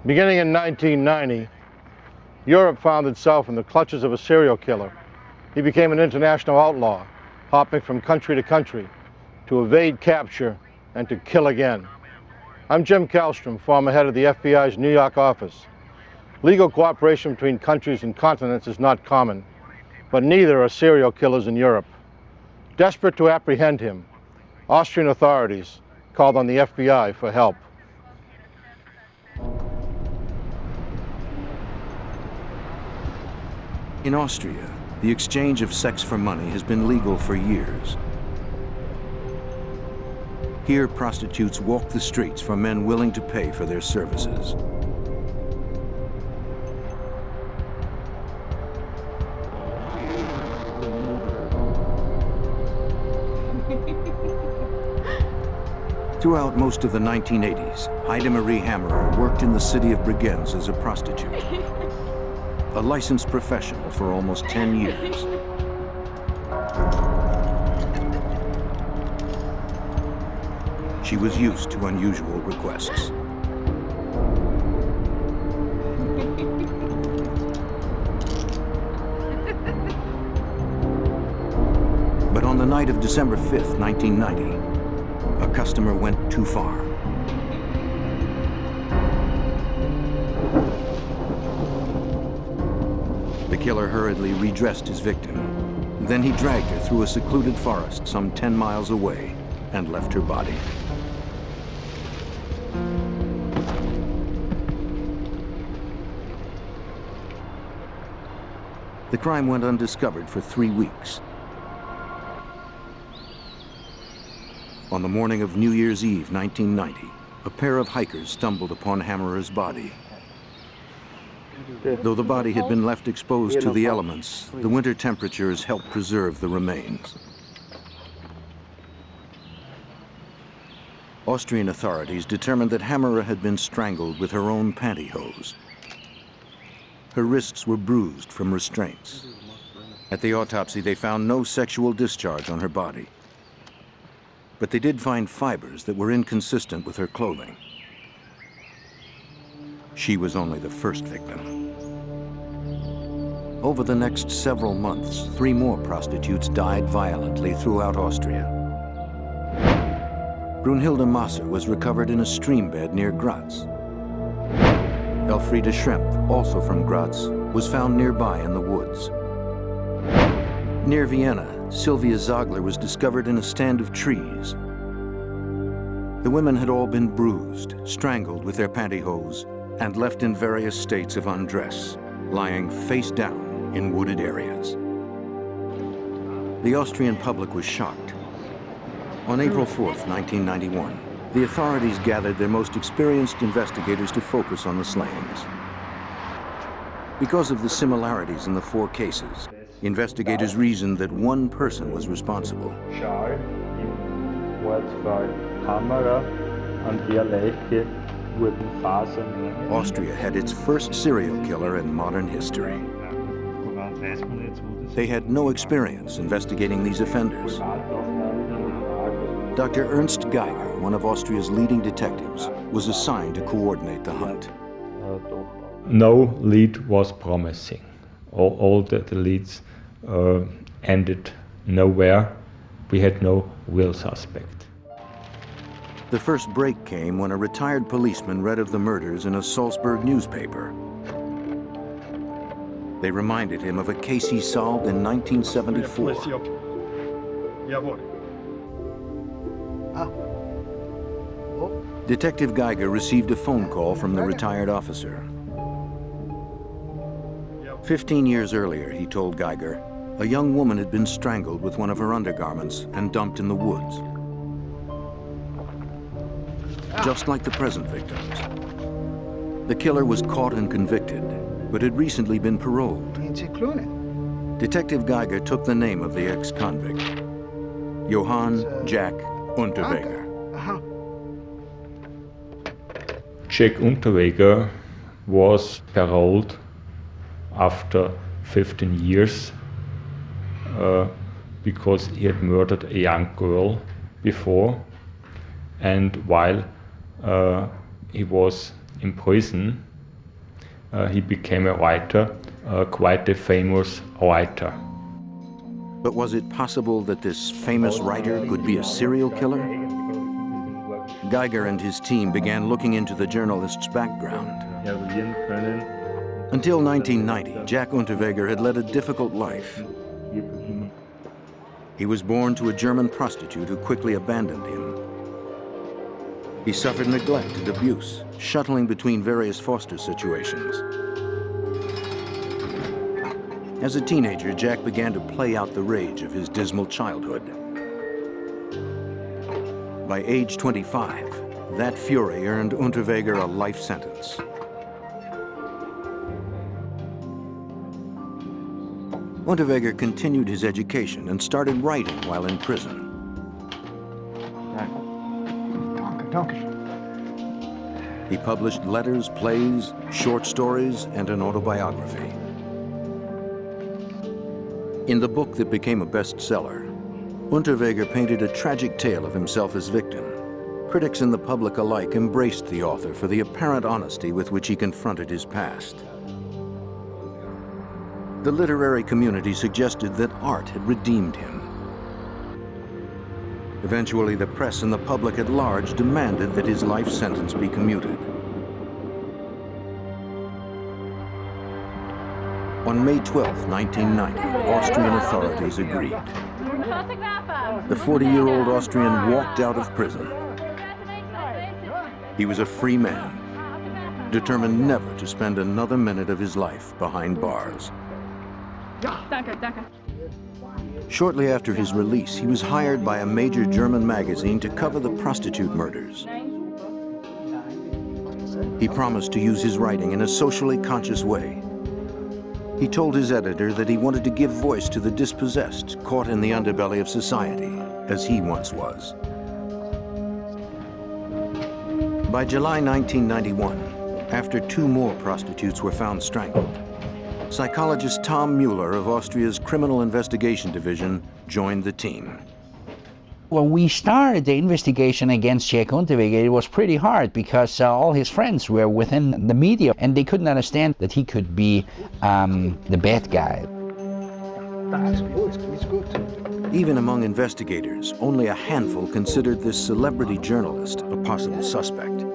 Beginning in 1990, Europe found itself in the clutches of a serial killer. He became an international outlaw, hopping from country to country to evade capture and to kill again. I'm Jim Kallstrom, former head of the FBI's New York office. Legal cooperation between countries and continents is not common, but neither are serial killers in Europe. Desperate to apprehend him, Austrian authorities called on the FBI for help. In Austria, the exchange of sex for money has been legal for years. Here, prostitutes walk the streets for men willing to pay for their services. Throughout most of the 1980s, Heidemarie Hammerer worked in the city of Bregenz as a prostitute. A licensed professional for almost 10 years. She was used to unusual requests. But on the night of December 5th, 1990, a customer went too far. The killer hurriedly redressed his victim. Then he dragged her through a secluded forest some 10 miles away and left her body. The crime went undiscovered for 3 weeks. On the morning of New Year's Eve, 1990, a pair of hikers stumbled upon Hammerer's body. Though the body had been left exposed to the elements, the winter temperatures helped preserve the remains. Austrian authorities determined that Hammerer had been strangled with her own pantyhose. Her wrists were bruised from restraints. At the autopsy, they found no sexual discharge on her body. But they did find fibers that were inconsistent with her clothing. She was only the first victim. Over the next several months, 3 more prostitutes died violently throughout Austria. Brunhilde Masser was recovered in a stream bed near Graz. Elfriede Schrempf, also from Graz, was found nearby in the woods. Near Vienna, Sylvia Zagler was discovered in a stand of trees. The women had all been bruised, strangled with their pantyhose, and left in various states of undress, lying face down in wooded areas. The Austrian public was shocked. On April 4th, 1991, the authorities gathered their most experienced investigators to focus on the slayings. Because of the similarities in the 4 cases, investigators reasoned that one person was responsible. Austria had its first serial killer in modern history. They had no experience investigating these offenders. Dr. Ernst Geiger, one of Austria's leading detectives, was assigned to coordinate the hunt. No lead was promising. All the leads ended nowhere. We had no real suspect. The first break came when a retired policeman read of the murders in a Salzburg newspaper. They reminded him of a case he solved in 1974. Detective Geiger received a phone call from the retired officer. 15 years earlier, he told Geiger, a young woman had been strangled with one of her undergarments and dumped in the woods. Just like the present victims. The killer was caught and convicted, but had recently been paroled. Detective Geiger took the name of the ex-convict, Johann Jack Unterweger. Jack Unterweger was paroled after 15 years because he had murdered a young girl before, and while he was in prison, he became a writer, quite a famous writer. But was it possible that this famous writer could be a serial killer? Geiger and his team began looking into the journalist's background. Until 1990, Jack Unterweger had led a difficult life. He was born to a German prostitute who quickly abandoned him. He suffered neglect and abuse, shuttling between various foster situations. As a teenager, Jack began to play out the rage of his dismal childhood. By age 25, that fury earned Unterweger a life sentence. Unterweger continued his education and started writing while in prison. He published letters, plays, short stories, and an autobiography. In the book that became a bestseller, Unterweger painted a tragic tale of himself as victim. Critics and the public alike embraced the author for the apparent honesty with which he confronted his past. The literary community suggested that art had redeemed him. Eventually, the press and the public at large demanded that his life sentence be commuted. On May 12, 1990, Austrian authorities agreed. The 40-year-old Austrian walked out of prison. He was a free man, determined never to spend another minute of his life behind bars. Shortly after his release, he was hired by a major German magazine to cover the prostitute murders. He promised to use his writing in a socially conscious way. He told his editor that he wanted to give voice to the dispossessed, caught in the underbelly of society, as he once was. By July 1991, after 2 more prostitutes were found strangled, psychologist Tom Mueller of Austria's Criminal Investigation Division joined the team. When we started the investigation against Jack Unterweger, it was pretty hard because all his friends were within the media and they couldn't understand that he could be the bad guy. Even among investigators, only a handful considered this celebrity journalist a possible suspect.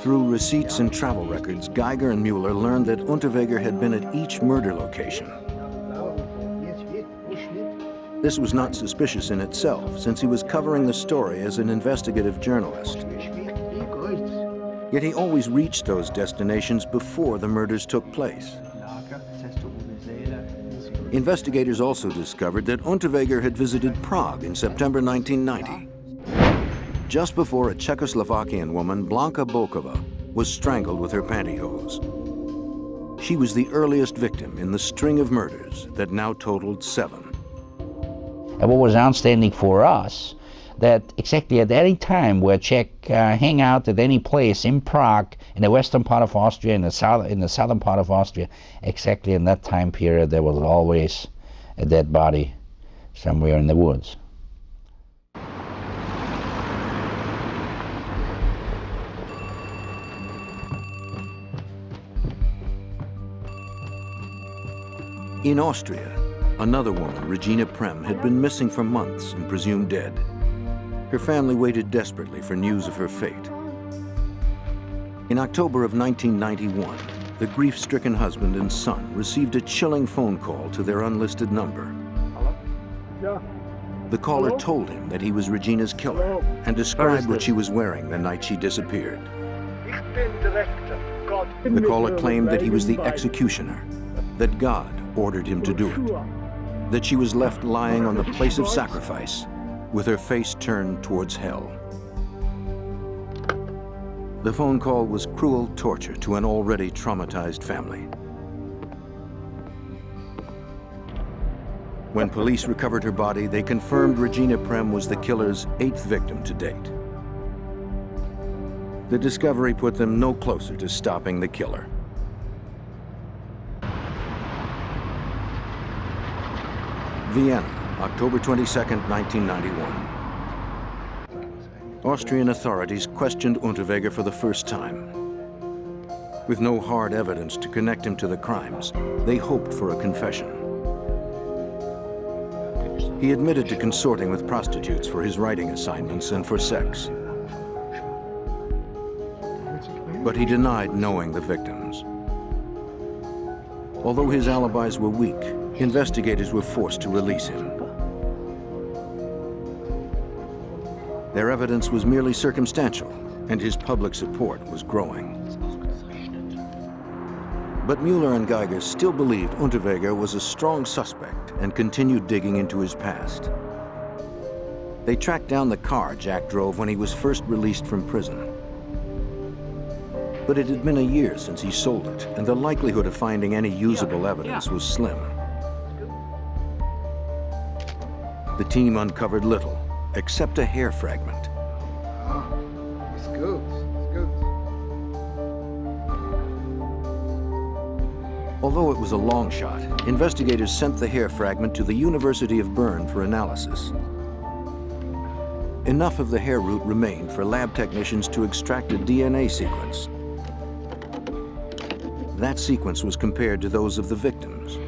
Through receipts and travel records, Geiger and Mueller learned that Unterweger had been at each murder location. This was not suspicious in itself, since he was covering the story as an investigative journalist. Yet he always reached those destinations before the murders took place. Investigators also discovered that Unterweger had visited Prague in September 1990. Just before a Czechoslovakian woman, Blanka Bokova, was strangled with her pantyhose. She was the earliest victim in the string of murders that now totaled 7. And what was outstanding for us, that exactly at any time where Czech hang out at any place in Prague, in the western part of Austria, in the southern part of Austria, exactly in that time period there was always a dead body somewhere in the woods. In Austria, another woman, Regina Prem, had been missing for months and presumed dead. Her family waited desperately for news of her fate. In October of 1991, the grief-stricken husband and son received a chilling phone call to their unlisted number. The caller told him that he was Regina's killer and described what she was wearing the night she disappeared. The caller claimed that he was the executioner, that God ordered him to do it, that she was left lying on the place of sacrifice with her face turned towards hell. The phone call was cruel torture to an already traumatized family. When police recovered her body, they confirmed Regina Prem was the killer's 8th victim to date. The discovery put them no closer to stopping the killer. Vienna, October 22, 1991. Austrian authorities questioned Unterweger for the first time. With no hard evidence to connect him to the crimes, they hoped for a confession. He admitted to consorting with prostitutes for his writing assignments and for sex. But he denied knowing the victims. Although his alibis were weak, investigators were forced to release him. Their evidence was merely circumstantial, and his public support was growing. But Mueller and Geiger still believed Unterweger was a strong suspect and continued digging into his past. They tracked down the car Jack drove when he was first released from prison. But it had been a year since he sold it, and the likelihood of finding any usable evidence was slim. The team uncovered little, except a hair fragment. It's good. Although it was a long shot, investigators sent the hair fragment to the University of Bern for analysis. Enough of the hair root remained for lab technicians to extract a DNA sequence. That sequence was compared to those of the victims.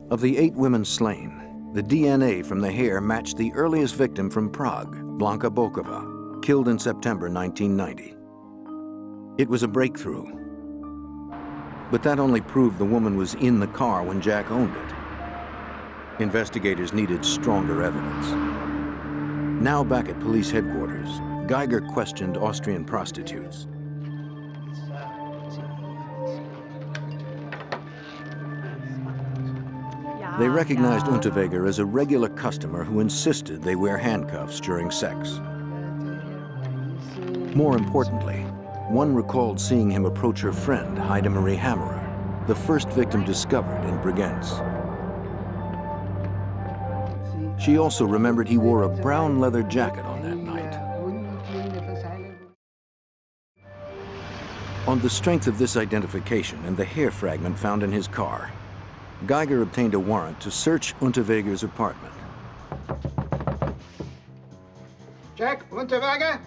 Of the 8 women slain, the DNA from the hair matched the earliest victim from Prague, Blanka Bokova, killed in September 1990. It was a breakthrough. But that only proved the woman was in the car when Jack owned it. Investigators needed stronger evidence. Now back at police headquarters, Geiger questioned Austrian prostitutes. They recognized Unterweger as a regular customer who insisted they wear handcuffs during sex. More importantly, one recalled seeing him approach her friend, Heide Marie Hammerer, the first victim discovered in Bregenz. She also remembered he wore a brown leather jacket on that night. On the strength of this identification and the hair fragment found in his car, Geiger obtained a warrant to search Unterweger's apartment. Jack, Unterweger?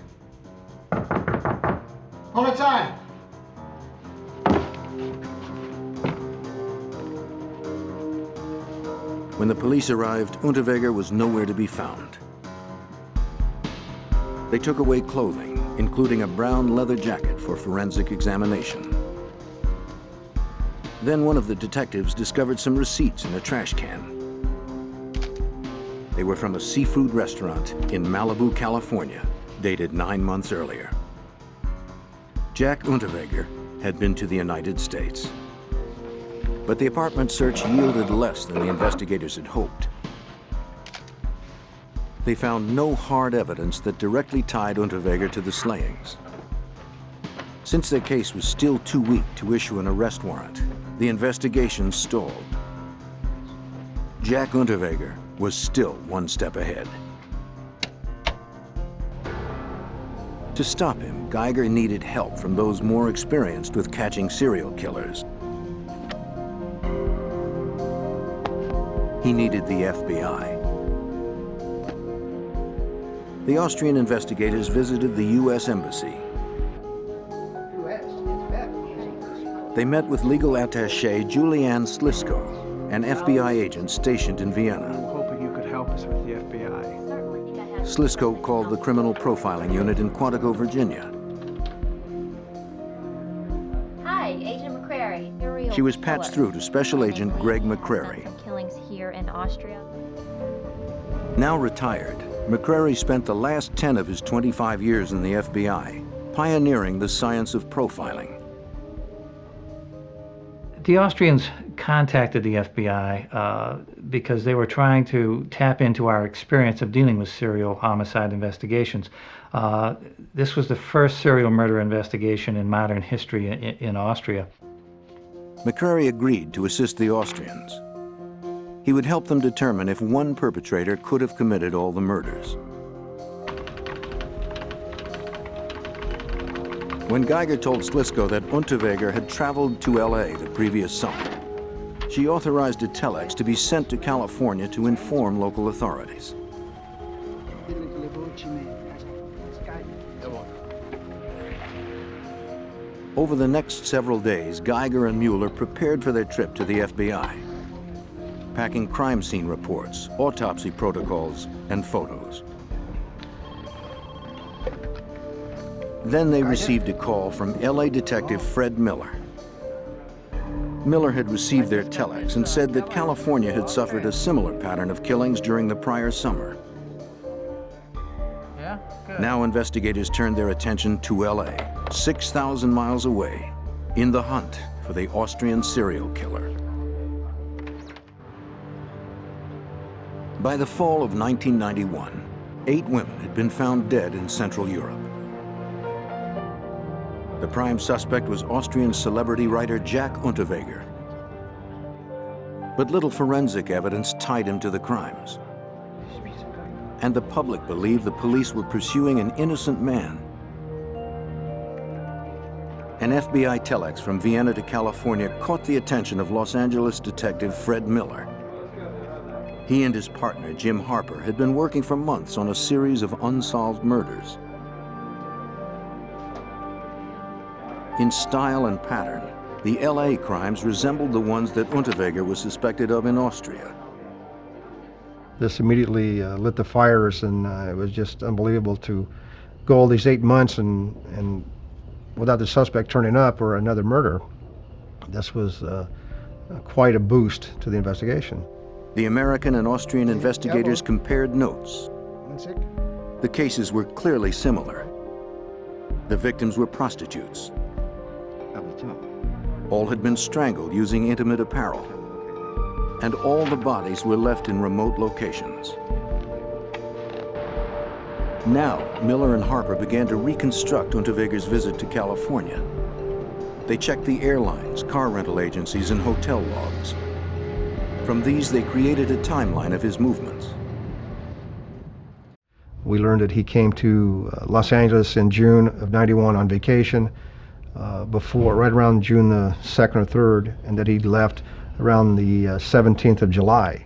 Polizei! When the police arrived, Unterweger was nowhere to be found. They took away clothing, including a brown leather jacket for forensic examination. Then one of the detectives discovered some receipts in a trash can. They were from a seafood restaurant in Malibu, California, dated 9 months earlier. Jack Unterweger had been to the United States. But the apartment search yielded less than the investigators had hoped. They found no hard evidence that directly tied Unterweger to the slayings. Since their case was still too weak to issue an arrest warrant, the investigation stalled. Jack Unterweger was still one step ahead. To stop him, Geiger needed help from those more experienced with catching serial killers. He needed the FBI. The Austrian investigators visited the U.S. Embassy. They met with legal attaché Julianne Slisko, an FBI agent stationed in Vienna. I'm hoping you could help us with the FBI. Slisko called the criminal profiling unit in Quantico, Virginia. Hi, Agent McCrary. She was patched through to Special Agent Greg McCrary. Killings here in Austria. Now retired, McCrary spent the last 10 of his 25 years in the FBI, pioneering the science of profiling. The Austrians contacted the FBI because they were trying to tap into our experience of dealing with serial homicide investigations. This was the first serial murder investigation in modern history in Austria. McCrary agreed to assist the Austrians. He would help them determine if one perpetrator could have committed all the murders. When Geiger told Slisko that Unterweger had traveled to L.A. the previous summer, she authorized a telex to be sent to California to inform local authorities. Over the next several days, Geiger and Mueller prepared for their trip to the FBI, packing crime scene reports, autopsy protocols, and photos. Then they received a call from LA detective Fred Miller. Miller had received their telex and said that California had suffered a similar pattern of killings during the prior summer. Now investigators turned their attention to LA, 6,000 miles away, in the hunt for the Austrian serial killer. By the fall of 1991, 8 women had been found dead in Central Europe. The prime suspect was Austrian celebrity writer Jack Unterweger. But little forensic evidence tied him to the crimes. And the public believed the police were pursuing an innocent man. An FBI telex from Vienna to California caught the attention of Los Angeles detective Fred Miller. He and his partner, Jim Harper, had been working for months on a series of unsolved murders. In style and pattern, the LA crimes resembled the ones that Unterweger was suspected of in Austria. This immediately lit the fires, and it was just unbelievable to go all these 8 months and without the suspect turning up or another murder. This was quite a boost to the investigation. The American and Austrian investigators compared notes. The cases were clearly similar. The victims were prostitutes. All had been strangled using intimate apparel, and all the bodies were left in remote locations. Now, Miller and Harper began to reconstruct Unterweger's visit to California. They checked the airlines, car rental agencies, and hotel logs. From these, they created a timeline of his movements. We learned that he came to Los Angeles in June of '91 on vacation, right around June the 2nd or 3rd, and that he left around the 17th of July.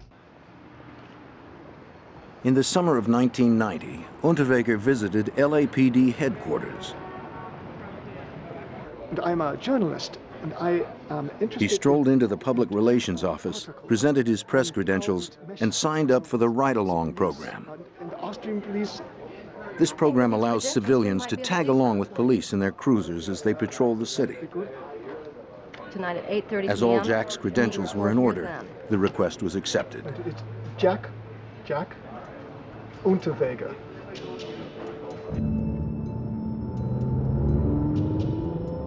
In the summer of 1990, Unterweger visited LAPD headquarters. And I'm a journalist, and I am interested. He strolled into the public relations office, presented his press credentials, and signed up for the ride-along program. And the Austrian police. This program allows civilians to tag along with police in their cruisers as they patrol the city. Tonight at 8:30 p.m. As all Jack's credentials were in order, the request was accepted. It's Jack Unterweger.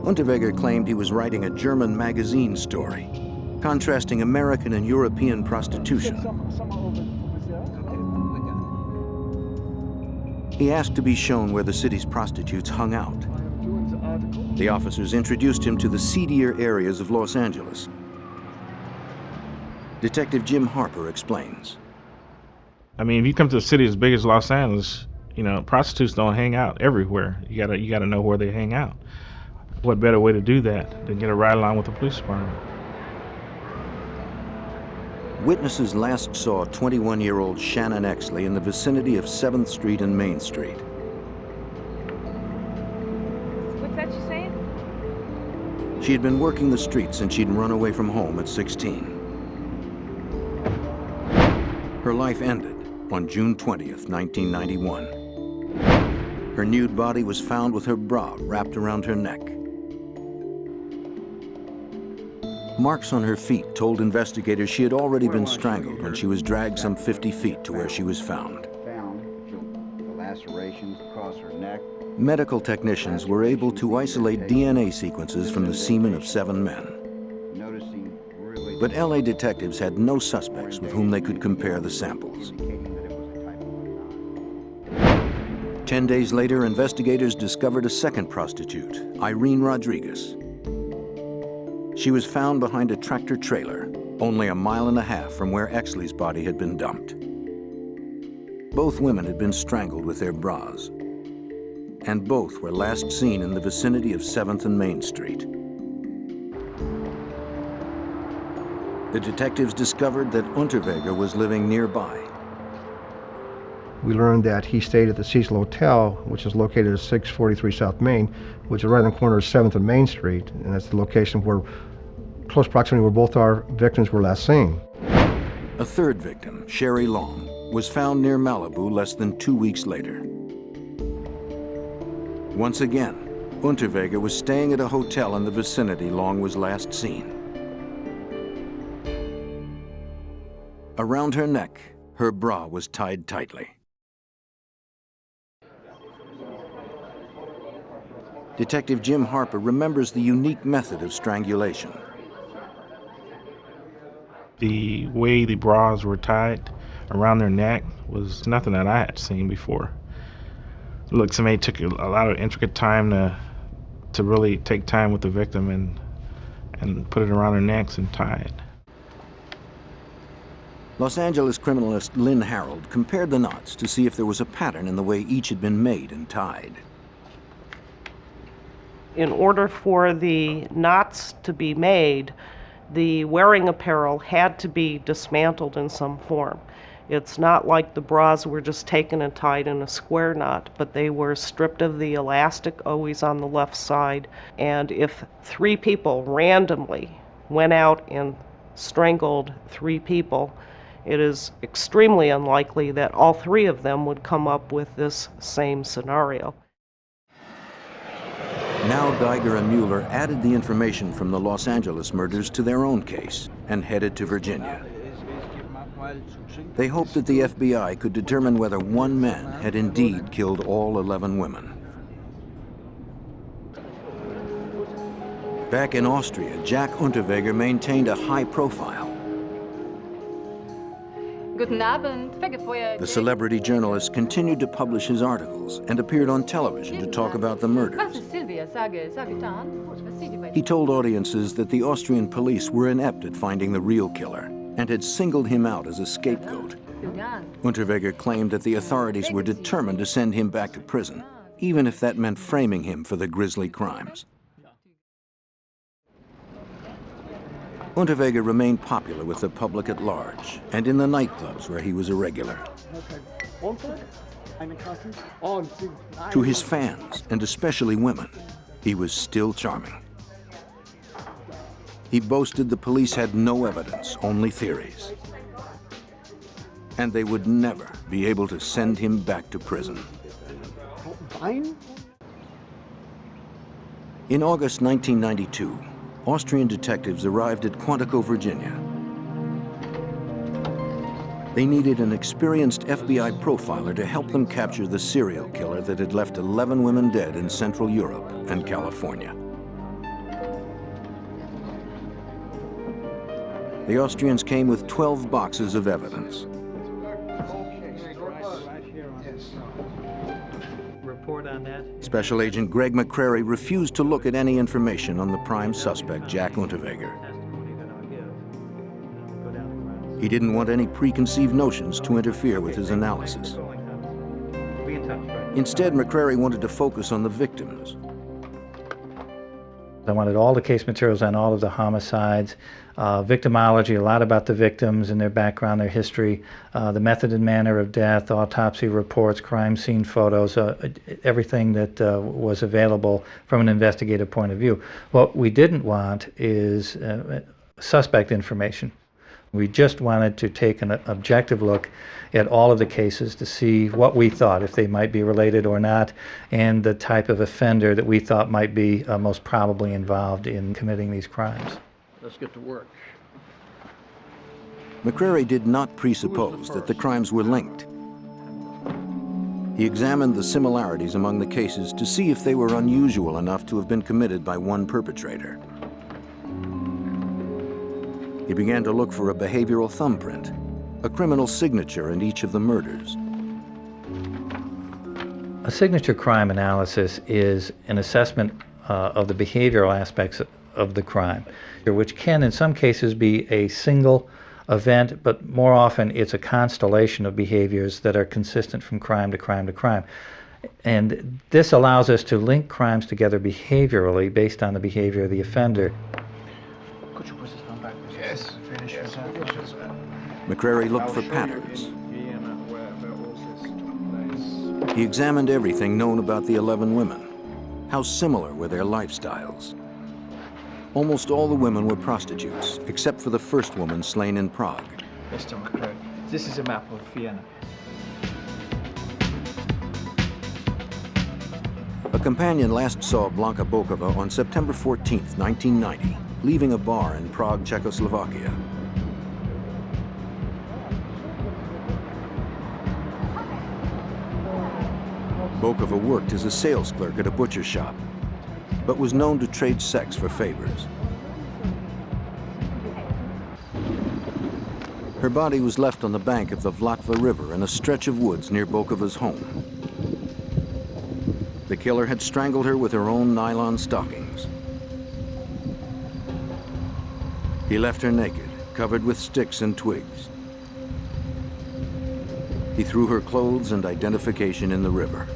Unterweger claimed he was writing a German magazine story, contrasting American and European prostitution. He asked to be shown where the city's prostitutes hung out. The officers introduced him to the seedier areas of Los Angeles. Detective Jim Harper explains. I mean, if you come to a city as big as Los Angeles, you know, prostitutes don't hang out everywhere. You gotta know where they hang out. What better way to do that than get a ride along with the police department? Witnesses last saw 21-year-old Shannon Exley in the vicinity of 7th Street and Main Street. What's that you saying? She had been working the streets since she'd run away from home at 16. Her life ended on June 20th, 1991. Her nude body was found with her bra wrapped around her neck. Marks on her feet told investigators she had already been strangled when she was dragged some 50 feet to where she was found. The lacerations across her neck. Medical technicians were able to isolate DNA sequences from the semen of 7 men. But LA detectives had no suspects with whom they could compare the samples. 10 days later, investigators discovered a second prostitute, Irene Rodriguez. She was found behind a tractor trailer, only 1.5 miles from where Exley's body had been dumped. Both women had been strangled with their bras, and both were last seen in the vicinity of 7th and Main Street. The detectives discovered that Unterweger was living nearby. we learned that he stayed at the Cecil Hotel, which is located at 643 South Main, which is right on the corner of 7th and Main Street, and that's the location where, close proximity where both our victims were last seen. A third victim, Sherry Long, was found near Malibu less than 2 weeks later. Once again, Unterweger was staying at a hotel in the vicinity Long was last seen. Around her neck, her bra was tied tightly. Detective Jim Harper remembers the unique method of strangulation. The way the bras were tied around their neck was nothing that I had seen before. It looked to me it took a lot of intricate time to really take time with the victim and put it around their necks and tie it. Los Angeles criminalist Lynn Harold compared the knots to see if there was a pattern in the way each had been made and tied. In order for the knots to be made, the wearing apparel had to be dismantled in some form. It's not like the bras were just taken and tied in a square knot, but they were stripped of the elastic, always on the left side. And if 3 people randomly went out and strangled 3 people, it is extremely unlikely that all 3 of them would come up with this same scenario. Now Geiger and Mueller added the information from the Los Angeles murders to their own case and headed to Virginia. They hoped that the FBI could determine whether one man had indeed killed all 11 women. Back in Austria, Jack Unterweger maintained a high profile. The celebrity journalist continued to publish his articles and appeared on television to talk about the murders. He told audiences that the Austrian police were inept at finding the real killer and had singled him out as a scapegoat. Unterweger claimed that the authorities were determined to send him back to prison, even if that meant framing him for the grisly crimes. Unterweger remained popular with the public at large and in the nightclubs where he was a regular. To his fans, and especially women, he was still charming. He boasted the police had no evidence, only theories. And they would never be able to send him back to prison. In August 1992, Austrian detectives arrived at Quantico, Virginia. They needed an experienced FBI profiler to help them capture the serial killer that had left 11 women dead in Central Europe and California. The Austrians came with 12 boxes of evidence. Special Agent Greg McCrary refused to look at any information on the prime suspect, Jack Unterweger. He didn't want any preconceived notions to interfere with his analysis. Instead, McCrary wanted to focus on the victims. I wanted all the case materials on all of the homicides, victimology, a lot about the victims and their background, their history, the method and manner of death, autopsy reports, crime scene photos, everything that was available from an investigative point of view. What we didn't want is suspect information. We just wanted to take an objective look at all of the cases to see what we thought, if they might be related or not, and the type of offender that we thought might be most probably involved in committing these crimes. Let's get to work. McCrary did not presuppose that the crimes were linked. He examined the similarities among the cases to see if they were unusual enough to have been committed by one perpetrator. He began to look for a behavioral thumbprint, a criminal signature in each of the murders. A signature crime analysis is an assessment of the behavioral aspects of the crime, which can in some cases be a single event, but more often it's a constellation of behaviors that are consistent from crime to crime to crime. And this allows us to link crimes together behaviorally based on the behavior of the offender. Yes. McCrary looked for patterns. He examined everything known about the 11 women. How similar were their lifestyles? Almost all the women were prostitutes, except for the first woman slain in Prague. Mr. McCrae, this is a map of Vienna. A companion last saw Blanka Bokova on September 14, 1990, leaving a bar in Prague, Czechoslovakia. Bokova worked as a sales clerk at a butcher shop, but was known to trade sex for favors. Her body was left on the bank of the Vlatva River in a stretch of woods near Bokova's home. The killer had strangled her with her own nylon stockings. He left her naked, covered with sticks and twigs. He threw her clothes and identification in the river.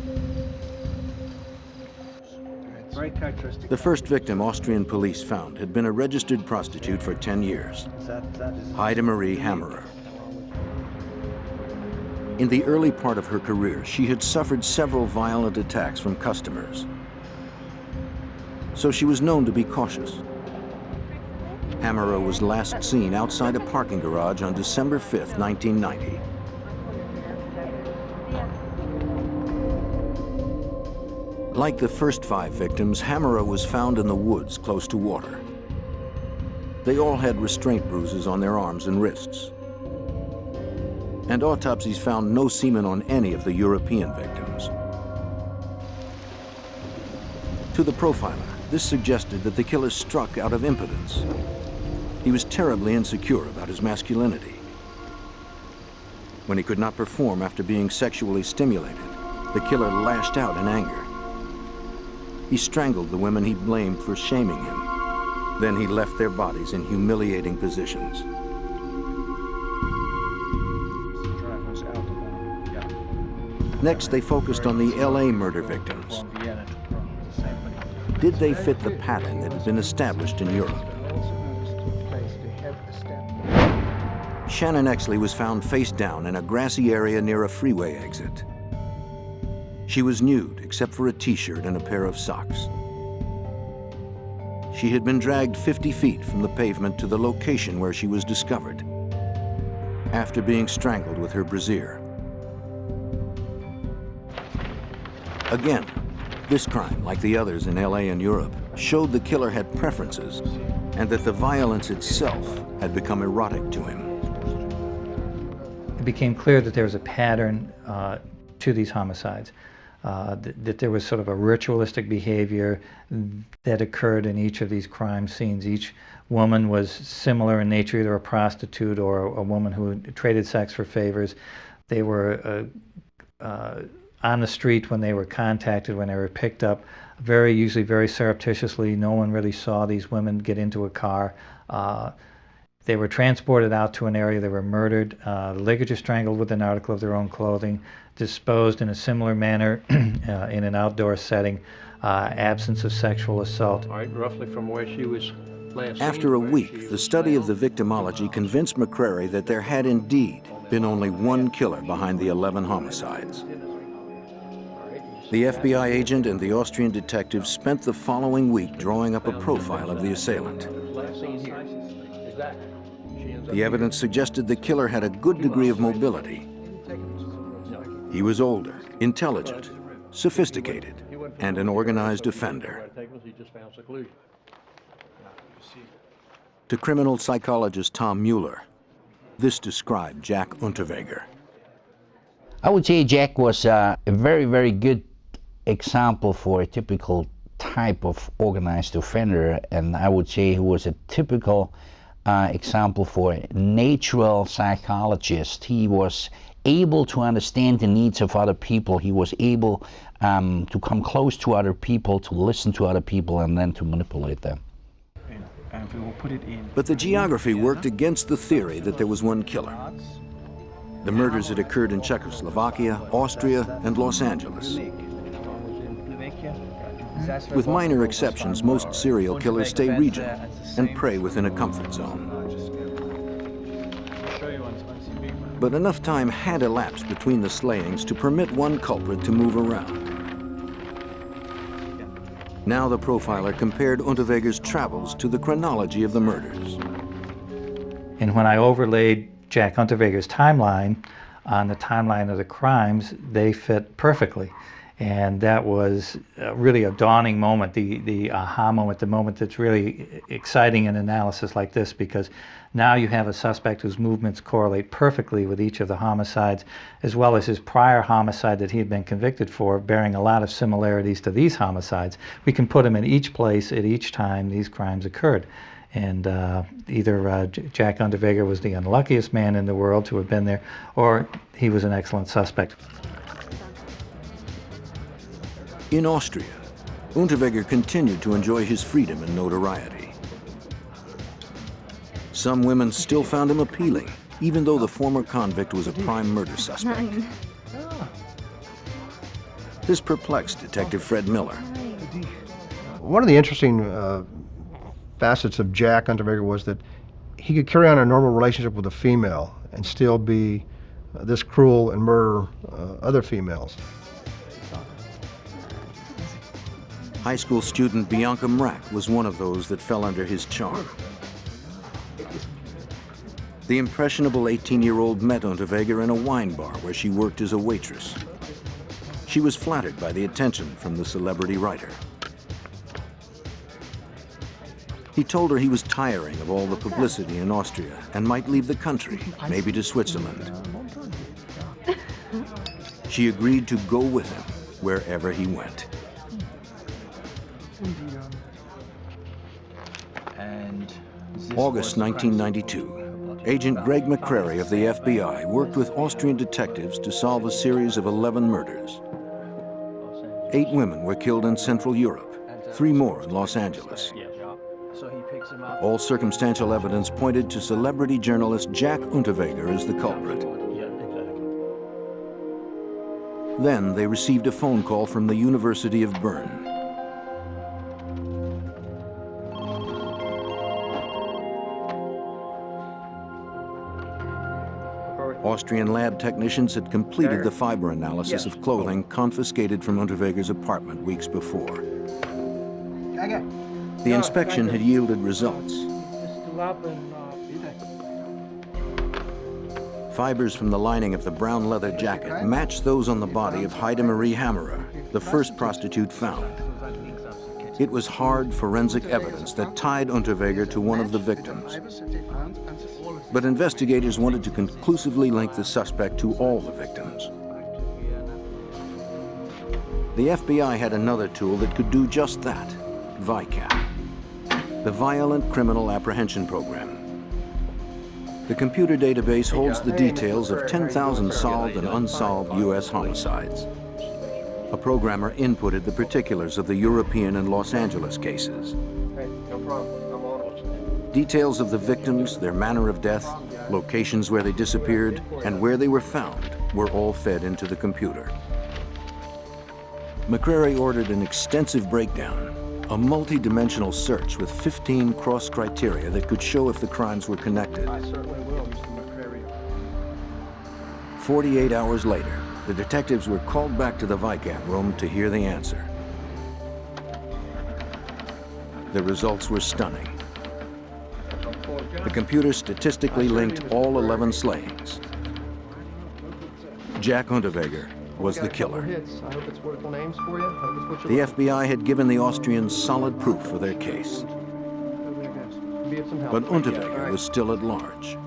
The first victim Austrian police found had been a registered prostitute for 10 years, Heide Marie Hammerer. In the early part of her career, she had suffered several violent attacks from customers, so she was known to be cautious. Hammerer was last seen outside a parking garage on December 5, 1990. Like the first 5 victims, Hammerer was found in the woods close to water. They all had restraint bruises on their arms and wrists. And autopsies found no semen on any of the European victims. To the profiler, this suggested that the killer struck out of impotence. He was terribly insecure about his masculinity. When he could not perform after being sexually stimulated, the killer lashed out in anger. He strangled the women he blamed for shaming him. Then he left their bodies in humiliating positions. Next, they focused on the LA murder victims. Did they fit the pattern that had been established in Europe? Shannon Exley was found face down in a grassy area near a freeway exit. She was nude except for a t-shirt and a pair of socks. She had been dragged 50 feet from the pavement to the location where she was discovered, after being strangled with her brassiere. Again, this crime, like the others in LA and Europe, showed the killer had preferences and that the violence itself had become erotic to him. It became clear that there was a pattern to these homicides, that there was sort of a ritualistic behavior that occurred in each of these crime scenes. Each woman was similar in nature, either a prostitute or a woman who traded sex for favors. They were on the street when they were contacted, when they were picked up, usually very surreptitiously. No one really saw these women get into a car. They were transported out to an area. They were murdered, ligature strangled with an article of their own clothing, disposed in a similar manner in an outdoor setting, absence of sexual assault. All right, roughly from where she was last seen. After a week, the study of the victimology convinced McCrary that there had indeed been only one killer behind the 11 homicides. The FBI agent and the Austrian detective spent the following week drawing up a profile of the assailant. The evidence suggested the killer had a good degree of mobility. He was older, intelligent, sophisticated, and an organized offender. To criminal psychologist Tom Mueller, this described Jack Unterweger. I would say Jack was a very, very good example for a typical type of organized offender, and I would say he was a typical example for a natural psychologist. He was able to understand the needs of other people. He was able to come close to other people, to listen to other people, and then to manipulate them. And we will put it in. But the geography worked against the theory that there was one killer. The murders had occurred in Czechoslovakia, Austria, and Los Angeles. With minor exceptions, most serial killers stay regional and prey within a comfort zone. But enough time had elapsed between the slayings to permit one culprit to move around. Now the profiler compared Unterweger's travels to the chronology of the murders. And when I overlaid Jack Unterweger's timeline on the timeline of the crimes, they fit perfectly. And that was really a dawning moment, the aha moment, the moment that's really exciting in analysis like this, because now you have a suspect whose movements correlate perfectly with each of the homicides, as well as his prior homicide that he had been convicted for, bearing a lot of similarities to these homicides. We can put him in each place at each time these crimes occurred. And either Jack Unterweger was the unluckiest man in the world to have been there, or he was an excellent suspect. In Austria, Unterweger continued to enjoy his freedom and notoriety. Some women still found him appealing, even though the former convict was a prime murder suspect. This perplexed Detective Fred Miller. One of the interesting facets of Jack Unterweger was that he could carry on a normal relationship with a female and still be this cruel and murder other females. High school student Bianca Mrak was one of those that fell under his charm. The impressionable 18-year-old met Unterweger in a wine bar where she worked as a waitress. She was flattered by the attention from the celebrity writer. He told her he was tiring of all the publicity in Austria and might leave the country, maybe to Switzerland. She agreed to go with him wherever he went. August 1992. Agent Greg McCrary of the FBI worked with Austrian detectives to solve a series of 11 murders. 8 women were killed in Central Europe, 3 more in Los Angeles. All circumstantial evidence pointed to celebrity journalist Jack Unterweger as the culprit. Then they received a phone call from the University of Bern. Austrian lab technicians had completed the fiber analysis of clothing confiscated from Unterweger's apartment weeks before. The inspection had yielded results. Fibers from the lining of the brown leather jacket matched those on the body of Heide Marie Hammerer, the first prostitute found. It was hard forensic evidence that tied Unterweger to one of the victims. But investigators wanted to conclusively link the suspect to all the victims. The FBI had another tool that could do just that, VICAP, the Violent Criminal Apprehension Program. The computer database holds the details of 10,000 solved and unsolved U.S. homicides. A programmer inputted the particulars of the European and Los Angeles cases. Details of the victims, their manner of death, locations where they disappeared, and where they were found were all fed into the computer. McCrary ordered an extensive breakdown, a multi-dimensional search with 15 cross-criteria that could show if the crimes were connected. I certainly will, Mr. McCrary. 48 hours later, the detectives were called back to the VICAP room to hear the answer. The results were stunning. The computer statistically linked all 11 slayings. Jack Unterweger was the killer. I hope it's worth the names for you. The FBI had given the Austrians solid proof for their case. But Unterweger was still at large.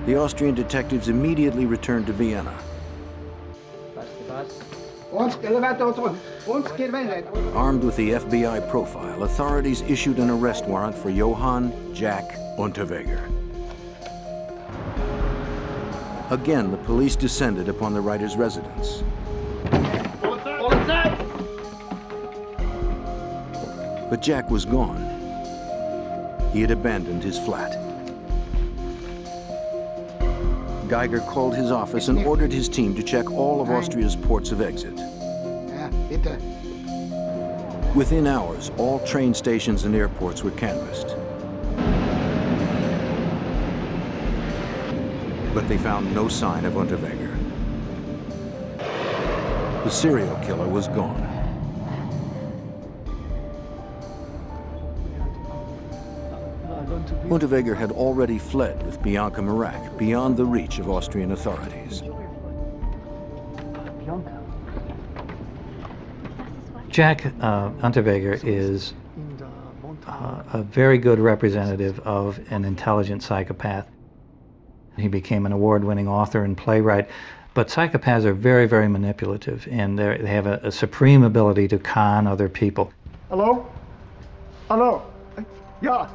The Austrian detectives immediately returned to Vienna. Armed with the FBI profile, authorities issued an arrest warrant for Johann Jack Unterweger. Again, the police descended upon the writer's residence. But Jack was gone. He had abandoned his flat. Geiger called his office and ordered his team to check all of Austria's ports of exit. Within hours, all train stations and airports were canvassed. but they found no sign of Unterweger. The serial killer was gone. Unterweger had already fled with Bianca Marak beyond the reach of Austrian authorities. Jack Unterweger is a very good representative of an intelligent psychopath. He became an award-winning author and playwright, but psychopaths are very, very manipulative, and they have a supreme ability to con other people. Hallo? Hallo? Ja.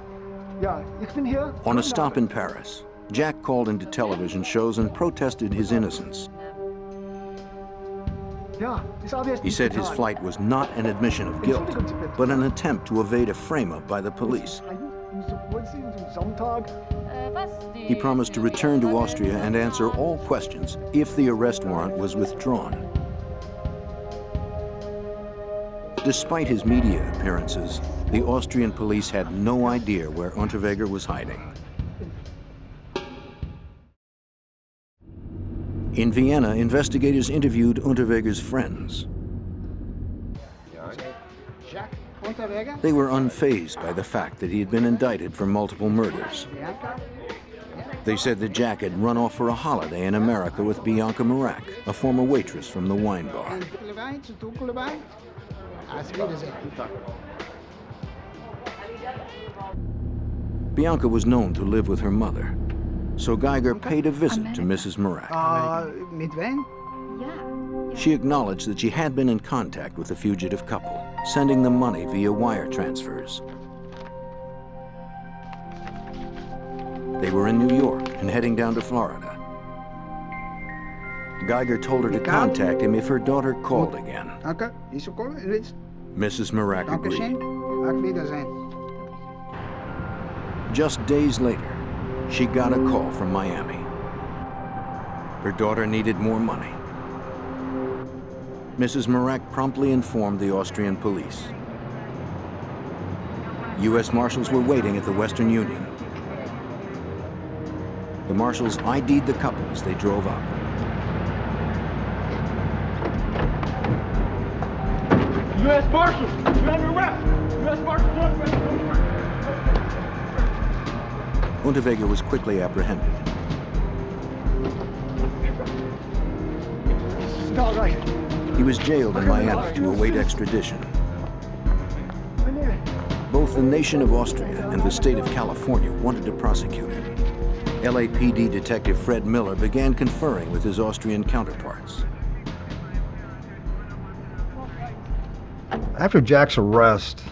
Ja, ich bin hier. On a stop in Paris, Jack called into television shows and protested his innocence. He said his flight was not an admission of guilt, but an attempt to evade a frame-up by the police. He promised to return to Austria and answer all questions if the arrest warrant was withdrawn. Despite his media appearances, the Austrian police had no idea where Unterweger was hiding. In Vienna, investigators interviewed Unterweger's friends. They were unfazed by the fact that he had been indicted for multiple murders. They said that Jack had run off for a holiday in America with Bianca Marak, a former waitress from the wine bar. Bianca was known to live with her mother, so Geiger paid a visit to Mrs. Marak. Mit wem? She acknowledged that she had been in contact with the fugitive couple, sending them money via wire transfers. They were in New York and heading down to Florida. Geiger told her to contact him if her daughter called again. Mrs. Marak agreed. Just days later, she got a call from Miami. Her daughter needed more money. Mrs. Marak promptly informed the Austrian police. U.S. Marshals were waiting at the Western Union. The Marshals ID'd the couple as they drove up. U.S. Marshals, you're under arrest! U.S. Marshals, you're under arrest! Unterweger was quickly apprehended. Not right. He was jailed in Miami to await extradition. Both the nation of Austria and the state of California wanted to prosecute him. LAPD Detective Fred Miller began conferring with his Austrian counterparts. After Jack's arrest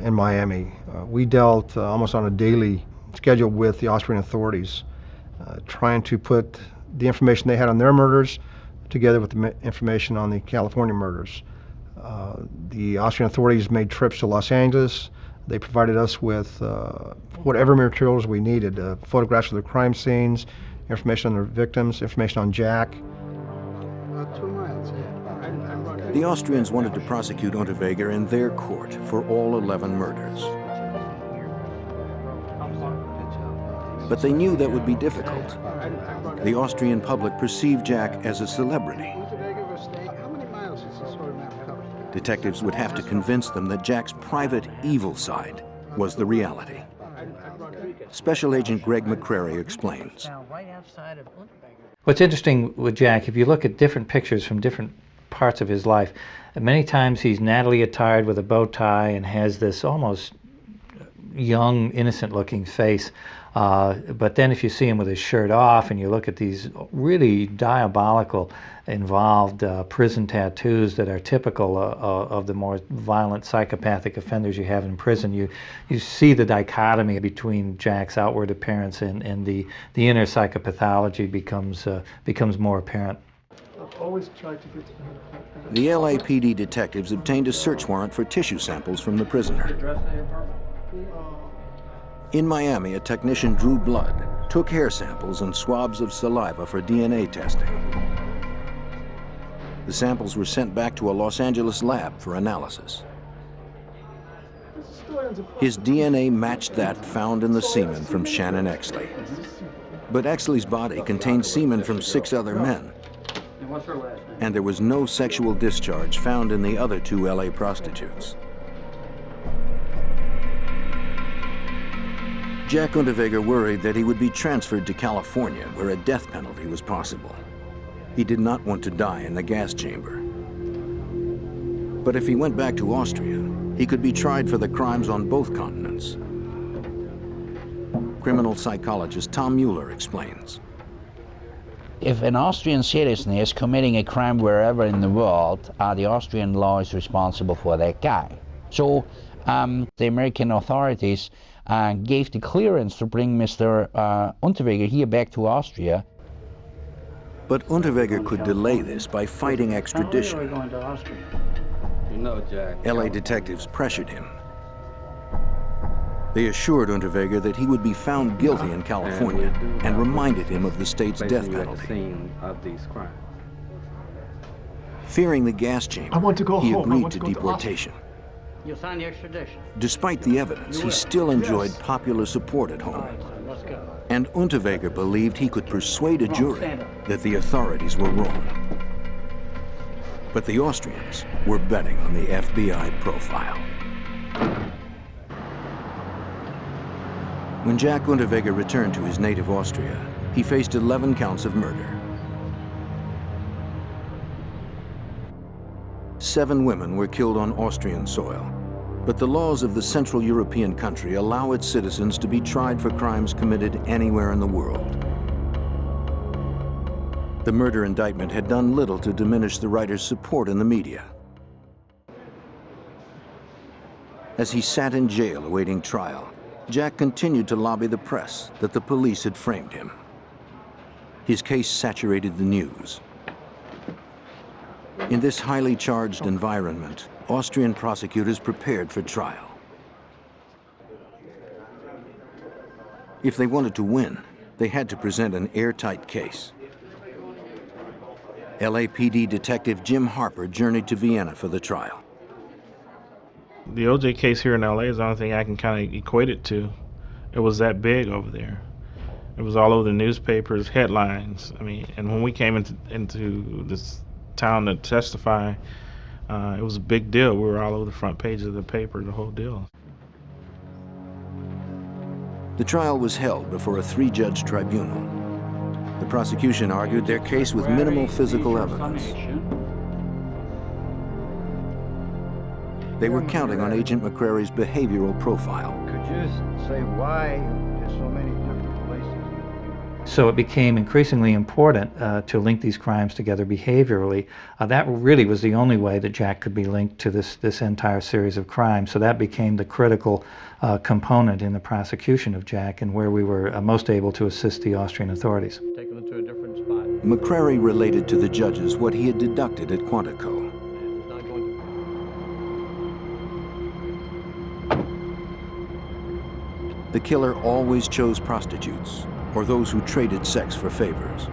in Miami, we dealt almost on a daily schedule with the Austrian authorities, trying to put the information they had on their murders together with the information on the California murders. The Austrian authorities made trips to Los Angeles. They provided us with whatever materials we needed, photographs of the crime scenes, information on the victims, information on Jack. The Austrians wanted to prosecute Unterweger in their court for all 11 murders. But they knew that would be difficult. The Austrian public perceived Jack as a celebrity. Detectives would have to convince them that Jack's private evil side was the reality. Special Agent Greg McCrary explains. What's interesting with Jack, if you look at different pictures from different parts of his life, many times he's nattily attired with a bow tie and has this almost young, innocent-looking face. But then if you see him with his shirt off and you look at these really diabolical, involved prison tattoos that are typical of the more violent psychopathic offenders you have in prison, you see the dichotomy between Jack's outward appearance and the inner psychopathology becomes more apparent. Always try to get The LAPD detectives obtained a search warrant for tissue samples from the prisoner. In Miami, a technician drew blood, took hair samples and swabs of saliva for DNA testing. The samples were sent back to a Los Angeles lab for analysis. His DNA matched that found in the semen from Shannon Exley. But Exley's body contained semen from 6 other men, And what's her last name? and there was no sexual discharge found in the other 2 LA prostitutes. Jack Unterweger worried that he would be transferred to California, where a death penalty was possible. He did not want to die in the gas chamber. But if he went back to Austria, he could be tried for the crimes on both continents. Criminal psychologist Tom Mueller explains. If an Austrian citizen is committing a crime wherever in the world, the Austrian law is responsible for that guy. So the American authorities gave the clearance to bring Mr. Unterweger here back to Austria. But Unterweger could delay this by fighting extradition. How are we going to Austria? You know, Jack. LA detectives pressured him. They assured Unterweger that he would be found guilty in California and reminded him of the state's death penalty. Of these crimes. Fearing the gas chamber, he agreed to deportation. You'll sign the extradition. Despite the evidence, he still enjoyed popular support at home. Let's go. And Unterweger believed he could persuade a jury that the authorities were wrong. But the Austrians were betting on the FBI profile. When Jack Unterweger returned to his native Austria, he faced 11 counts of murder. 7 women were killed on Austrian soil, but the laws of the Central European country allow its citizens to be tried for crimes committed anywhere in the world. The murder indictment had done little to diminish the writer's support in the media. As he sat in jail awaiting trial, Jack continued to lobby the press that the police had framed him. His case saturated the news. In this highly charged environment, Austrian prosecutors prepared for trial. If they wanted to win, they had to present an airtight case. LAPD detective Jim Harper journeyed to Vienna for the trial. The OJ case here in LA is the only thing I can kind of equate it to. It was that big over there. It was all over the newspapers, headlines. I mean, and when we came into this town to testify, it was a big deal. We were all over the front page of the paper, the whole deal. The trial was held before a 3-judge tribunal. The prosecution argued their case with minimal physical evidence. They were counting on Agent McCrary's behavioral profile. Could you say why there's so many different places? So it became increasingly important to link these crimes together behaviorally. That really was the only way that Jack could be linked to this entire series of crimes. So that became the critical component in the prosecution of Jack, and where we were most able to assist the Austrian authorities. Take them to a different spot. McCrary related to the judges what he had deducted at Quantico. The killer always chose prostitutes, or those who traded sex for favors.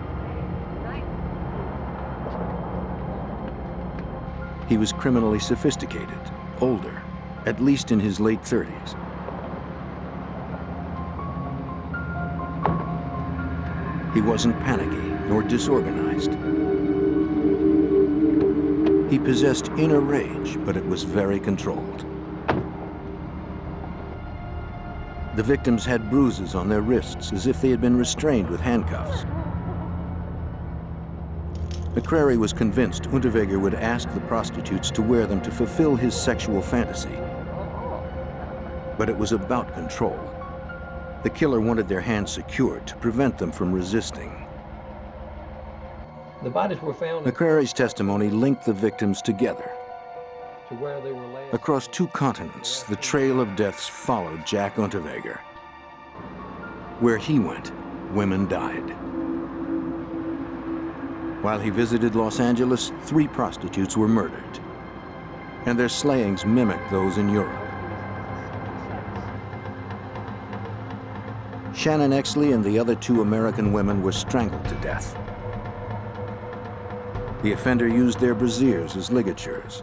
He was criminally sophisticated, older, at least in his late 30s. He wasn't panicky nor disorganized. He possessed inner rage, but it was very controlled. The victims had bruises on their wrists as if they had been restrained with handcuffs. McCrary was convinced Unterweger would ask the prostitutes to wear them to fulfill his sexual fantasy. But it was about control. The killer wanted their hands secured to prevent them from resisting. The bodies were found McCrary's testimony linked the victims together. to where they were laid. Across 2 continents, the trail of deaths followed Jack Unterweger. Where he went, women died. While he visited Los Angeles, 3 prostitutes were murdered, and their slayings mimicked those in Europe. Shannon Exley and the other 2 American women were strangled to death. The offender used their brassieres as ligatures.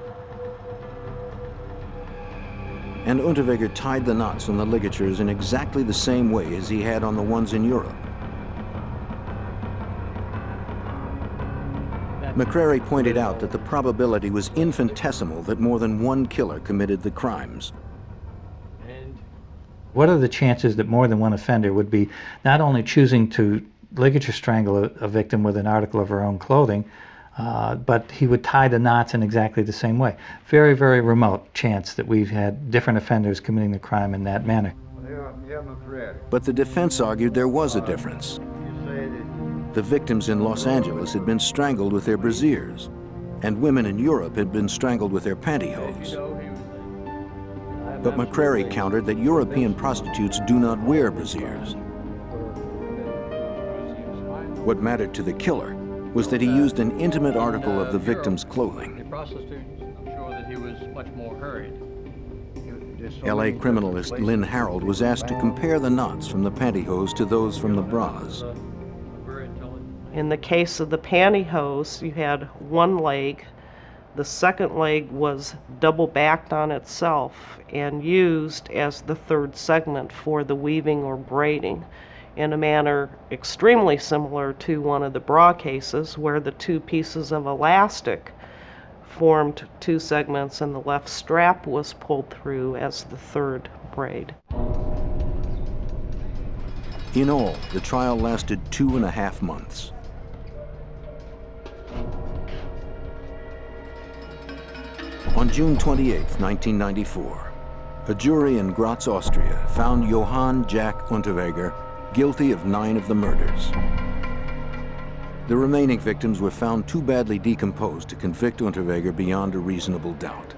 And Unterweger tied the knots on the ligatures in exactly the same way as he had on the ones in Europe. McCrary pointed out that the probability was infinitesimal that more than one killer committed the crimes. What are the chances that more than one offender would be not only choosing to ligature strangle a victim with an article of her own clothing, but he would tie the knots in exactly the same way? Very, very remote chance that we've had different offenders committing the crime in that manner. But the defense argued there was a difference. The victims in Los Angeles had been strangled with their brassieres, and women in Europe had been strangled with their pantyhose. But McCrary countered that European prostitutes do not wear brassieres. What mattered to the killer was that he used an intimate article of the victim's clothing. The prostitutes, I'm sure that he was much more hurried. LA criminalist Lynn Harold was asked to compare the knots from the pantyhose to those from the bras. In the case of the pantyhose, you had one leg. The second leg was double backed on itself and used as the third segment for the weaving or braiding, in a manner extremely similar to one of the bra cases where the two pieces of elastic formed two segments and the left strap was pulled through as the third braid. In all, the trial lasted 2.5 months. On June 28, 1994, a jury in Graz, Austria, found Johann Jack Unterweger guilty of 9 of the murders. The remaining victims were found too badly decomposed to convict Unterweger beyond a reasonable doubt.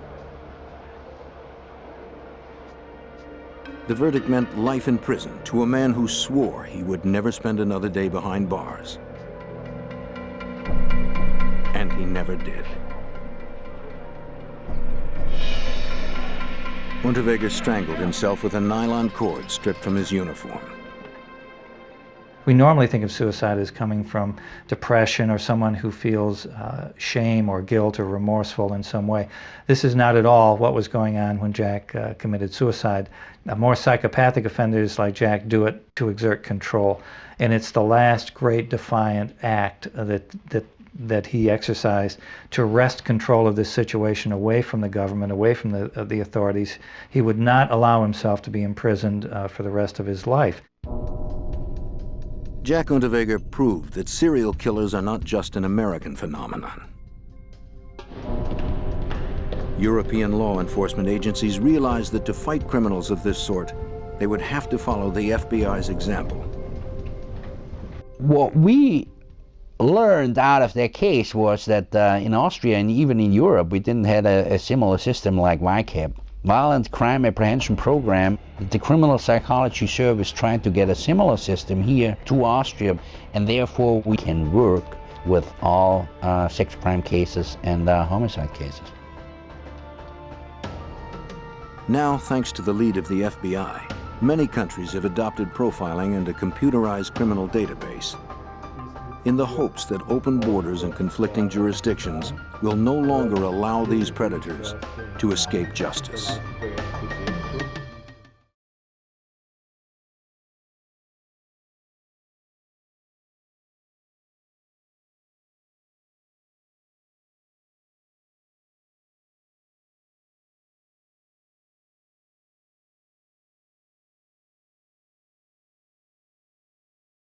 The verdict meant life in prison to a man who swore he would never spend another day behind bars. And he never did. Unterweger strangled himself with a nylon cord stripped from his uniform. We normally think of suicide as coming from depression or someone who feels shame or guilt or remorseful in some way. This is not at all what was going on when Jack committed suicide. More psychopathic offenders like Jack do it to exert control, and it's the last great defiant act that he exercised to wrest control of this situation away from the government, away from the authorities. He would not allow himself to be imprisoned for the rest of his life. Jack Unterweger proved that serial killers are not just an American phenomenon. European law enforcement agencies realized that to fight criminals of this sort, they would have to follow the FBI's example. What we learned out of their case was that in Austria and even in Europe, we didn't have a similar system like VICAP. Violent Crime Apprehension Program. The Criminal Psychology Service tried to get a similar system here to Austria, and therefore we can work with all sex crime cases and homicide cases. Now, thanks to the lead of the FBI, many countries have adopted profiling and a computerized criminal database in the hopes that open borders and conflicting jurisdictions will no longer allow these predators to escape justice.